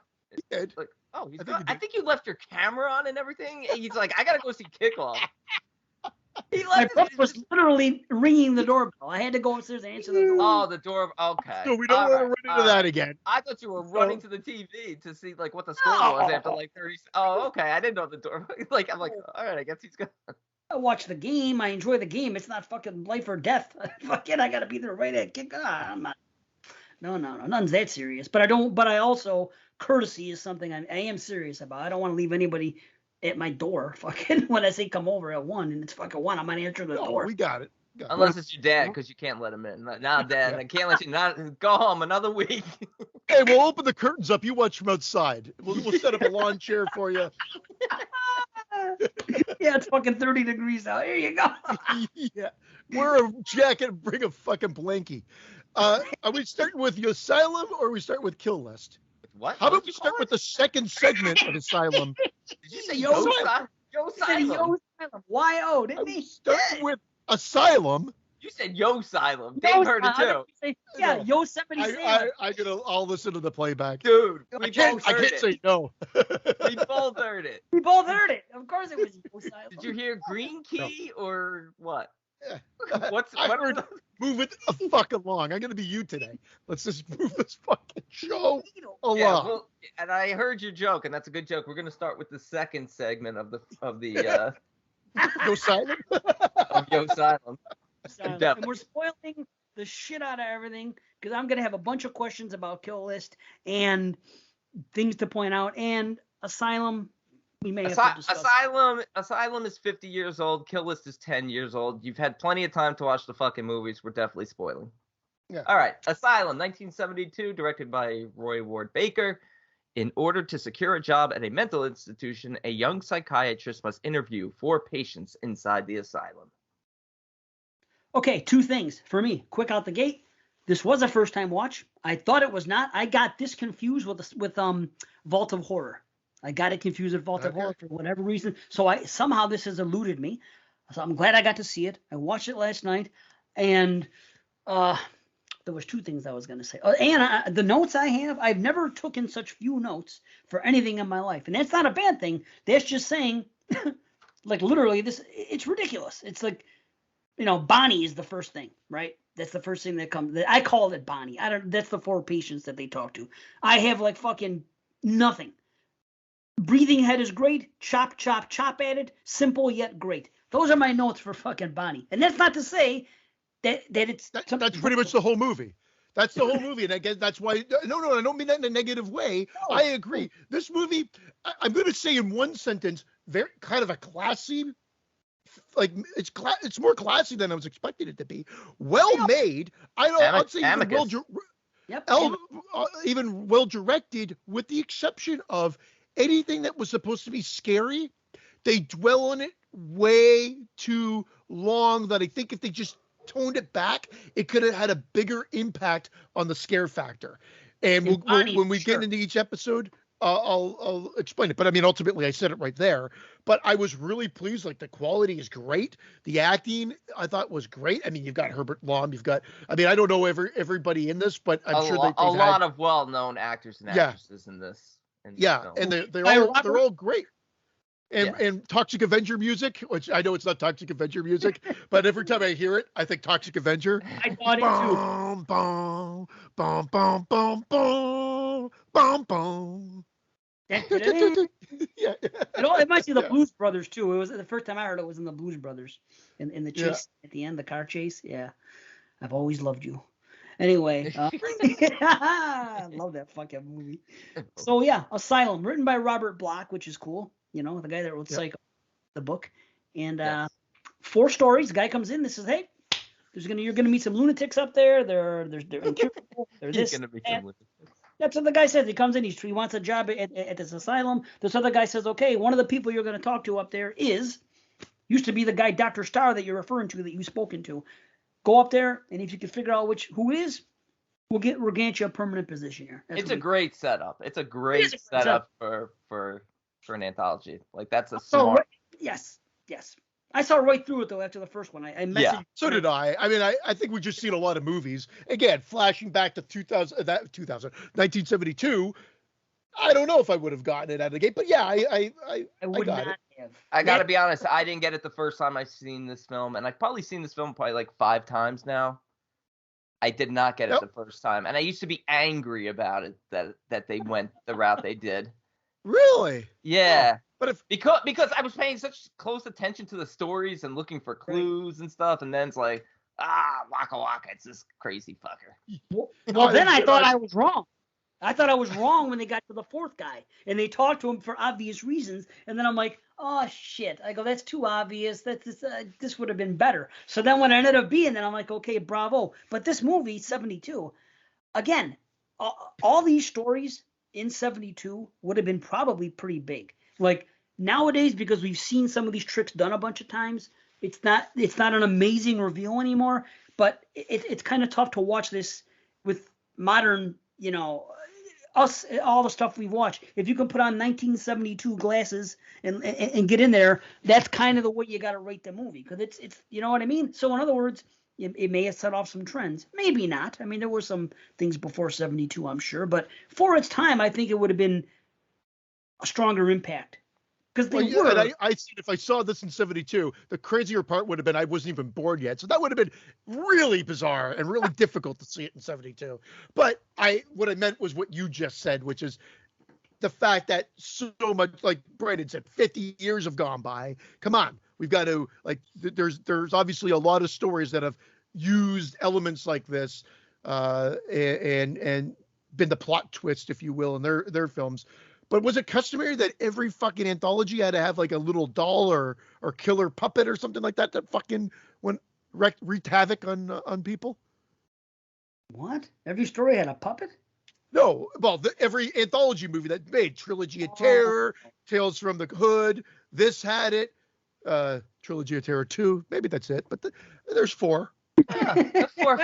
Like, oh, he's gone. I think you left your camera on and everything. He's like, I gotta go see Kickoff. My phone was literally ringing the doorbell. I had to go upstairs and answer the door. Oh, the door. Okay. So we don't want to run into that again. I thought you were running to the TV to see like what the score was after like 30. Oh, okay. I didn't know the door. Like, I'm like, all right. I guess he's gonna. I watch the game. I enjoy the game. It's not fucking life or death. Fucking, I gotta be there right at kick. I'm not. No. None's that serious. But I don't. But I also, courtesy is something I am serious about. I don't want to leave anybody at my door, fucking, when I say come over at 1 and it's fucking 1, I'm gonna answer the door. We got it. Unless it's your dad, because you can't let him in. Nah, Dad, I can't let you go home another week. Hey, we'll open the curtains up. You watch from outside. We'll set up a lawn chair for you. Yeah, it's fucking 30 degrees out. Here you go. Yeah, wear a jacket and bring a fucking blankie. Are we starting with the Asylum or are we starting with Kill List? What? How about we start with the second segment of Asylum? Did you say Yo Asylum? Y-O, didn't he? Starting with Asylum. You said Yo Asylum. Dave heard it too. Yeah, Yosemite Sam. I'll listen to the playback. Dude, I can't say no. We both heard it. We both heard it. Of course it was Yo Asylum. Did you hear Green Key or what? I heard move it a fuck along. I'm gonna be you today. Let's just move this fucking show along. Yeah, well, and I heard your joke, and that's a good joke. We're gonna start with the second segment of the Yo Asylum. Of Yo Asylum. And we're spoiling the shit out of everything because I'm gonna have a bunch of questions about Kill List and things to point out and Asylum. we may have to discuss. Asylum is 50 years old. Kill List is 10 years old. You've had plenty of time to watch the fucking movies. We're definitely spoiling. Yeah. All right. Asylum, 1972, directed by Roy Ward Baker. In order to secure a job at a mental institution, a young psychiatrist must interview 4 patients inside the asylum. Okay, 2 things for me. Quick out the gate. This was a first-time watch. I thought it was not. I got this confused with Vault of Horror. I got it confused with Vault of Horror for whatever reason. So somehow this has eluded me. So I'm glad I got to see it. I watched it last night, and there was 2 things I was going to say. And the notes I have, I've never taken such few notes for anything in my life, and that's not a bad thing. That's just saying, like literally, it's ridiculous. It's like, Bonnie is the first thing, right? That's the first thing that comes. I call it Bonnie. That's the 4 patients that they talk to. I have like fucking nothing. Breathing Head is great. Chop, chop, chop at it. Simple yet great. Those are my notes for fucking Bonnie. And that's not to say that it's... That's pretty much the whole movie. That's the whole movie. And I guess that's why... No, I don't mean that in a negative way. No. I agree. This movie, I'm going to say in one sentence, very kind of a classy... Like, it's more classy than I was expecting it to be. Well made. I'd say even well directed, with the exception of anything that was supposed to be scary. They dwell on it way too long that I think if they just toned it back, it could have had a bigger impact on the scare factor. And when we get into each episode, I'll explain it. But I mean, ultimately, I said it right there. But I was really pleased. Like, the quality is great. The acting, I thought, was great. I mean, you've got Herbert Lom. I don't know everybody in this, but I'm sure that a lot of well-known actors and actresses in this. And they're all great. And Toxic Avenger music, which I know it's not Toxic Avenger music, but every time I hear it, I think Toxic Avenger. I thought it too. Bum, bum, bum, bum, bum, bum, bum. Yeah. It might be the Blues Brothers too. It was the first time I heard it was in the Blues Brothers in the chase at the end, the car chase. Yeah, I've always loved you. Anyway, I love that fucking movie. So yeah, Asylum, written by Robert Bloch, which is cool. The guy that wrote Psycho, the book. And 4 stories. The guy comes in. This is, hey, you're gonna meet some lunatics up there. They're incurable. They're this. Gonna meet some lunatics. That's what the guy says. He comes in. He wants a job at this asylum. This other guy says, okay, one of the people you're going to talk to up there used to be the guy, Dr. Starr, that you're referring to, that you've spoken to. Go up there, and if you can figure out who it is, we'll grant you a permanent position here. It's a great setup. It's a great setup for an anthology. Like, that's a smart. Yes. I saw right through it though after the first one. I messaged. Yeah, so did I. I mean, I think we've just seen a lot of movies. Again, flashing back to 1972. I don't know if I would have gotten it out of the gate, but yeah, I would got not it. have. I gotta be honest, I didn't get it the first time I seen this film, and I've probably seen this film like 5 times now. I did not get it the first time, and I used to be angry about it that they went the route they did. Really? Yeah. But because I was paying such close attention to the stories and looking for clues and stuff, and then it's like, Waka Waka, it's this crazy fucker. Well, then I thought I was wrong. I thought I was wrong when they got to the 4th guy, and they talked to him for obvious reasons, and then I'm like, oh shit! I go, that's too obvious. This would have been better. So then when it ended up being, then I'm like, okay, bravo. But this movie, 72, again, all these stories in 72 would have been probably pretty big. Like, nowadays, because we've seen some of these tricks done a bunch of times, it's not an amazing reveal anymore, but it's kind of tough to watch this with modern, all the stuff we've watched. If you can put on 1972 glasses and get in there, that's kind of the way you got to rate the movie, because it's you know what I mean? So in other words, it may have set off some trends. Maybe not. I mean, there were some things before 72, I'm sure, but for its time, I think it would have been a stronger impact. Because I if I saw this in 72, the crazier part would have been I wasn't even born yet. So that would have been really bizarre and really difficult to see it in 72. But what I meant was what you just said, which is the fact that so much, like Brandon said, 50 years have gone by. Come on. We've got to, like, there's obviously a lot of stories that have used elements like this and been the plot twist, if you will, in their films. But was it customary that every fucking anthology had to have like a little doll or killer puppet or something like that fucking wreaked havoc on people? What? Every story had a puppet? No, well, every anthology movie that made Trilogy of Terror, Tales from the Hood, this had it. Trilogy of Terror 2, maybe that's it, but there's 4. Yeah, that's 4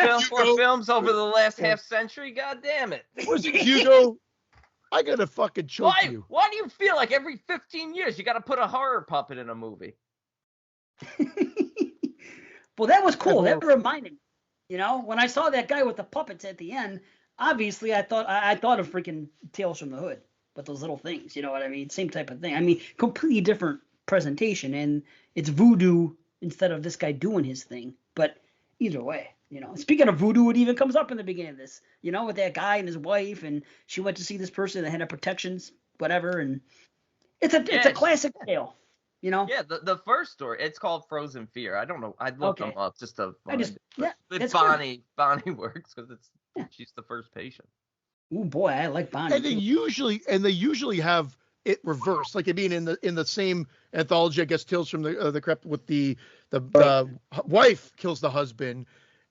films over the last half century. God damn it! Was it Hugo? I gotta fucking choke you. Why do you feel like every 15 years you got to put a horror puppet in a movie? Well, that was cool. That reminded me. You know, when I saw that guy with the puppets at the end, obviously I thought of freaking Tales from the Hood with those little things. You know what I mean? Same type of thing. I mean, completely different presentation, and it's voodoo instead of this guy doing his thing. But either way, you know, speaking of voodoo, it even comes up in the beginning of this, you know, with that guy and his wife, and she went to see this person that had a protections, whatever, and it's a classic tale, you know. Yeah, the first story, it's called Frozen Fear. I don't know. I looked them up just to find it. Bonnie works because she's the first patient. Oh boy, I like Bonnie. And they usually have it reversed. Like, I mean, in the same anthology, I guess, Tales from the Crypt, with the wife kills the husband,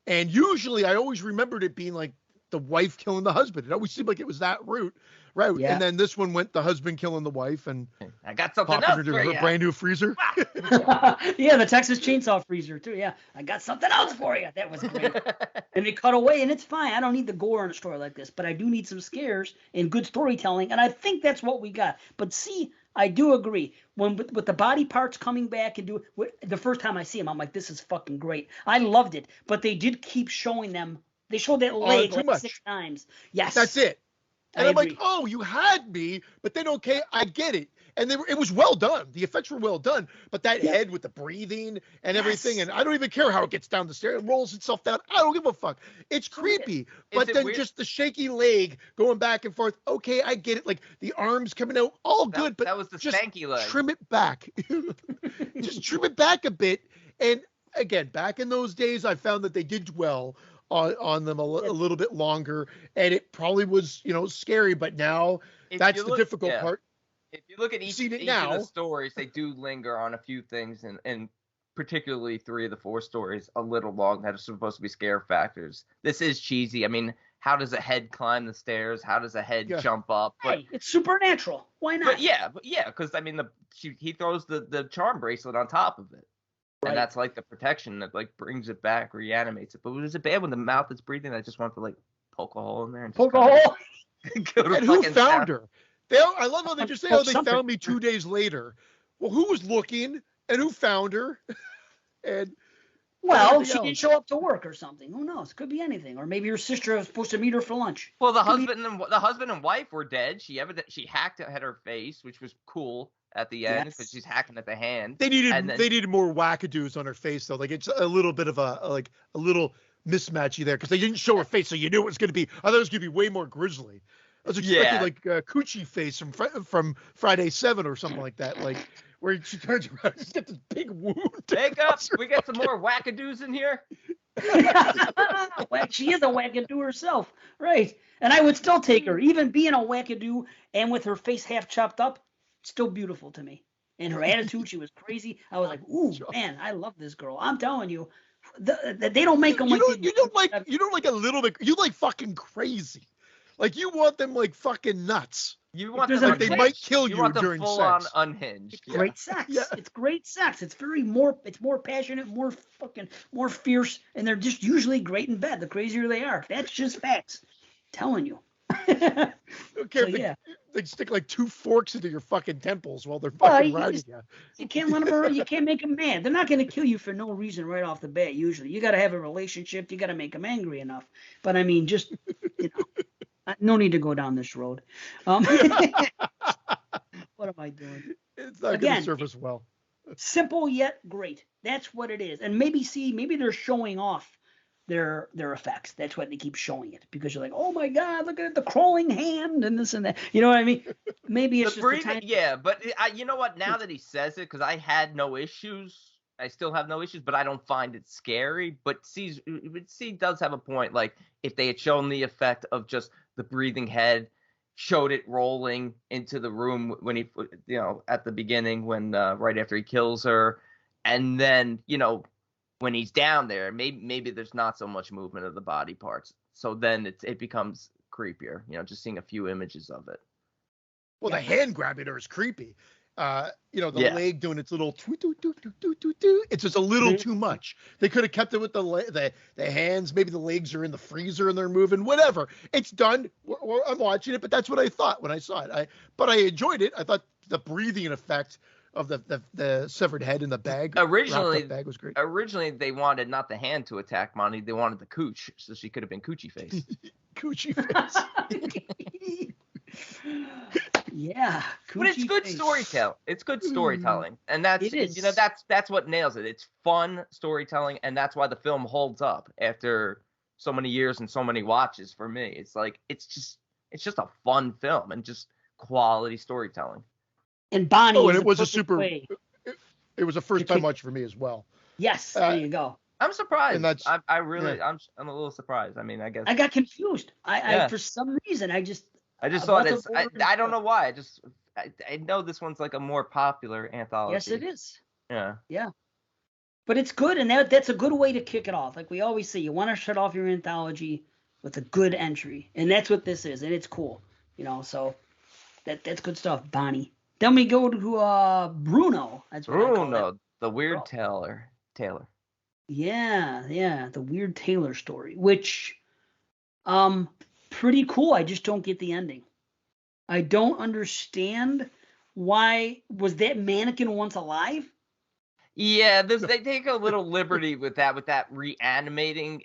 and usually I always remembered it being like the wife killing the husband. It always seemed like it was that route, right? Yeah. And then this one went the husband killing the wife, and I got something else for you. Her brand new freezer. Yeah, the Texas Chainsaw freezer too. Yeah, I got something else for you. That was great. And they cut away, and it's fine. I don't need the gore in a story like this, but I do need some scares and good storytelling, and I think that's what we got. But see, I do agree. When with the body parts coming back and the first time I see them, I'm like, this is fucking great. I loved it, but they did keep showing them. They showed that leg like 6 times. Yes, that's it. And I'm like, oh, you had me, but then okay, I get it. And it was well done. The effects were well done, but that head with the breathing and everything, and I don't even care how it gets down the stairs, it rolls itself down. I don't give a fuck. It's creepy. But then weird? Just the shaky leg going back and forth. Okay, I get it. Like the arms coming out, all good, but that was the just stanky leg. Trim it back. Just trim it back a bit. And again, back in those days, I found that they did dwell on them a little bit longer, and it probably was, scary. But now that's the difficult part. If you look at each of the stories, they do linger on a few things, and particularly 3 of the 4 stories a little long that are supposed to be scare factors. This is cheesy. I mean, how does a head climb the stairs? How does a head jump up? But, hey, it's supernatural. Why not? But yeah, because I mean, he throws the charm bracelet on top of it. Right. And that's like the protection that like brings it back, reanimates it. But was it bad when the mouth is breathing? I just want to like poke a hole in there and poke a hole. And who found her? I love how they just say, "Oh, they found me 2 days later." Well, who was looking and who found her? And she didn't show up to work or something. Who knows? Could be anything. Or maybe your sister was supposed to meet her for lunch. Well, the husband and wife were dead. She hacked at her face, which was cool at the end because she's hacking at the hand. They needed more wackadoos on her face though. Like it's a little bit of a little mismatchy there because they didn't show her face, so you knew it was going to be. I thought it was going to be way more grisly. I was expecting like Coochie face from Friday 7 or something like that, like where she turns around and she's got this big wound. Make up. We got some more wackadoos in here. She is a wackadoo herself, right? And I would still take her, even being a wackadoo and with her face half chopped up, still beautiful to me. And her attitude, she was crazy. I was like, ooh, man, I love this girl. I'm telling you, they don't make them you don't like a little bit. You like fucking crazy. Like you want them like fucking nuts. You want them like they might kill you during full sex. On unhinged. It's great sex. Yeah. It's great sex. It's more passionate, more fierce, and they're just usually great in bed. The crazier they are. That's just facts. I'm telling you. Okay, they stick like 2 forks into your fucking temples while they're fucking riding you. You can't let them. You can't make them mad. They're not going to kill you for no reason right off the bat. Usually, you got to have a relationship. You got to make them angry enough. But I mean, just no need to go down this road. What am I doing? It's not going to serve us well. Simple yet great. That's what it is. And maybe they're showing off their effects. That's why they keep showing it, because you're like, oh my god, look at the crawling hand and this and that. You know what I mean? Maybe it's just breathing. Yeah, but you know what? Now that he says it, because I had no issues. I still have no issues, but I don't find it scary. But C does have a point. Like if they had shown the effect of just the breathing head showed it rolling into the room when he, at the beginning when right after he kills her, and then when he's down there, maybe there's not so much movement of the body parts, so then it becomes creepier. Just seeing a few images of it. Well, the hand grabbing her is creepy. The leg doing its little it's just a little too much. They could have kept it with the hands. Maybe the legs are in the freezer and they're moving. Whatever. It's done. I'm watching it, but that's what I thought when I saw it. But I enjoyed it. I thought the breathing effect of the severed head in the bag. Originally, bag was great. Originally, they wanted not the hand to attack Monty. They wanted the cooch, so she could have been Coochie Face. Coochie Face. Yeah, but it's good storytelling. It's good storytelling, and that's that's what nails it. It's fun storytelling, and that's why the film holds up after so many years and so many watches. For me, it's like it's just a fun film and just quality storytelling. And Bonnie. Oh, and it was a super. It was a first time watch for me as well. Yes, there you go. I'm surprised. And that's, I really, I'm a little surprised. I mean, I guess I got confused. I for some reason I just thought it's. I don't know why. I know this one's like a more popular anthology. Yes, it is. Yeah. Yeah. But it's good, and that's a good way to kick it off. Like we always say, you want to shut off your anthology with a good entry, and that's what this is, and it's cool. So that's good stuff, Bonnie. Then we go to Bruno. That's what Bruno, the weird Taylor. Yeah, the weird Taylor story, which, pretty cool. I just don't get the ending. I don't understand why was that mannequin once alive? Yeah, they take a little liberty with that reanimating.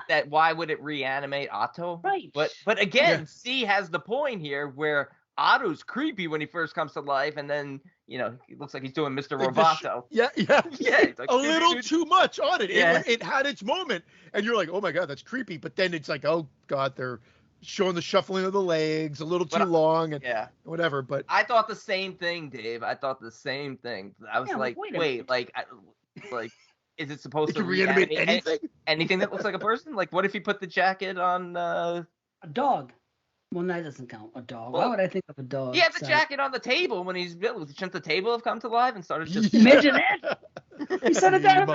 That why would it reanimate Otto? Right. But again, C has the point here where Otto's creepy when he first comes to life, and then he looks like he's doing Mr. Roboto. Yeah. Like, a little too much on it. Yeah. It had its moment, and you're like, oh my god, that's creepy. But then it's like, oh god, they're showing the shuffling of the legs a little too long and whatever. But I thought the same thing, Dave. I thought the same thing. I was like, wait, is it supposed to reanimate anything? Anything that looks like a person? Like, what if he put the jacket on a dog? Well, that doesn't count. A dog. Why would I think of a dog? He had the jacket on the table when he's built. Shouldn't the table have come to life and started just... Imagine that. He said it down.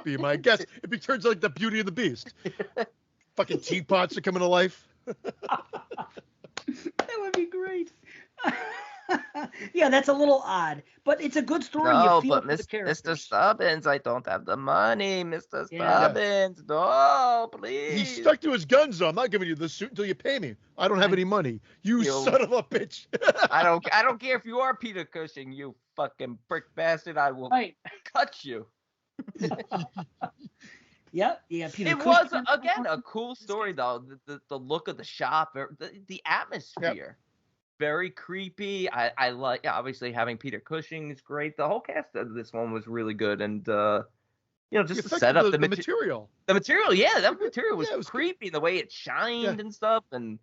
Be my guest. It turns like the Beauty and the Beast. Fucking teapots are coming to life. That would be great. Yeah, that's a little odd, but it's a good story. No, but Mr. Stubbins, I don't have the money. Mr. Stubbins, no, please. He stuck to his guns, though. I'm not giving you the suit until you pay me. I don't have any money. You son of a bitch. I don't care if you are Peter Cushing, you fucking prick bastard. I will cut you. Yep. Yeah, Peter. It was again a cool story though. The look of the shop, the atmosphere. Yep. Very creepy. I like obviously having Peter Cushing is great. The whole cast of this one was really good, and just to set up the material. The material, that material was creepy. The way it shined and stuff, and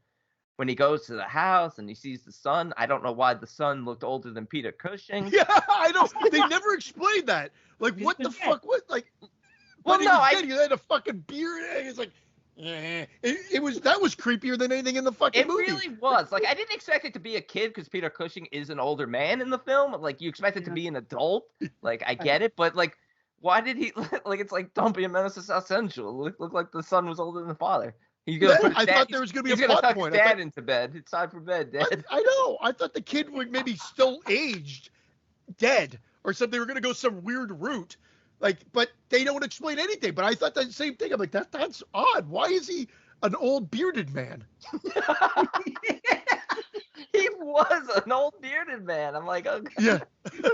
when he goes to the house and he sees the son, I don't know why the son looked older than Peter Cushing. Yeah, I don't. They never explained that. Like, what the fuck? What like? Well, he had a fucking beard. And it's like. It was creepier than anything in the fucking movie. It really was. Like, I didn't expect it to be a kid because Peter Cushing is an older man in the film. Like, you expect it to be an adult. Like, I get it, but like, why did he like? It's like don't be a menace to South Central. It looked like the son was older than the father. I thought there was gonna be a plot point. Dad into bed. It's time for bed, Dad. I know. I thought the kid would maybe still aged, dead, or something. They were gonna go some weird route. Like, but they don't explain anything. But I thought the same thing. I'm like, that's odd. Why is he an old bearded man? He was an old bearded man. I'm like, okay. Yeah.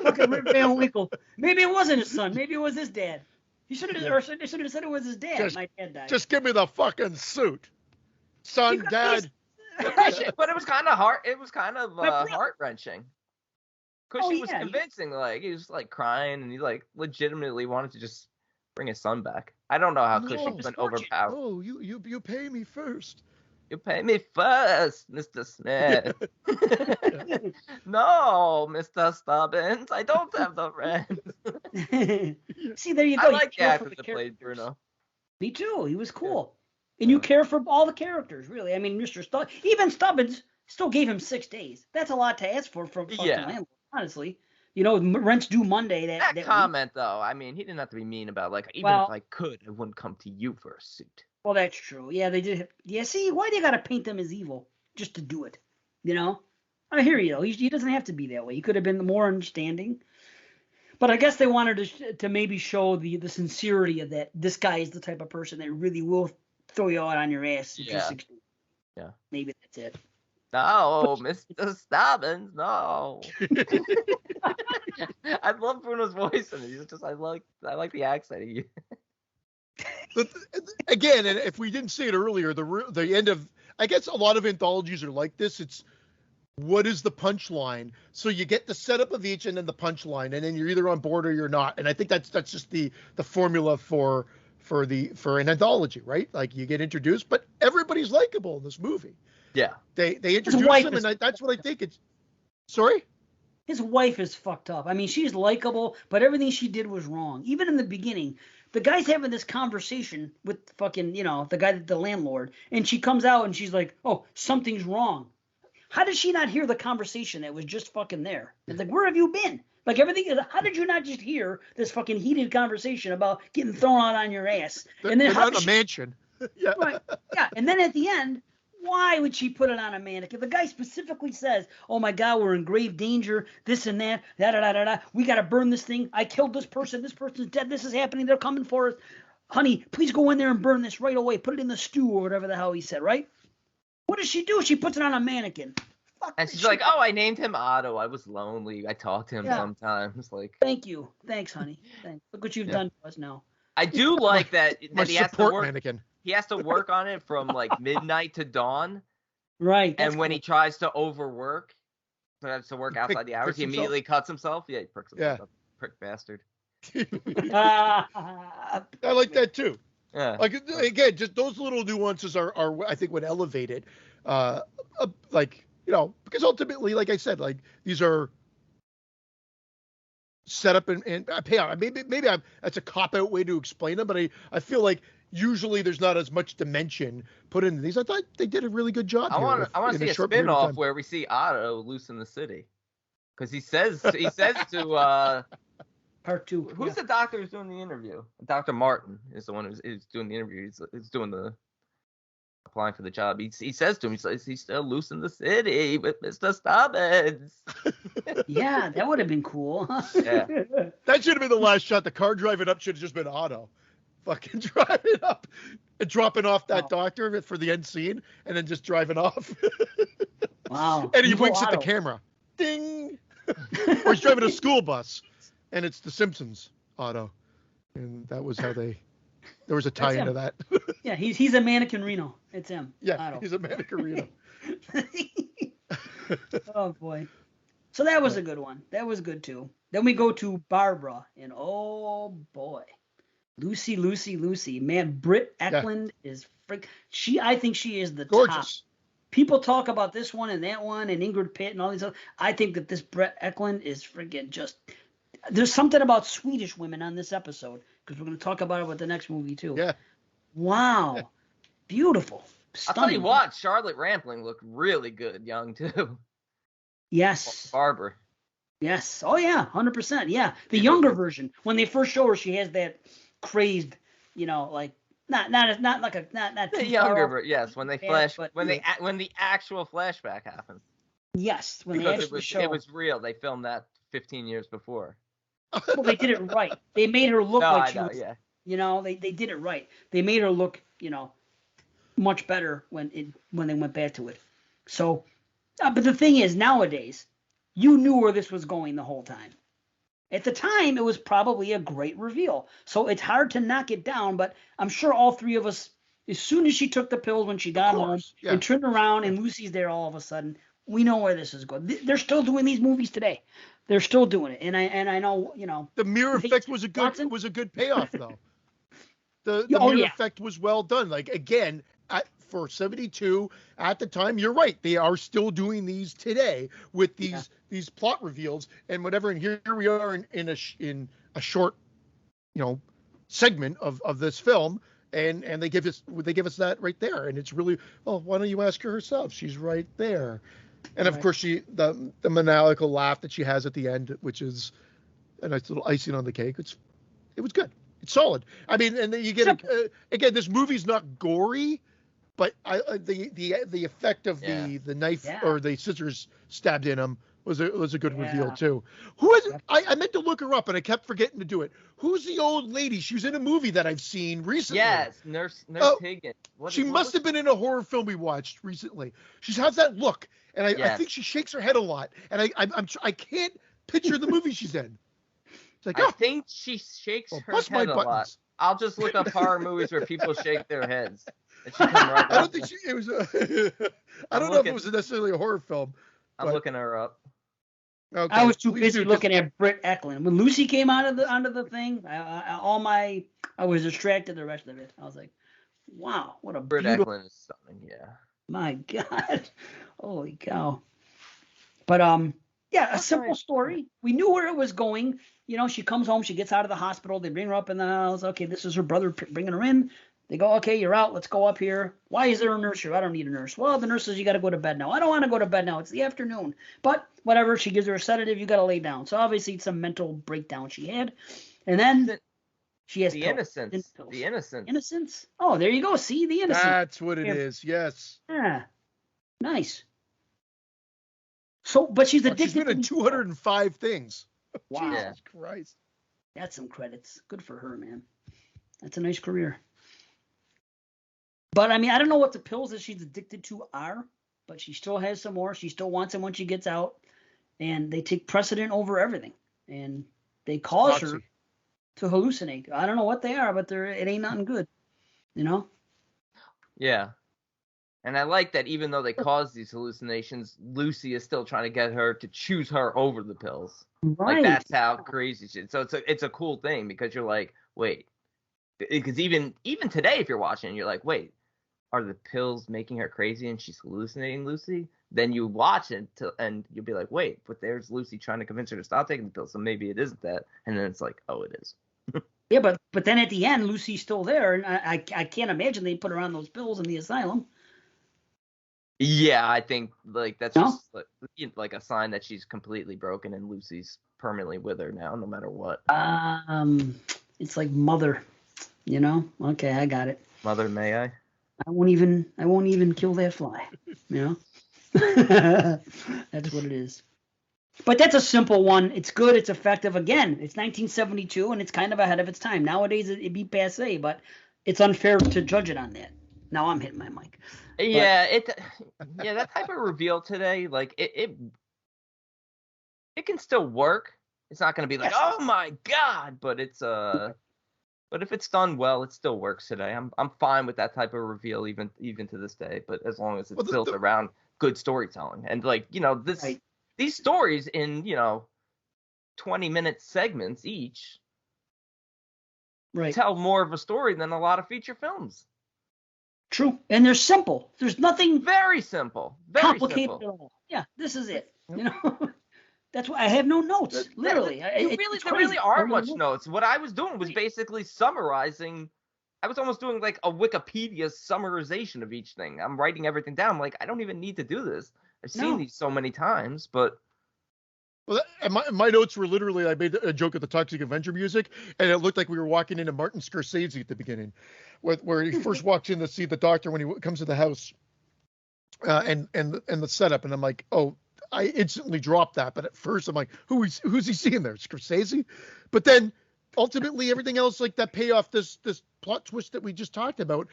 Fucking Rip Van Winkle. Maybe it wasn't his son. Maybe it was his dad. He should have, or they should have said it was his dad. My dad died. Just give me the fucking suit, son, dad. But it was kind of hard. It was kind of heart wrenching. Cushing was convincing, like he was like crying, and he like legitimately wanted to just bring his son back. I don't know how Cushing's been overpowered. Oh, you pay me first. You pay me first, Mr. Smith. No, Mr. Stubbins, I don't have the rent. See, there you go. I like the actor that played Bruno. Me too. He was cool, and you care for all the characters, really. I mean, even Stubbins Still gave him 6 days. That's a lot to ask for from fucking landlord, honestly. Rent's due Monday. That comment, though, I mean, he didn't have to be mean about, like, even if I could, I wouldn't come to you for a suit. Well, that's true. Yeah, they did. Yeah, see, why do you got to paint them as evil just to do it? I hear you, though. He doesn't have to be that way. He could have been more understanding. But I guess they wanted to maybe show the sincerity of that. This guy is the type of person that really will throw you out on your ass. Yeah. Yeah. Maybe that's it. No, Mr. Stubbins, no. I love Bruno's voice, and he's just I like the accent. But again, and if we didn't say it earlier, the end of, I guess a lot of anthologies are like this. It's what is the punchline? So you get the setup of each and then the punchline, and then you're either on board or you're not. And I think that's just the formula for an anthology, right? Like you get introduced, but everybody's likable in this movie. Yeah. They introduce him, and that's what I think it's. Sorry? His wife is fucked up. I mean, she's likable, but everything she did was wrong. Even in the beginning, the guy's having this conversation with fucking, the landlord, and she comes out and she's like, "Oh, something's wrong." How did she not hear the conversation that was just fucking there? It's like, where have you been? Like everything. How did you not just hear this fucking heated conversation about getting thrown out on your ass? And then how in a mansion. Yeah. Right. Yeah. And then at the end, why would she put it on a mannequin? The guy specifically says, "Oh my God, we're in grave danger. This and that. Da da da da da. We got to burn this thing. I killed this person. This person's dead. This is happening. They're coming for us. Honey, please go in there and burn this right away. Put it in the stew or whatever the hell he said. Right? What does she do? She puts it on a mannequin. And she's like, "Oh, I named him Otto. I was lonely. I talked to him sometimes." Like, thank you. Thanks, honey. Thanks. Look what you've done to us now. I do like that he has to work. Mannequin. He has to work on it from like midnight to dawn. Right. And when he tries to overwork, so has to work outside the hours, he immediately cuts himself. Yeah, he pricks himself up. Prick bastard. I like that too. Yeah. Like again, just those little nuances are I think what elevate it. Because ultimately, like I said, like these are set up and pay out. Maybe that's a cop out way to explain them, but I feel like usually there's not as much dimension put into these. I thought they did a really good job. I want to see a spin-off where we see Otto loose in the city, because he says to part 2. Who's the doctor who's doing the interview? Dr. Martin is the one who's doing the interview. He's doing the applying for the job. He says to him, he's still loose in the city with Mr. Stubbins. Yeah, that would have been cool. Yeah. That should have been the last shot. The car driving up should have just been Otto. Fucking driving up and dropping off that doctor for the end scene and then just driving off. Wow. And he winks at the camera. Ding. Or he's driving a school bus and it's the Simpsons Otto. And that was how there was a tie into that. Yeah, he's a mannequin Reno. It's him. Yeah, Otto. he's a mannequin Reno. Oh boy. So that was a good one. That was good too. Then we go to Barbara, and oh boy, Lucy. Man, Britt Eklund is I think she is the gorgeous. Top. People talk about this one and that one and Ingrid Pitt and all these other. I think that this Britt Eklund is freaking just. There's something about Swedish women on this episode because we're going to talk about it with the next movie too. Yeah. Wow. Yeah. Beautiful. Stunning. I'll tell you what, Charlotte Rampling looked really good young too. Yes. Barbara. Yes. Oh yeah, 100%. Yeah, the younger version. When they first show her, she has that crazed, like not the younger. Yes, when they flash, when the actual flashback happens. Yes, when because they actually show it was real. They filmed that 15 years before. Well, they did it right. They made her look like she was. Yeah. They did it right. They made her look, much better when they went back to it. So, but the thing is, nowadays, you knew where this was going the whole time. At the time, it was probably a great reveal. So it's hard to knock it down, but I'm sure all three of us, as soon as she took the pills when she got home and turned around and Lucy's there all of a sudden, we know where this is going. They're still doing these movies today. They're still doing it. And I know, The mirror effect was a good payoff though. The mirror effect was well done. Like again, for 72 at the time, you're right. They are still doing these today with these plot reveals and whatever. And here we are in a short, segment of this film, and they give us that right there, and it's really, well, why don't you ask her herself? She's right there. And of course, the maniacal laugh that she has at the end, which is a nice little icing on the cake. It was good. It's solid. I mean, and then you get again, this movie's not gory, but the effect of the knife or the scissors stabbed in him was a good reveal too. Who is it? I meant to look her up and I kept forgetting to do it. Who's the old lady? She was in a movie that I've seen recently. Yes, Nurse Higgins. She must have been in a horror film we watched recently. She has that look, and I think she shakes her head a lot, and I can't picture the movie she's in. It's like, I think she shakes her head a lot. I'll just look up horror movies where people shake their heads. And she come right I don't think it was. I don't know if it was necessarily a horror film. I'm looking her up. Okay. I was too busy looking at Britt Eklund. When Lucy came out of onto the thing, I was distracted the rest of it. I was like, wow, what a Britt Eklund is stunning, yeah. My God. Holy cow. But a simple story. We knew where it was going. You know, she comes home, she gets out of the hospital, they bring her up in the house. Okay, this is her brother bringing her in. They go, okay, you're out. Let's go up here. Why is there a nurse here? I don't need a nurse. Well, the nurse says you got to go to bed now. I don't want to go to bed now. It's the afternoon. But whatever, she gives her a sedative. You got to lay down. So obviously it's a mental breakdown she had. And then she has the pills. innocence. The innocence. Innocence? Oh, there you go. See, the innocence. That's what it is. Yes. Yeah. Nice. So, but she's addicted. She's been in 205 things. Wow. Jesus Christ. That's some credits. Good for her, man. That's a nice career. But, I mean, I don't know what the pills that she's addicted to are, but she still has some more. She still wants them when she gets out, and they take precedent over everything. And they cause her to hallucinate. I don't know what they are, but it ain't nothing good, you know? Yeah. And I like that even though they cause these hallucinations, Lucy is still trying to get her to choose her over the pills. Right. Like, that's how crazy she is. So it's a cool thing because you're like, wait. Because even today, if you're watching, you're like, wait. Are the pills making her crazy and she's hallucinating Lucy? Then you watch it and you'll be like, wait, but there's Lucy trying to convince her to stop taking the pills, so maybe it isn't that. And then it's like, oh, it is. Yeah, but then at the end, Lucy's still there, and I can't imagine they put her on those pills in the asylum. Yeah, I think like that's just like a sign that she's completely broken and Lucy's permanently with her now, no matter what. It's like Mother, you know? Okay, I got it. Mother, may I? I won't even kill that fly, you know? That's what it is. But that's a simple one. It's good. It's effective. Again, it's 1972, and it's kind of ahead of its time. Nowadays, it'd be passé, but it's unfair to judge it on that. Now I'm hitting my mic. Yeah, that type of reveal today, like it can still work. It's not going to be like, oh my God, but it's But if it's done well, it still works today. I'm fine with that type of reveal even to this day. But as long as it's built around good storytelling and these stories in 20-minute segments each tell more of a story than a lot of feature films. True, and they're simple. There's nothing very simple, complicated at all. Yeah, this is it. You know. That's why I have no notes. Literally, there really aren't much notes. What I was doing was basically summarizing. I was almost doing like a Wikipedia summarization of each thing. I'm writing everything down. I'm like, I don't even need to do this. I've seen these so many times, but. Well, my notes were literally, I made a joke at the Toxic Avenger music, and it looked like we were walking into Martin Scorsese at the beginning, where he first walks in to see the doctor when he comes to the house, and the setup, and I'm like, oh. I instantly dropped that, but at first I'm like, who's he seeing there? Scorsese? But then ultimately everything else, like that payoff, this plot twist that we just talked about,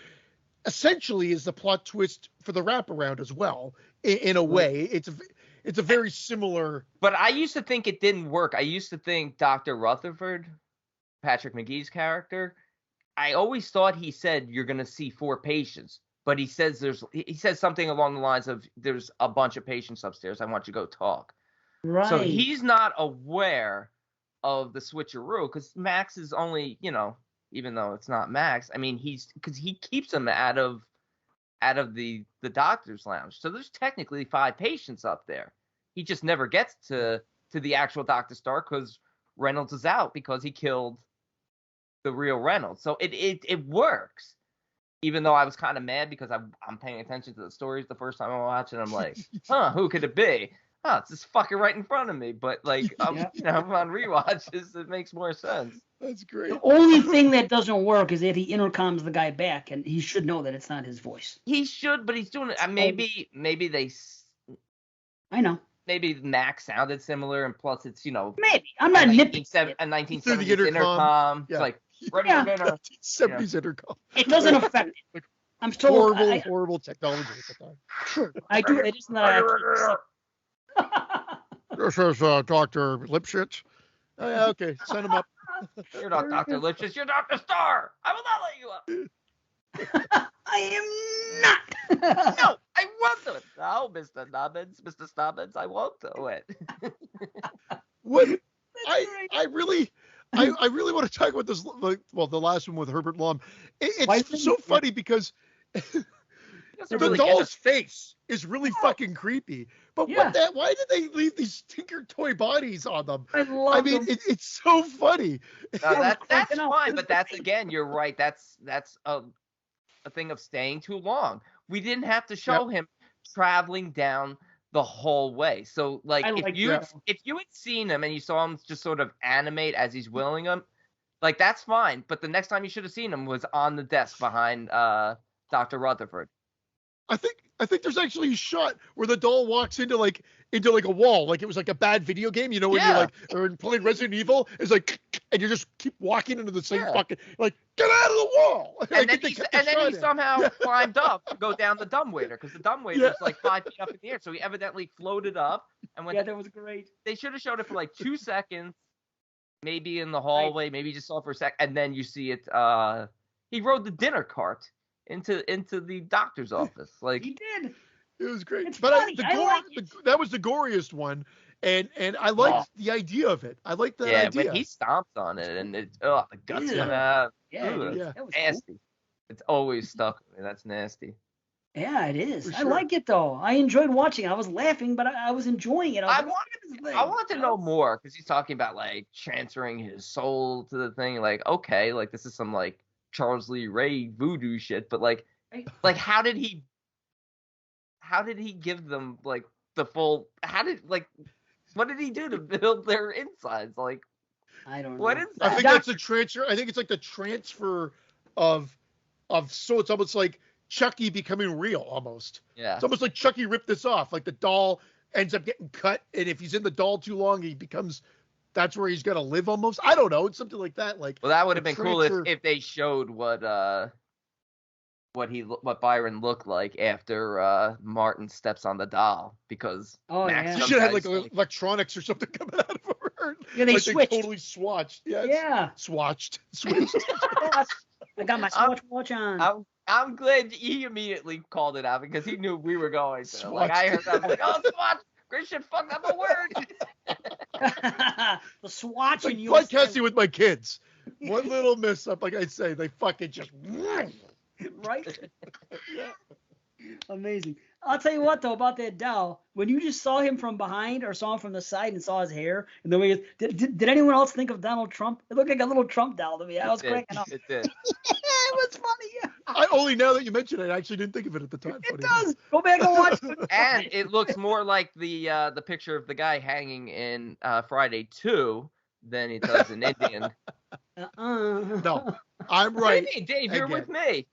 essentially is the plot twist for the wraparound as well. In a way, it's a very similar. But I used to think it didn't work. I used to think Dr. Rutherford, Patrick McGee's character, I always thought he said you're going to see 4 patients. But he says something along the lines of there's a bunch of patients upstairs. I want you to go talk. Right. So he's not aware of the switcheroo because Max is only, even though it's not Max. I mean, because he keeps him out of the doctor's lounge. So there's technically 5 patients up there. He just never gets to the actual Dr. Stark because Reynolds is out because he killed the real Reynolds. So it works. even though I was kind of mad because I'm paying attention to the stories the first time I watch it, I'm like, huh, who could it be? Oh, it's this fucker right in front of me. But like, on rewatches, it makes more sense. That's great. The only thing that doesn't work is if he intercoms the guy back, and he should know that it's not his voice. He should, but he's doing it. Maybe they. I know. Maybe Max sounded similar, and plus it's maybe I'm not nitpicking. A 1970s intercom. Yeah. It's like ready for dinner. 1970s intercom. It doesn't affect it. I'm still horrible technology at the time. I do. It isn't that This is Dr. Lipschitz. Oh, yeah, okay, send him up. You're not Dr. Lipschitz. You're Dr. Starr. I will not let you up. I am not. No, I won't do it. No, Mr. Nobbins, Mr. Stobbins, I won't do it. What? I really want to talk about this. The last one with Herbert Lom. It's so funny because the doll's face is really fucking creepy. But why did they leave these Tinker Toy bodies on them? I mean, it's so funny. That's fine, but that's, again, you're right. That's a thing of staying too long. We didn't have to show him traveling down the whole way. So, like, if you had seen him and you saw him just sort of animate as he's willing him, like, that's fine. But the next time you should have seen him was on the desk behind Dr. Rutherford. I think there's actually a shot where the doll walks into a wall, like it was like a bad video game, when you're or playing Resident Evil, it's like, and you just keep walking into the same fucking, like, get out of the wall. And then he somehow climbed up to go down the dumbwaiter, because the dumbwaiter was like 5 feet up in the air, so he evidently floated up and went. Yeah, that was great. They should have showed it for like 2 seconds, maybe in the hallway, maybe you just saw it for a sec, and then you see it. He rode the dinner cart into the doctor's office. Like, he did. It was great. It's but funny. That was the goriest one, and I liked the idea of it. I liked that idea. When he stomps on it and the guts come out. Yeah, that was nasty. Cool. It's always stuck with me. That's nasty. Yeah, it is. Sure. I like it though. I enjoyed watching. I was laughing, but I was enjoying it. I want to know more, because he's talking about like transferring his soul to the thing. Like, okay, like this is some like Charles Lee Ray voodoo shit, but like how did he give them like the full? What did he do to build their insides? Like, I don't know. What is that? I think that's a transfer. I think it's like the transfer of so it's almost like Chucky becoming real almost. Yeah. It's almost like Chucky ripped this off. Like the doll ends up getting cut, and if he's in the doll too long, he becomes. That's where he's gonna live almost. I don't know. It's something like that. Like, well, that would have been cool if they showed what Byron looked like after Martin steps on the doll, because Max you should have like electronics or something coming out of her. Yeah, they like switched. They totally swatched. Swatched. I got my Swatch watch on. I'm glad he immediately called it out, because he knew we were going to. Like, I heard that, I was like, oh, Swatch. Christian fucked up a word. The Swatch like and you. Podcasting with my kids. One little miss up, like I say, they fucking just. Right? Amazing. I'll tell you what though about that doll. When you just saw him from behind or saw him from the side and saw his hair and the way did anyone else think of Donald Trump? It looked like a little Trump doll to me. I was cracking up. It did. It was funny. Yeah. I only now that you mentioned it, I actually didn't think of it at the time. It does. Go back and watch it. And it looks more like the picture of the guy hanging in Friday 2 than it does in Indian. No, I'm right. What do you mean, Dave? You're with me.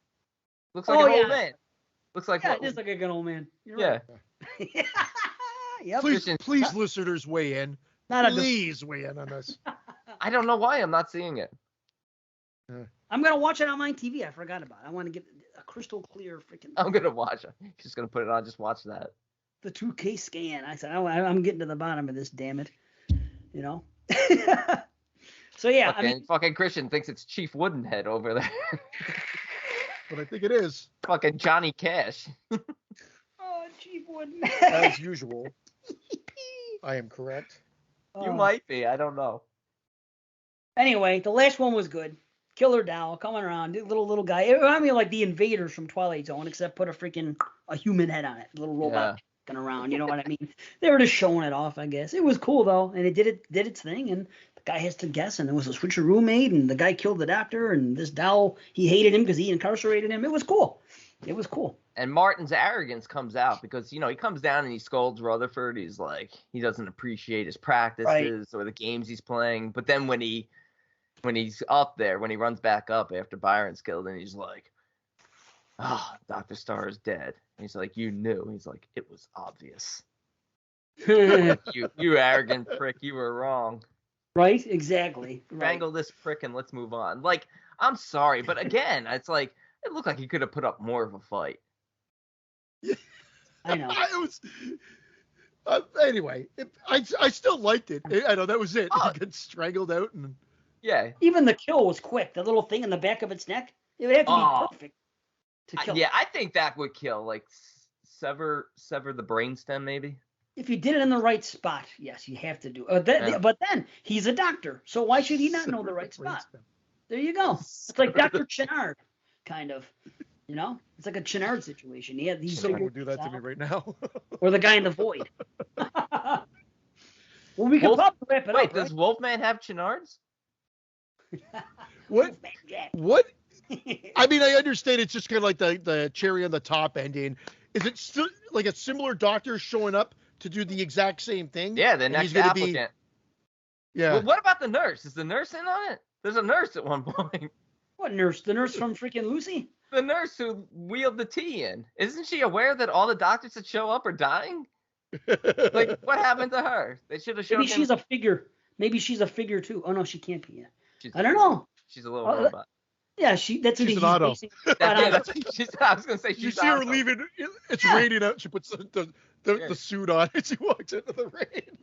Looks like an old man. Looks like it is like a good old man. You're right. Yep. Please, listeners, weigh in. Please weigh in on this. I don't know why I'm not seeing it. I'm gonna watch it on my TV. I forgot about it. I want to get a crystal clear freaking. I'm gonna watch it. Just gonna put it on. Just watch that. The 2K scan. I said I'm getting to the bottom of this. Damn it. So yeah, fucking Christian thinks it's Chief Woodenhead over there. But I think it is. Fucking Johnny Cash. Oh, Chief Woodenhead. As usual. I am correct. You might be. I don't know. Anyway, the last one was good. Killer doll coming around, little guy. It reminded me of like the Invaders from Twilight Zone, except put a human head on it, little robot walking around. You know what I mean? They were just showing it off, I guess. It was cool though, and it did its thing, and the guy has to guess, and there was a switcheroo made, and the guy killed the doctor, and this doll, he hated him because he incarcerated him. It was cool. It was cool. And Martin's arrogance comes out because, he comes down and he scolds Rutherford. He's like, he doesn't appreciate his practices or the games he's playing. But then when he's up there, when he runs back up after Byron's killed, and he's like, Dr. Starr is dead. And he's like, you knew. He's like, it was obvious. you arrogant prick, you were wrong. Right, exactly. Strangle this prick and let's move on. Like, I'm sorry, but again, it's like, it looked like he could have put up more of a fight. I know. It was. Anyway, I still liked it. I know that was it. He gets strangled out, and even the kill was quick. The little thing in the back of its neck, it would have to be perfect to kill. Yeah, I think that would kill. Like sever the brainstem, maybe. If you did it in the right spot, yes, you have to do. But then he's a doctor, so why should he not know the right spot? There you go. It's like Dr. Chenard, kind of. It's like a Chenard situation. He had these. Someone would do that to me right now. Or the guy in the void. Well, we can probably wrap it up. Wait, does Wolfman have Chenards? What? What? I mean, I understand it's just kind of like the cherry on the top ending. Is it still like a similar doctor showing up to do the exact same thing? Yeah, the next applicant. Yeah. Well, what about the nurse? Is the nurse in on it? There's a nurse at one point. What nurse? The nurse from freaking Lucy? The nurse who wheeled the tea in. Isn't she aware that all the doctors that show up are dying? Like, what happened to her? They should have shown. Maybe she's a figure. Maybe she's a figure too. Oh no, she can't be. I don't know. She's a little robot. Yeah, she's an auto. I was gonna say she's. You see her leaving. It's raining out. She puts the suit on and she walks into the rain.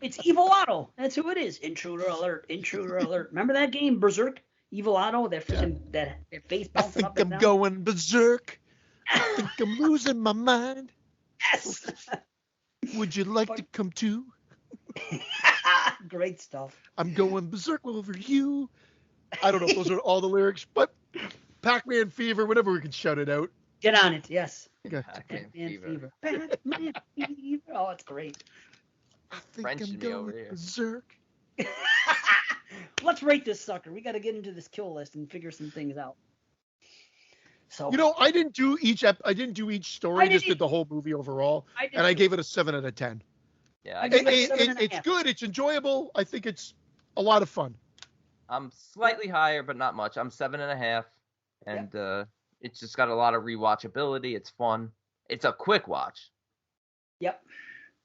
It's Evil Otto. That's who it is. Intruder alert. Intruder alert. Remember that game, Berserk? Evil Otto, that freaking that face bouncing up and down. I think I'm going berserk. I think I'm losing my mind. Yes. Would you like to come too? Great stuff. I'm going berserk over you. I don't know if those are all the lyrics, but Pac-Man Fever, whenever we can shout it out. Get on it, yes. Okay. Pac-Man Fever. Pac-Man Fever. Oh, it's great. I think I'm going berserk. Let's rate this sucker. We got to get into this kill list and figure some things out. So I didn't do each story. I just did the whole movie overall, and I gave it a 7 out of 10. Yeah, it's good. It's enjoyable. I think it's a lot of fun. I'm slightly higher, but not much. I'm 7.5, and it's just got a lot of rewatchability. It's fun. It's a quick watch. Yep.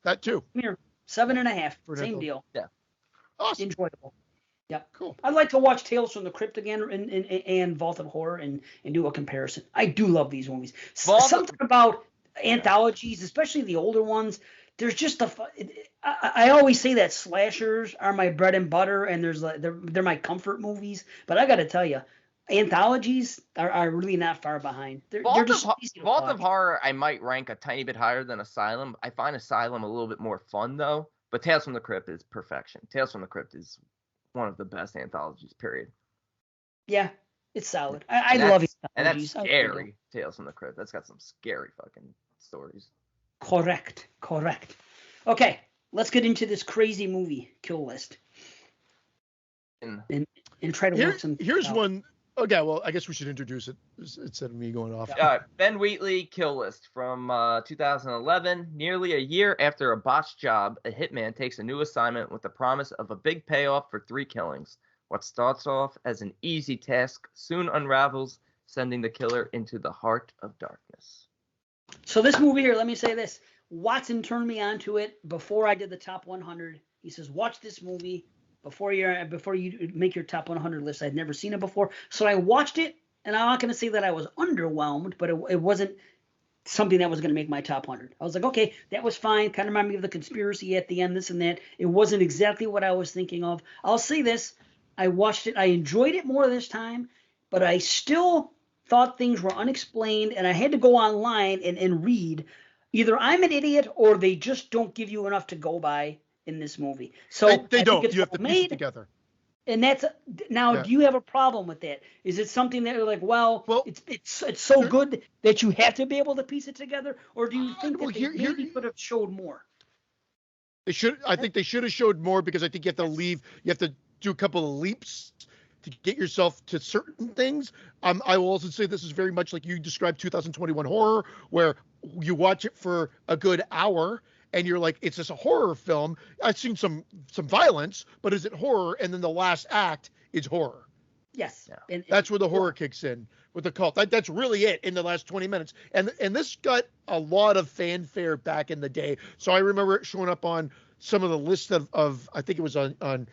That too. Come here, 7.5. Same deal. Yeah. Awesome. Enjoyable. Yep. Cool. I'd like to watch Tales from the Crypt again and Vault of Horror and do a comparison. I do love these movies. Something about anthologies, especially the older ones. There's just I always say that slashers are my bread and butter, and they're my comfort movies. But I got to tell you, anthologies are really not far behind. They're just Vault of Horror I might rank a tiny bit higher than Asylum. I find Asylum a little bit more fun though. But Tales from the Crypt is perfection. Tales from the Crypt is one of the best anthologies, period. Yeah, it's solid. I love it. And that's scary, Tales from the Crypt. That's got some scary fucking stories. Correct. Okay, let's get into this crazy movie kill list. And try to work some. Here's one. Okay, well, I guess we should introduce it instead of me going off. Ben Wheatley kill list from 2011. Nearly a year after a botched job, a hitman takes a new assignment with the promise of a big payoff for 3 killings. What starts off as an easy task soon unravels, sending the killer into the heart of darkness. So this movie here, let me say this. Watson turned me onto it before I did the top 100. He says, watch this movie before you make your top 100 list. I'd never seen it before. So I watched it, and I'm not going to say that I was underwhelmed, but it wasn't something that was going to make my top 100. I was like, okay, that was fine. Kind of reminded me of The Conspiracy at the end, this and that. It wasn't exactly what I was thinking of. I'll say this. I watched it. I enjoyed it more this time, but I still thought things were unexplained, and I had to go online and read. Either I'm an idiot or they just don't give you enough to go by in this movie. So they don't. You have to piece it together. And that's now. Yeah. Do you have a problem with that? Is it something that you're like, well it's so good that you have to be able to piece it together, or do you think that they maybe could have showed more? They should. I think they should have showed more because I think you have to do a couple of leaps to get yourself to certain things. I will also say this is very much like you described 2021 horror, where you watch it for a good hour and you're like, it's just a horror film. I've seen some violence, but is it horror? And then the last act is horror. Yes. Yeah. That's where the horror kicks in with the cult. That's really it in the last 20 minutes. And this got a lot of fanfare back in the day. So I remember it showing up on some of the lists of I think it was on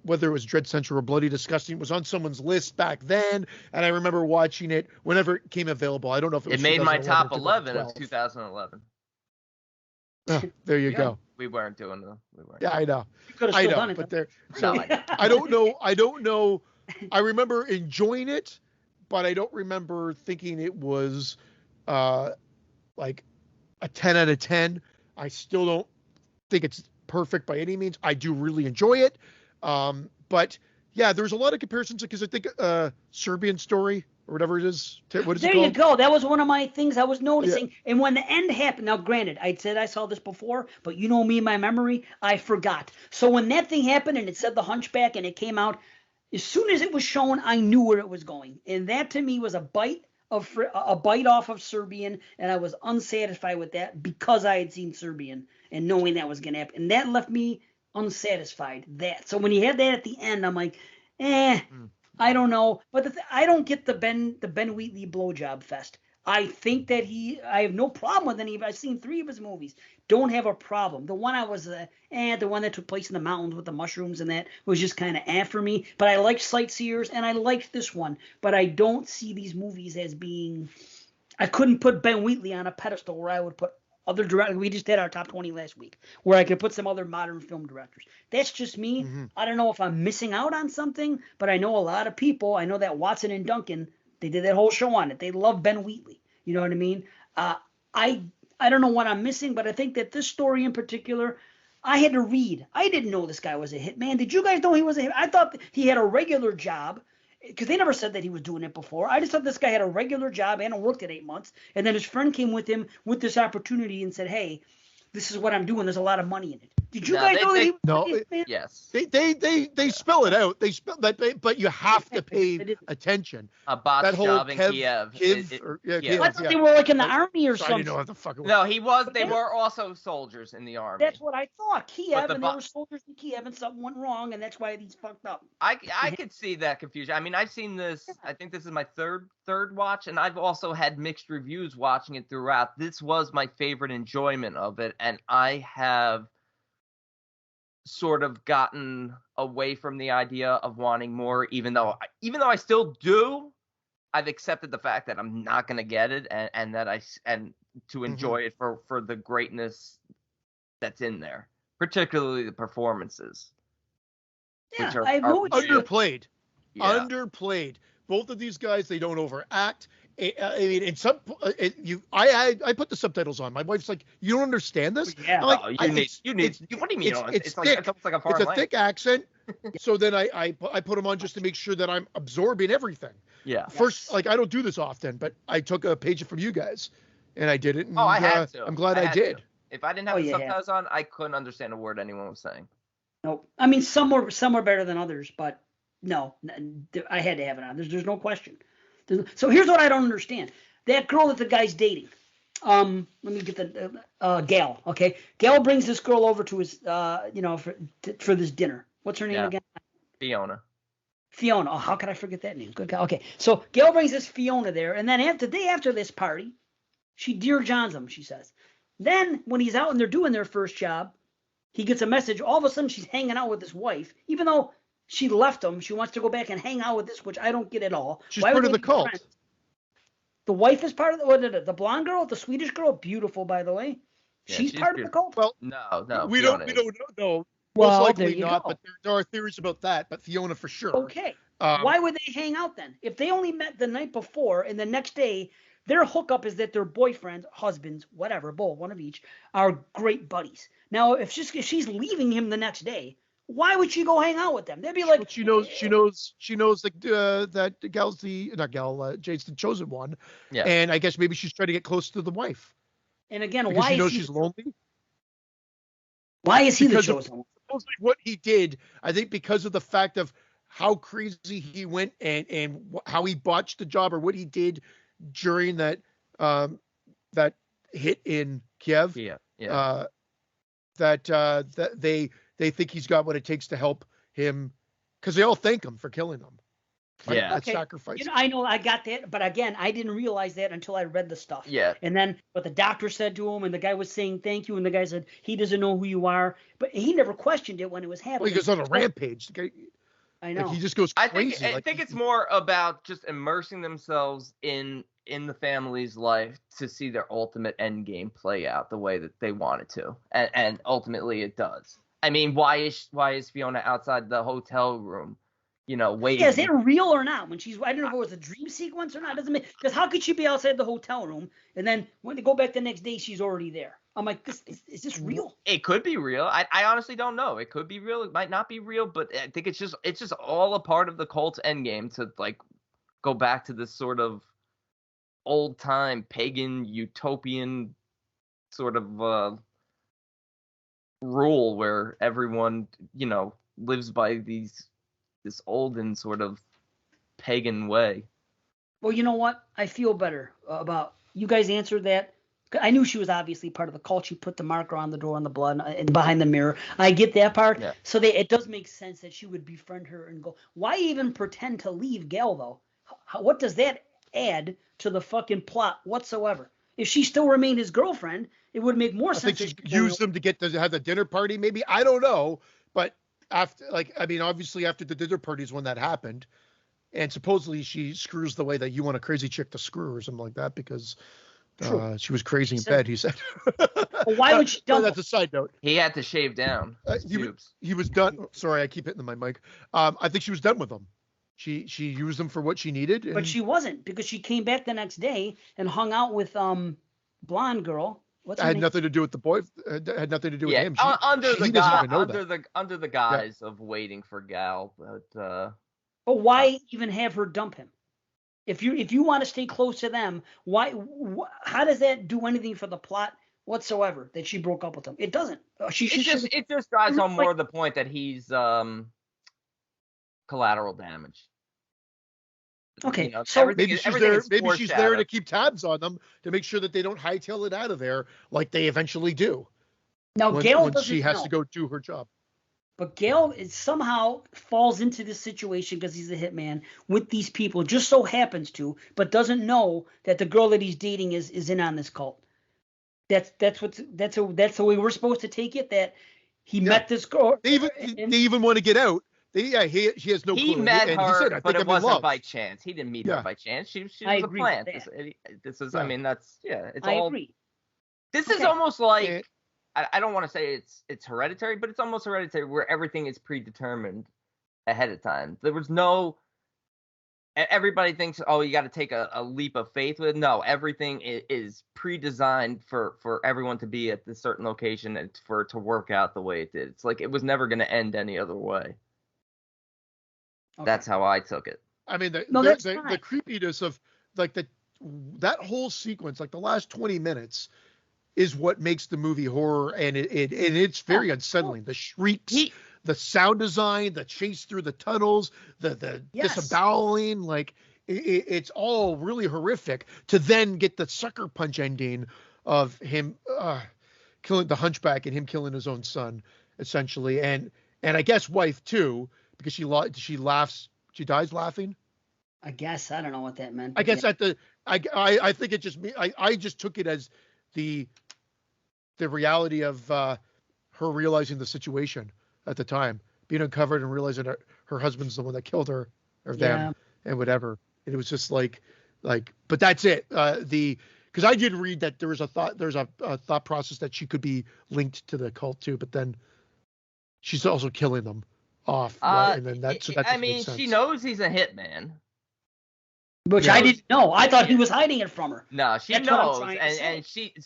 whether it was Dread Central or Bloody Disgusting, it was on someone's list back then, and I remember watching it whenever it came available. I don't know if it was. It made my top 11 of 2011. Oh, there you go. We weren't doing them. Yeah, I know. You could have still done it. But there. So I don't know. I remember enjoying it, but I don't remember thinking it was like a 10 out of 10. I still don't think it's perfect by any means. I do really enjoy it. But yeah, there's a lot of comparisons because I think Serbian Story or whatever it is. What is it called? There you go. That was one of my things I was noticing. Yeah. And when the end happened, now granted, I said I saw this before, but you know me, my memory, I forgot. So when that thing happened and it said The Hunchback and it came out, as soon as it was shown, I knew where it was going. And that to me was a bite off of Serbian, and I was unsatisfied with that because I had seen Serbian and knowing that was going to happen. And that left me unsatisfied. So when you had that at the end, I'm like, I don't know. But I don't get the Ben Wheatley blowjob fest. I think that I have no problem with any of it. I've seen 3 of his movies. Don't have a problem. The one I was, the one that took place in the mountains with the mushrooms and that was just kind of for me. But I liked Sightseers and I liked this one. But I don't see these movies as being, I couldn't put Ben Wheatley on a pedestal where I would put other directors. We just did our top 20 last week where I could put some other modern film directors. That's just me. Mm-hmm. I don't know if I'm missing out on something, but I know a lot of people. I know that Watson and Duncan, they did that whole show on it. They love Ben Wheatley. You know what I mean? I don't know what I'm missing, but I think that this story in particular, I had to read. I didn't know this guy was a hitman. Did you guys know he was a hitman? I thought he had a regular job because they never said that he was doing it before. I just thought this guy had a regular job and worked at 8 months. And then his friend came with him with this opportunity and said, hey, this is what I'm doing. There's a lot of money in it. Did you guys know that he was a hitman? Yes. They spell it out. They spell that, but you have to pay attention. A botch job in Kiev. Kiev. I thought they were like in the army or something. I didn't know what the fuck it was. No, he was. They were also soldiers in the army. That's what I thought. Kiev, and there were soldiers in Kiev, and something went wrong, and that's why he's fucked up. I could see that confusion. I mean, I've seen this. I think this is my third watch, and I've also had mixed reviews watching it throughout. This was my favorite enjoyment of it, and I have sort of gotten away from the idea of wanting more, even though I still do. I've accepted the fact that I'm not going to get it, and that to enjoy it for the greatness that's in there, particularly the performances. Yeah, which are underplayed. Yeah. Underplayed. Both of these guys, they don't overact. I mean, in some, I put the subtitles on. My wife's like, "You don't understand this?" Yeah. Like, you need. What do you mean? It's thick. It's like a foreign language. Thick accent. So then I put them on just to make sure that I'm absorbing everything. Yeah. First, like I don't do this often, but I took a page from you guys, and I did it. And, I had to. I'm glad I did. If I didn't have the subtitles on, I couldn't understand a word anyone was saying. Nope. I mean, some were better than others, but no, I had to have it on. There's no question. So here's what I don't understand. That girl that the guy's dating. Let me get the Gail. Okay, Gail brings this girl over to his, for this dinner. What's her name again? Fiona. Oh, how could I forget that name? Good God. Okay, so Gail brings this Fiona there, and then the day after this party, she Dear Johns him. She says. Then when he's out and they're doing their first job, he gets a message. All of a sudden, she's hanging out with his wife, even though she left him. She wants to go back and hang out with this, which I don't get at all. She's part of the cult. The wife is part of the blonde girl, the Swedish girl, beautiful, by the way. Yeah, she's part of the cult. Well, no, we don't know. Well, most likely not, but there are theories about that. But Fiona for sure. Okay. Why would they hang out then? If they only met the night before and the next day, their hookup is that their boyfriends, husbands, whatever, both, one of each, are great buddies. Now, if she's leaving him the next day, why would she go hang out with them? They'd be like, she knows that gal's Jade's the chosen one. Yeah. And I guess maybe she's trying to get close to the wife. And again, because why she knows she's lonely? Why is he the chosen one? supposedly what he did, I think because of the fact of how crazy he went and how he botched the job or what he did during that that hit in Kiev. Yeah. That they think he's got what it takes to help him, because they all thank him for killing them. Right? Yeah. That Okay. sacrifice. I know I got that, but again, I didn't realize that until I read the stuff. Yeah. And then what the doctor said to him, and the guy was saying thank you, and the guy said he doesn't know who you are, but he never questioned it when it was happening. Well, he goes on a rampage. I know. Like, he just goes crazy. I think it's more about just immersing themselves in the family's life to see their ultimate end game play out the way that they want it to, and ultimately it does. I mean, why is Fiona outside the hotel room, waiting? Yeah, is it real or not? When I don't know if it was a dream sequence or not. It doesn't make, because how could she be outside the hotel room and then when they go back the next day she's already there? I'm like, is this real? It could be real. I honestly don't know. It could be real. It might not be real, but I think it's just all a part of the cult's endgame to like go back to this sort of old time pagan utopian sort of rule where everyone lives by this olden sort of pagan way. Well, you know what? I feel better about you guys answered that. I knew she was obviously part of the cult. She put the marker on the door on the blood and behind the mirror. I get that part. Yeah. So it does make sense that she would befriend her and go. Why even pretend to leave Gail, though? What does that add to the fucking plot whatsoever? If she still remained his girlfriend, it would make more sense. I think she used them to have the dinner party, maybe. I don't know. But obviously after the dinner party is when that happened. And supposedly she screws the way that you want a crazy chick to screw or something like that, because she was crazy in bed, he said. Well, why would she dump That's a side note. He had to shave down. He was done. Sorry, I keep hitting my mic. I think she was done with them. She used them for what she needed. But she wasn't, because she came back the next day and hung out with blonde girl. Had nothing to do with the boy. Had nothing to do with him. Under the guise of waiting for Gal, but why even have her dump him? If you want to stay close to them, why? How does that do anything for the plot whatsoever that she broke up with him? It doesn't. It just drives home more the point that he's collateral damage. Okay, so maybe she's there to keep tabs on them, to make sure that they don't hightail it out of there like they eventually do. Now Gail doesn't she has to go do her job. But Gail somehow falls into this situation because he's a hitman with these people, just so happens to, but doesn't know that the girl that he's dating is in on this cult. That's the way we're supposed to take it. That he met this girl. They even want to get out. He has no clue. He met her, but it wasn't by love. Chance. He didn't meet her by chance. She was a agree plant. with This is. I mean, that's It's I all. agree. This is almost like. I don't want to say it's hereditary, but it's almost hereditary where everything is predetermined ahead of time. There was no. Everybody thinks, oh, you got to take a leap of faith with it. No, everything is pre-designed for everyone to be at this certain location and for it to work out the way it did. It's like it was never going to end any other way. Okay. That's how I took it. I mean, the creepiness of like that whole sequence, like the last 20 minutes, is what makes the movie horror, and it's very unsettling. The shrieks, the sound design, the chase through the tunnels, the disemboweling, like it's all really horrific. To then get the sucker punch ending of him killing the hunchback and him killing his own son, essentially, and I guess wife too, because she laughs, she dies laughing. I guess I don't know what that meant. I guess I think it just I just took it as the reality of her realizing the situation at the time, being uncovered and realizing her husband's the one that killed her or them and whatever. And it was just like, but that's it. Because I did read that there's a thought process that she could be linked to the cult too, but then she's also killing them off. And then that makes sense. She knows he's a hitman. Which I didn't know. I thought he was hiding it from her. No, she knows, and she's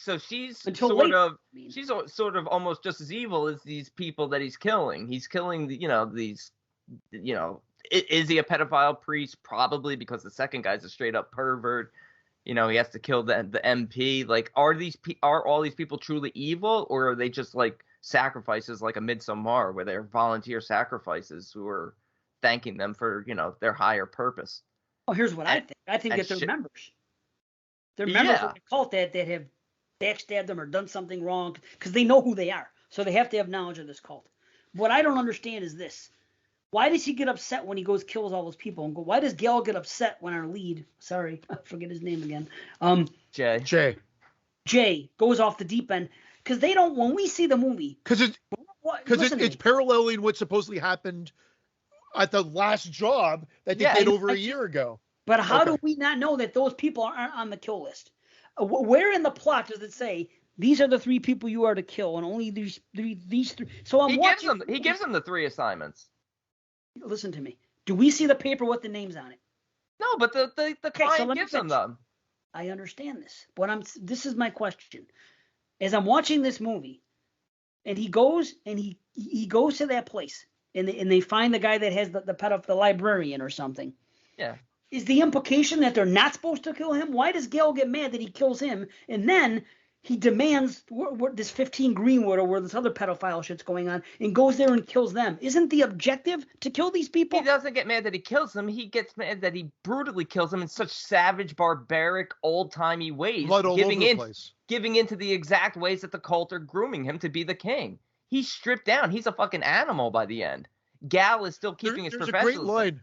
sort of almost just as evil as these people that he's killing. He's killing these. Is he a pedophile priest? Probably, because the second guy's a straight up pervert. He has to kill the MP. Like, are all these people truly evil, or are they just like sacrifices like a Midsommar, where they're volunteer sacrifices who are thanking them for, their higher purpose. Oh, here's what I think. I think that they're members. They're members of the cult that have backstabbed them or done something wrong because they know who they are. So they have to have knowledge of this cult. What I don't understand is this. Why does he get upset when he goes kills all those people? And why does Gale get upset when our lead, sorry, I forget his name again. Jay goes off the deep end because they don't. When we see the movie, because it's paralleling what supposedly happened at the last job that they did over a year ago. But how do we not know that those people aren't on the kill list? Where in the plot does it say these are the 3 people you are to kill, and only these 3? So he gives them the 3 assignments. Listen to me. Do we see the paper with the names on it? No, but the client gives them. I understand this, but this is my question. As I'm watching this movie, and he goes to that place, and they find the guy that has the librarian or something. Yeah. Is the implication that they're not supposed to kill him? Why does Gale get mad that he kills him, and then he demands this 15 Greenwood or where this other pedophile shit's going on and goes there and kills them? Isn't the objective to kill these people? He doesn't get mad that he kills them. He gets mad that he brutally kills them in such savage, barbaric, old-timey ways. Blood all over the place. Giving into the exact ways that the cult are grooming him to be the king. He's stripped down. He's a fucking animal by the end. Gal is still keeping his professionalism. There's a great line.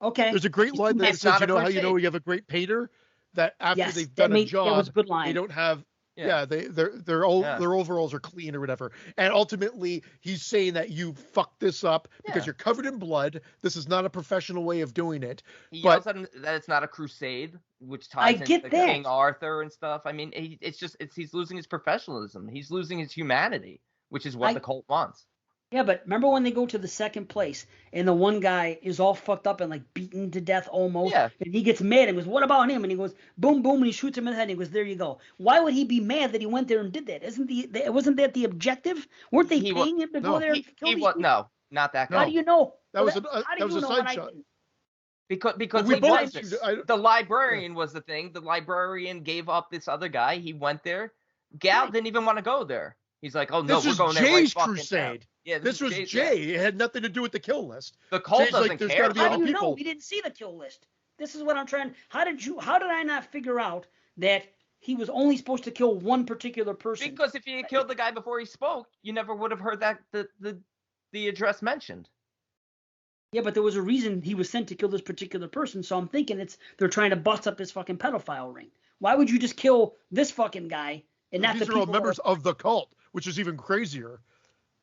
Okay. There's a great line that says, you know how you know you have a great painter? That after they've done a job, that was a good line. They don't have... Yeah, their overalls are clean or whatever. And ultimately, he's saying that you fucked this up because you're covered in blood. This is not a professional way of doing it. He yells at him that it's not a crusade, which ties into King Arthur and stuff. I mean, he's losing his professionalism. He's losing his humanity, which is what the cult wants. Yeah, but remember when they go to the second place and the one guy is all fucked up and like beaten to death almost, and he gets mad and goes, "What about him?" And he goes, "Boom, boom," and he shoots him in the head. And he goes, "There you go." Why would he be mad that he went there and did that? Wasn't that the objective? Weren't they paying him to go there? And kill these people? No, not that guy. How do you know? That was a side shot. Because the librarian was the thing. The librarian gave up this other guy. He went there. Gal didn't even want to go there. He's like, "Oh no, we're going there." Jay's crusade. Yeah, this was Jay. It had nothing to do with the kill list. The cult doesn't care. How do you know? We didn't see the kill list. This is what I'm trying. How did I not figure out that he was only supposed to kill one particular person? Because if he had killed the guy before he spoke, you never would have heard that the address mentioned. Yeah, but there was a reason he was sent to kill this particular person. So I'm thinking they're trying to bust up this fucking pedophile ring. Why would you just kill this fucking guy and not the people? These are all members of the cult, which is even crazier.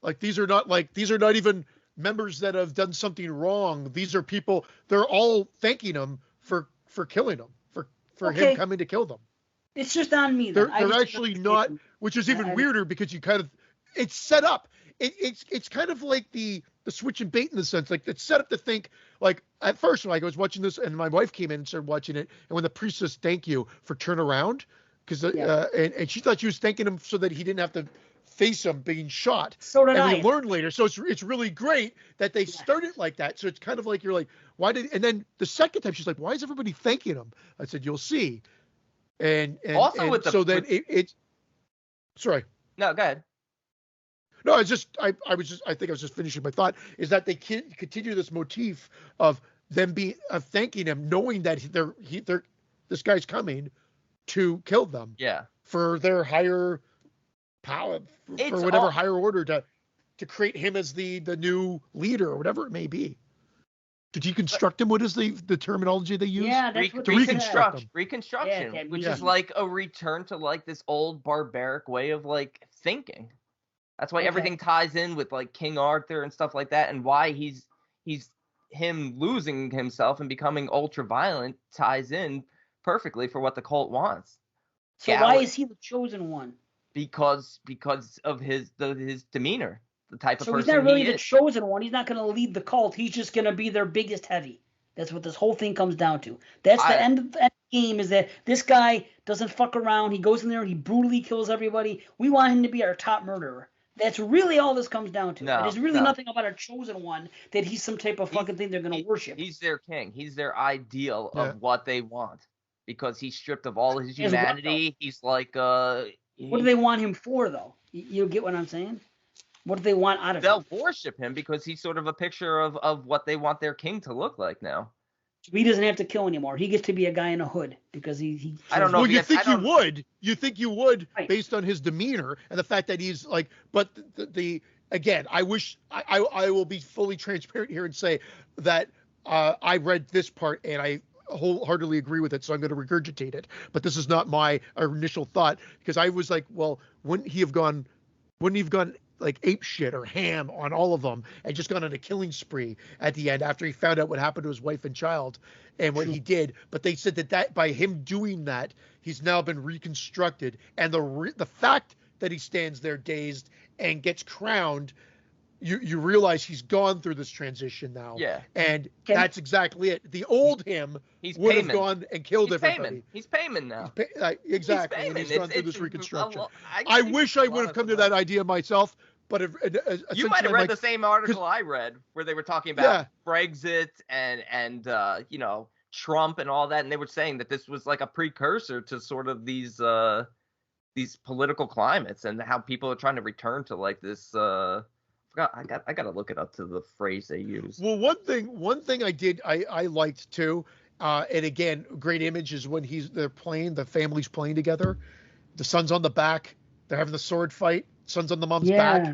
Like these are not even members that have done something wrong. These are people. They're all thanking him for killing him, for him coming to kill them. It's just on me. They're actually not, which is even weirder because it's set up. It's kind of like the switch and bait in the sense, like it's set up to think like at first when I was watching this and my wife came in and started watching it, and when the priest says thank you for turn around because and she thought she was thanking him so that he didn't have to face him being shot. So did I. We learn later. So it's really great that they started like that. So it's kind of like you're like, why did? And then the second time she's like, why is everybody thanking him? I said, you'll see. And also and with so then it's sorry. No, go ahead. No, I think I was just finishing my thought. Is that they continue this motif of them thanking him, knowing that this guy's coming to kill them. Yeah. For their higher power, for whatever higher order to create him as the new leader or whatever it may be. To deconstruct him, what is the terminology they use? Yeah, that's what reconstruction, which is like a return to like this old barbaric way of like thinking. That's why everything ties in with like King Arthur and stuff like that, and why he's him losing himself and becoming ultra violent ties in perfectly for what the cult wants. So why is he the chosen one? Because of his demeanor, the type of person he is. So he's not really the chosen one. He's not going to lead the cult. He's just going to be their biggest heavy. That's what this whole thing comes down to. That's the end of the game, is that this guy doesn't fuck around. He goes in there and he brutally kills everybody. We want him to be our top murderer. That's really all this comes down to. It is really nothing about a chosen one that he's some type of fucking thing they're going to worship. He's their king. He's their ideal of what they want. Because he's stripped of all his humanity. He's like... what do they want him for, though? You get what I'm saying? What do they want out of him? They'll worship him because he's sort of a picture of what they want their king to look like now. He doesn't have to kill anymore. He gets to be a guy in a hood because he I don't know. Well, you think you would Right. based on his demeanor and the fact that he's like, but the again, I wish I will be fully transparent here and say that I read this part and I wholeheartedly agree with it, so I'm going to regurgitate it. But this is not my initial thought, because I was like, well, wouldn't he have gone like ape shit or ham on all of them and just gone on a killing spree at the end after he found out what happened to his wife and child and what he did? But they said that by him doing that, he's now been reconstructed, and the fact that he stands there dazed and gets crowned, you realize he's gone through this transition now. Yeah. And that's exactly it. The old him would have gone and killed everybody. He's Payman now. Exactly. He's He's gone through this reconstruction. I wish I would have come to that idea myself. But you might have read the same article I read, where they were talking about Brexit and Trump and all that, and they were saying that this was like a precursor to sort of these political climates and how people are trying to return to like this. I got to look it up to the phrase they use. Well, one thing I liked too, and again, great image is when the family's playing together, the son's on the back, they're having the sword fight. Son's on the mom's back,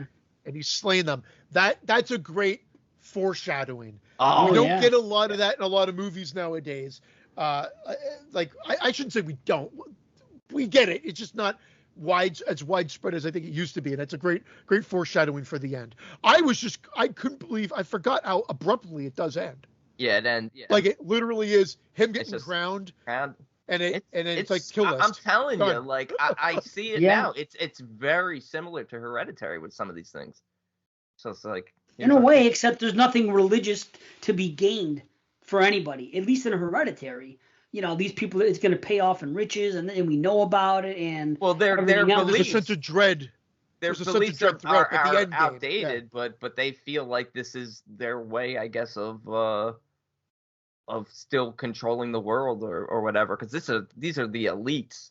and he's slaying them. That's a great foreshadowing. Oh, we don't get a lot of that in a lot of movies nowadays. Like I shouldn't say we don't. We get it. It's just not as widespread as I think it used to be, and that's a great foreshadowing for the end. I couldn't believe, I forgot how abruptly it does end. Yeah, then like it literally is him getting crowned. And it's like kill list. I'm telling you, like I see it now. It's very similar to Hereditary with some of these things. So it's like in a way, except there's nothing religious to be gained for anybody. At least in Hereditary, these people, it's going to pay off in riches, and we know about it. And their beliefs, there's a sense of dread. Their beliefs are outdated, but they feel like this is their way, I guess, of still controlling the world or whatever, because these are the elites.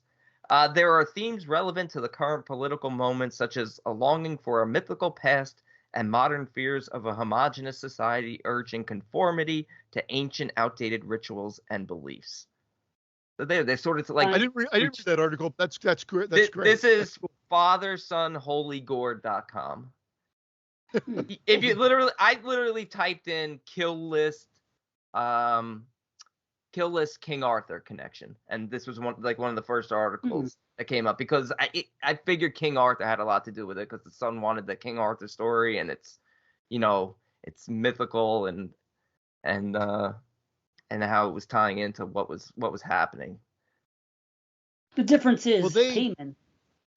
There are themes relevant to the current political moment, such as a longing for a mythical past and modern fears of a homogenous society urging conformity to ancient, outdated rituals and beliefs. So they're sort of like. I didn't read that article. That's great. That's great. This is FatherSonHolyGore.com. If you I literally typed in kill list King Arthur connection, and this was one of the first articles that came up, because I figured King Arthur had a lot to do with it, because the son wanted the King Arthur story, and it's it's mythical and how it was tying into what was happening. The difference is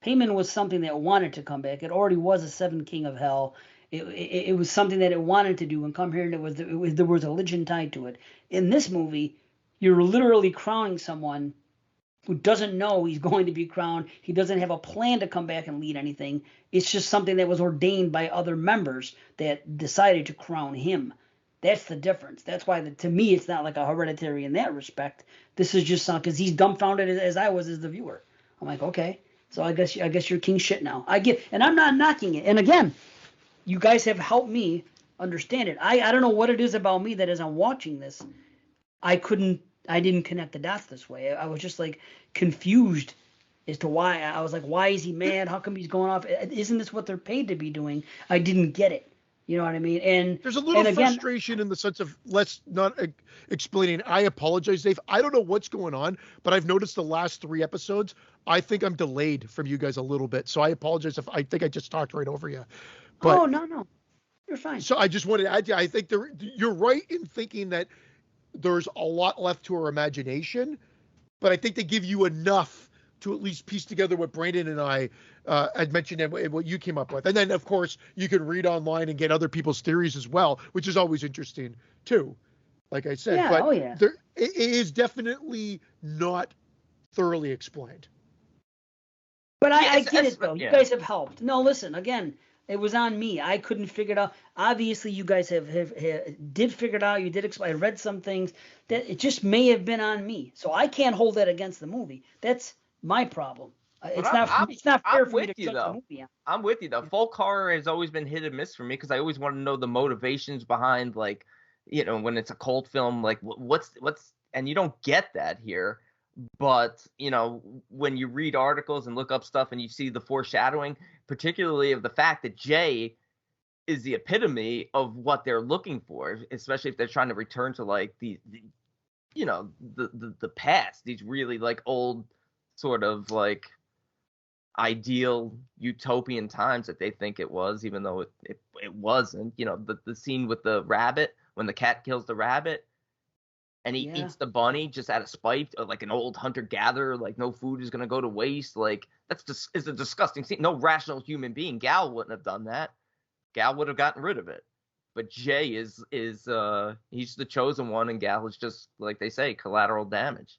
Payman was something that wanted to come back. It already was a seventh king of hell. It was something that it wanted to do and come here, and there was a religion tied to it. In this movie, you're literally crowning someone who doesn't know he's going to be crowned. He doesn't have a plan to come back and lead anything. It's just something that was ordained by other members that decided to crown him. That's the difference. That's why, to me, it's not like a Hereditary in that respect. This is just because he's dumbfounded as I was as the viewer. I'm like, okay, so I guess you're king shit now. I get, and I'm not knocking it. And again, you guys have helped me understand it. I don't know what it is about me that as I'm watching this, I didn't connect the dots this way. I was just like confused as to why. I was like, why is he mad? How come he's going off? Isn't this what they're paid to be doing? I didn't get it. You know what I mean? And there's a little frustration in the sense of let's not explaining. I apologize, Dave. I don't know what's going on, but I've noticed the last 3 episodes, I think I'm delayed from you guys a little bit. So I apologize if I think I just talked right over you. But, no. You're fine. So I just wanted to add to you, I think you're right in thinking that there's a lot left to our imagination, but I think they give you enough to at least piece together what Brandon and I had mentioned and what you came up with. And then, of course, you can read online and get other people's theories as well, which is always interesting, too, like I said. Yeah, but it is definitely not thoroughly explained. But I get it, though. You guys have helped. No, listen, again, it was on me. I couldn't figure it out. Obviously, you guys did figure it out. You did explain. I read some things that it just may have been on me. So I can't hold that against the movie. That's my problem. It's not fair for me to judge the movie. I'm with you though. Folk horror has always been hit and miss for me because I always want to know the motivations behind, like, you know, when it's a cult film, like what's and you don't get that here. But, you know, when you read articles and look up stuff and you see the foreshadowing, particularly of the fact that Jay is the epitome of what they're looking for, especially if they're trying to return to like the you know, the past, these really like old sort of like ideal utopian times that they think it was, even though it wasn't. You know, the scene with the rabbit, when the cat kills the rabbit and he eats the bunny just out of spite, like an old hunter-gatherer, like no food is going to go to waste. Like, that's just is a disgusting scene. No rational human being, Gal, wouldn't have done that. Gal would have gotten rid of it. But Jay is he's the chosen one, and Gal is just, like they say, collateral damage.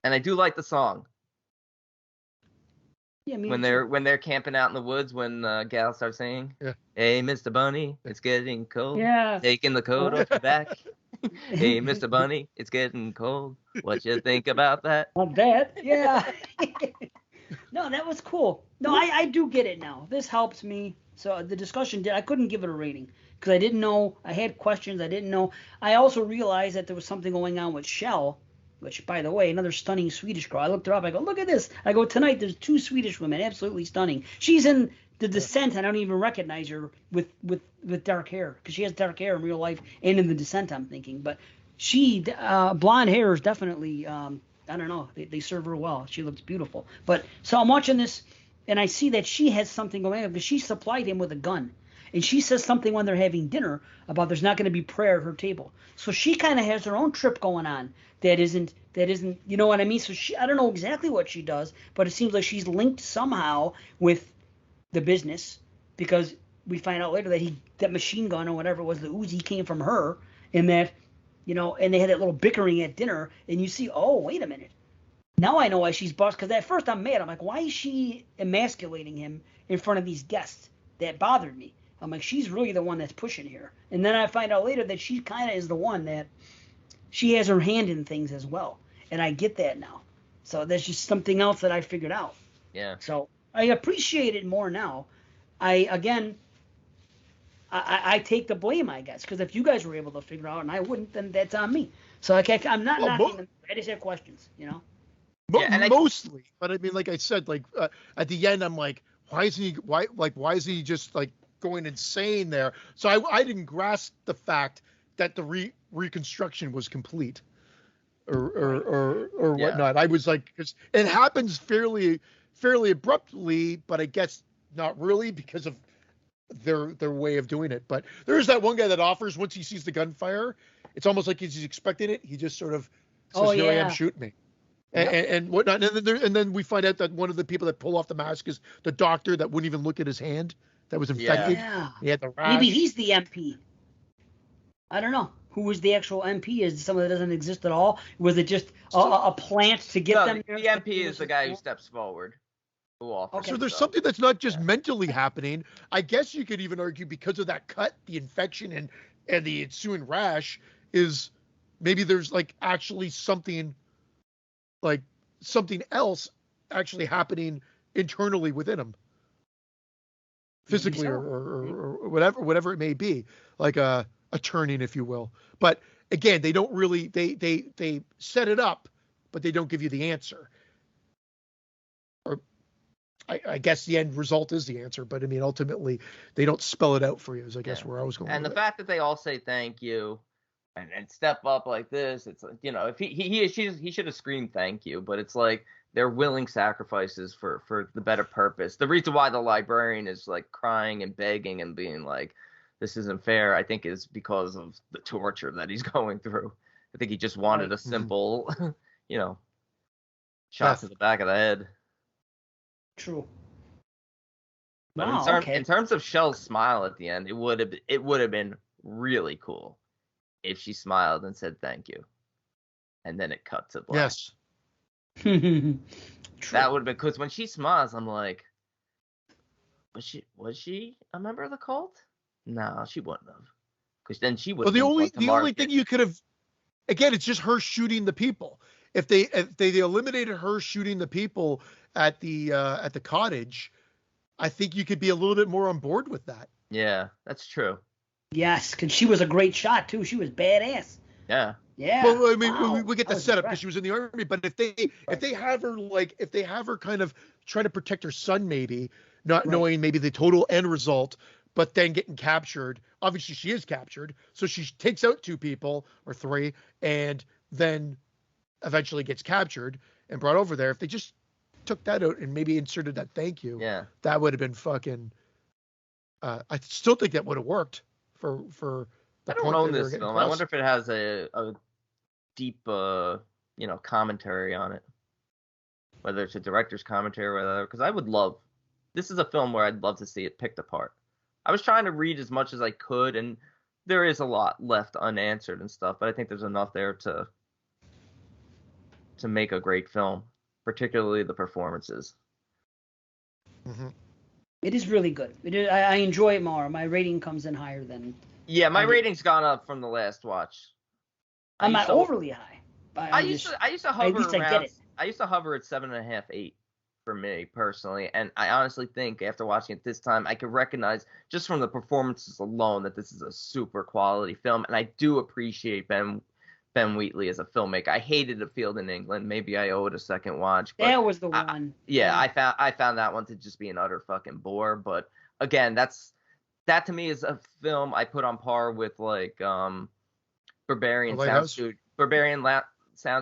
And I do like the song. Yeah, when they're camping out in the woods, when Gal starts singing, "Hey, Mr. Bunny, it's getting cold. Taking the coat off your back. Hey, Mr. Bunny, it's getting cold. What you think about that?" Not that, yeah. No, that was cool. No, I do get it now. This helps me. So the discussion I couldn't give it a rating because I didn't know. I had questions. I didn't know. I also realized that there was something going on with Shell, which, by the way, another stunning Swedish girl. I looked her up. I go, look at this. I go, tonight there's 2 Swedish women, absolutely stunning. She's in The Descent. I don't even recognize her with dark hair because she has dark hair in real life and in The Descent, I'm thinking. But she, blonde hair is definitely, I don't know. They serve her well. She looks beautiful. But so I'm watching this, and I see that she has something going on because she supplied him with a gun. And she says something when they're having dinner about there's not going to be prayer at her table. So she kind of has her own trip going on that isn't, you know what I mean? So I don't know exactly what she does, but it seems like she's linked somehow with the business because we find out later that that machine gun or whatever it was, the Uzi, came from her, and that, you know, and they had that little bickering at dinner, and you see, oh, wait a minute. Now I know why she's bossed, because at first I'm mad. I'm like, why is she emasculating him in front of these guests? That bothered me. I'm like, she's really the one that's pushing here. And then I find out later that she kind of is the one that she has her hand in things as well. And I get that now. So that's just something else that I figured out. Yeah. So I appreciate it more now. I take the blame, I guess, because if you guys were able to figure out and I wouldn't, then that's on me. So I'm not knocking them. I just have questions, you know? Mostly, but I mean, like I said, like at the end, I'm like, why isn't he just like going insane there? So I didn't grasp the fact that the reconstruction was complete, or whatnot. I was like, because it happens fairly abruptly, but I guess not really because of their way of doing it. But there's that one guy that offers once he sees the gunfire, it's almost like he's expecting it. He just sort of says, "Here I am, shoot me." And whatnot, and then we find out that one of the people that pull off the mask is the doctor that wouldn't even look at his hand that was infected. Yeah. He had the rash. Maybe he's the MP. I don't know who was the actual MP. Is it someone that doesn't exist at all? Was it just a plant to get them there? The MP is the guy who steps forward. Who offers? Okay. So there's something that's not just mentally happening. I guess you could even argue because of that cut, the infection and the ensuing rash is maybe there's like actually something else actually happening internally within him, physically or whatever it may be, like a turning, if you will. But again, they don't really they set it up, but they don't give you the answer. Or I guess the end result is the answer, but I mean ultimately they don't spell it out for you. Is I guess where I was going. And the fact that they all say thank you. And step up like this, it's like, you know, if he should have screamed thank you, but it's like they're willing sacrifices for the better purpose. The reason why the librarian is like crying and begging and being like, this isn't fair, I think is because of the torture that he's going through. I think he just wanted a simple, you know, shot to the back of the head. True. But Wow, in terms of Shell's smile at the end, it would have been really cool if she smiled and said thank you, and then it cut to black. Yes. That would have been, because when she smiles, I'm like, was she a member of the cult? No, she wouldn't have, because then she would. Well, the only thing you could have, again, it's just her shooting the people. If they eliminated her shooting the people, at the cottage, I think you could be a little bit more on board with that. Yeah, that's true. Yes, because she was a great shot too. She was badass. Yeah. Yeah. Well, I mean, Wow. we get the setup because she was in the army, but if they have her kind of trying to protect her son, maybe not knowing maybe the total end result, but then getting captured. Obviously, she is captured, so she takes out 2 people or 3, and then eventually gets captured and brought over there. If they just took that out and maybe inserted that thank you, that would have been fucking. I still think that would have worked for. I don't own this film. I wonder if it has a deep, commentary on it. Whether it's a director's commentary or whatever, because I would love. This is a film where I'd love to see it picked apart. I was trying to read as much as I could, and there is a lot left unanswered and stuff, but I think there's enough there to make a great film, particularly the performances. Mm-hmm. It is really good. I enjoy it more. My rating comes in higher than. Yeah, my rating's gone up from the last watch. I'm not overly high. I used to hover around. I get it. I used to hover at 7.5, 8 for me personally, and I honestly think after watching it this time, I could recognize just from the performances alone that this is a super quality film, and I do appreciate Ben Wheatley as a filmmaker. I hated The Field in England. Maybe I owe it a second watch. But that was the one. I found that one to just be an utter fucking bore. But again, that to me is a film I put on par with like Barbarian Sound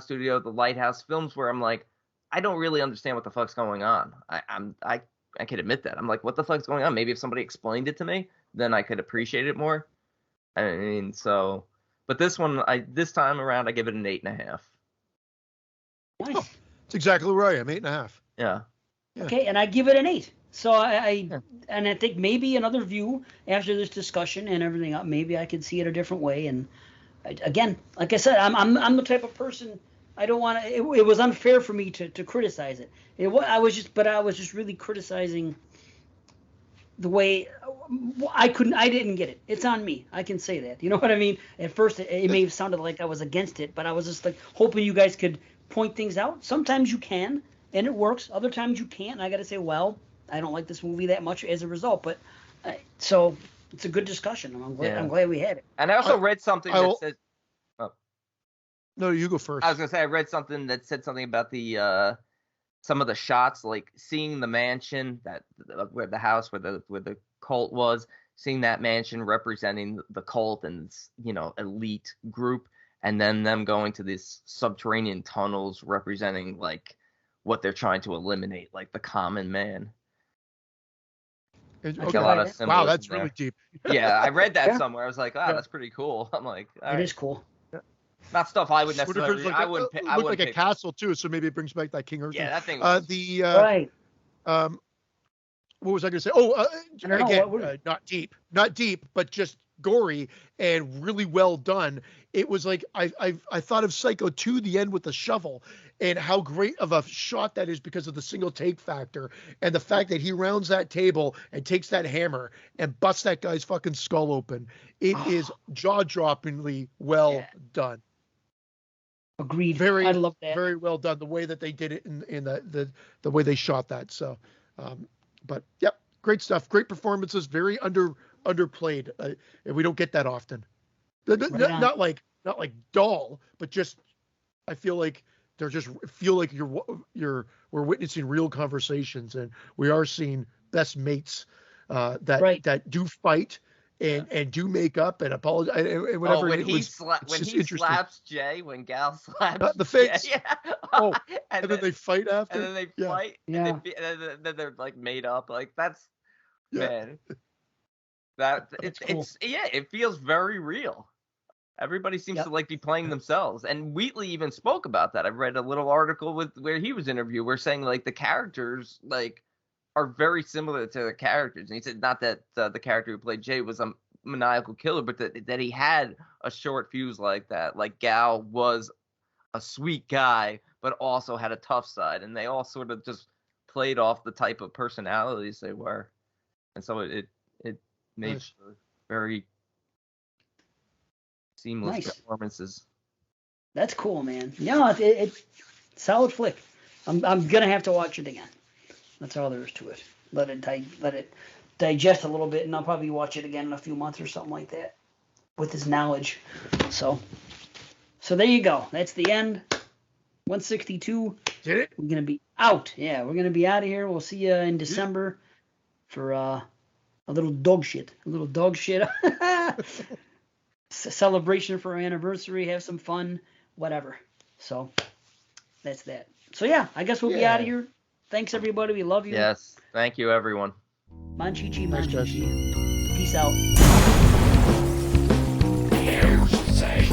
Studio, The Lighthouse, films where I'm like, I don't really understand what the fuck's going on. I can admit that. I'm like, what the fuck's going on? Maybe if somebody explained it to me, then I could appreciate it more. I mean, so. But this one, this time around, I give it an 8.5. Nice. Oh, that's exactly where I am, 8.5. Yeah. Okay, and I give it an 8. So I think maybe another view after this discussion and everything up, maybe I could see it a different way. And again, like I said, I'm the type of person I don't want to. It was unfair for me to criticize it. I was just really criticizing the way I didn't get it. It's on me. I can say that. You know what I mean? At first, it may have sounded like I was against it, but I was just like hoping you guys could point things out. Sometimes you can, and it works. Other times you can't. And I got to say, well, I don't like this movie that much as a result. But so it's a good discussion. I'm glad we had it. And I also read something that says. Oh. No, you go first. I was gonna say I read something that said something about the. Some of the shots, like seeing the mansion where the house where the cult was, seeing that mansion representing the cult and elite group, and then them going to these subterranean tunnels representing like what they're trying to eliminate, like the common man. Okay. Wow, that's really deep. Yeah, I read that somewhere. I was like, that's pretty cool. I'm like, it is cool. Not stuff I would necessarily. I wouldn't like a castle too, so maybe it brings back that King Arthur. Yeah, that thing. Right. What was I going to say? Oh, again, not deep, but just gory and really well done. It was like I thought of Psycho 2, the end with the shovel, and how great of a shot that is because of the single take factor and the fact that he rounds that table and takes that hammer and busts that guy's fucking skull open. It is jaw-droppingly well done. Agreed. I love that. Very well done. The way that they did it in the way they shot that. So, but yep, great stuff. Great performances. Very underplayed. And we don't get that often. Not like dull, but just I feel like we're witnessing real conversations, and we are seeing best mates that do fight. And do make up and apologize and whatever. When he slaps Jay, when Gal slaps the face. Jay, and then they fight after. And then they fight. Yeah. And then they're like made up. Like that's man. That it feels very real. Everybody seems to like be playing themselves. And Wheatley even spoke about that. I read a little article where he was interviewed where saying like the characters like are very similar to the characters. And he said not that the character who played Jay was a maniacal killer, but that he had a short fuse like that. Like Gal was a sweet guy, but also had a tough side. And they all sort of just played off the type of personalities they were. And so it made very seamless performances. That's cool, man. Yeah, it's solid flick. I'm gonna have to watch it again. That's all there is to it. Let it digest a little bit, and I'll probably watch it again in a few months or something like that with this knowledge. So there you go. That's the end. 162. Did it? We're gonna be out. Yeah, we're gonna be out of here. We'll see you in December for a little dog shit. Celebration for our anniversary. Have some fun. Whatever. So that's that. So yeah, I guess we'll be out of here. Thanks everybody. We love you. Yes. Thank you everyone. Manchichi. Peace out. You say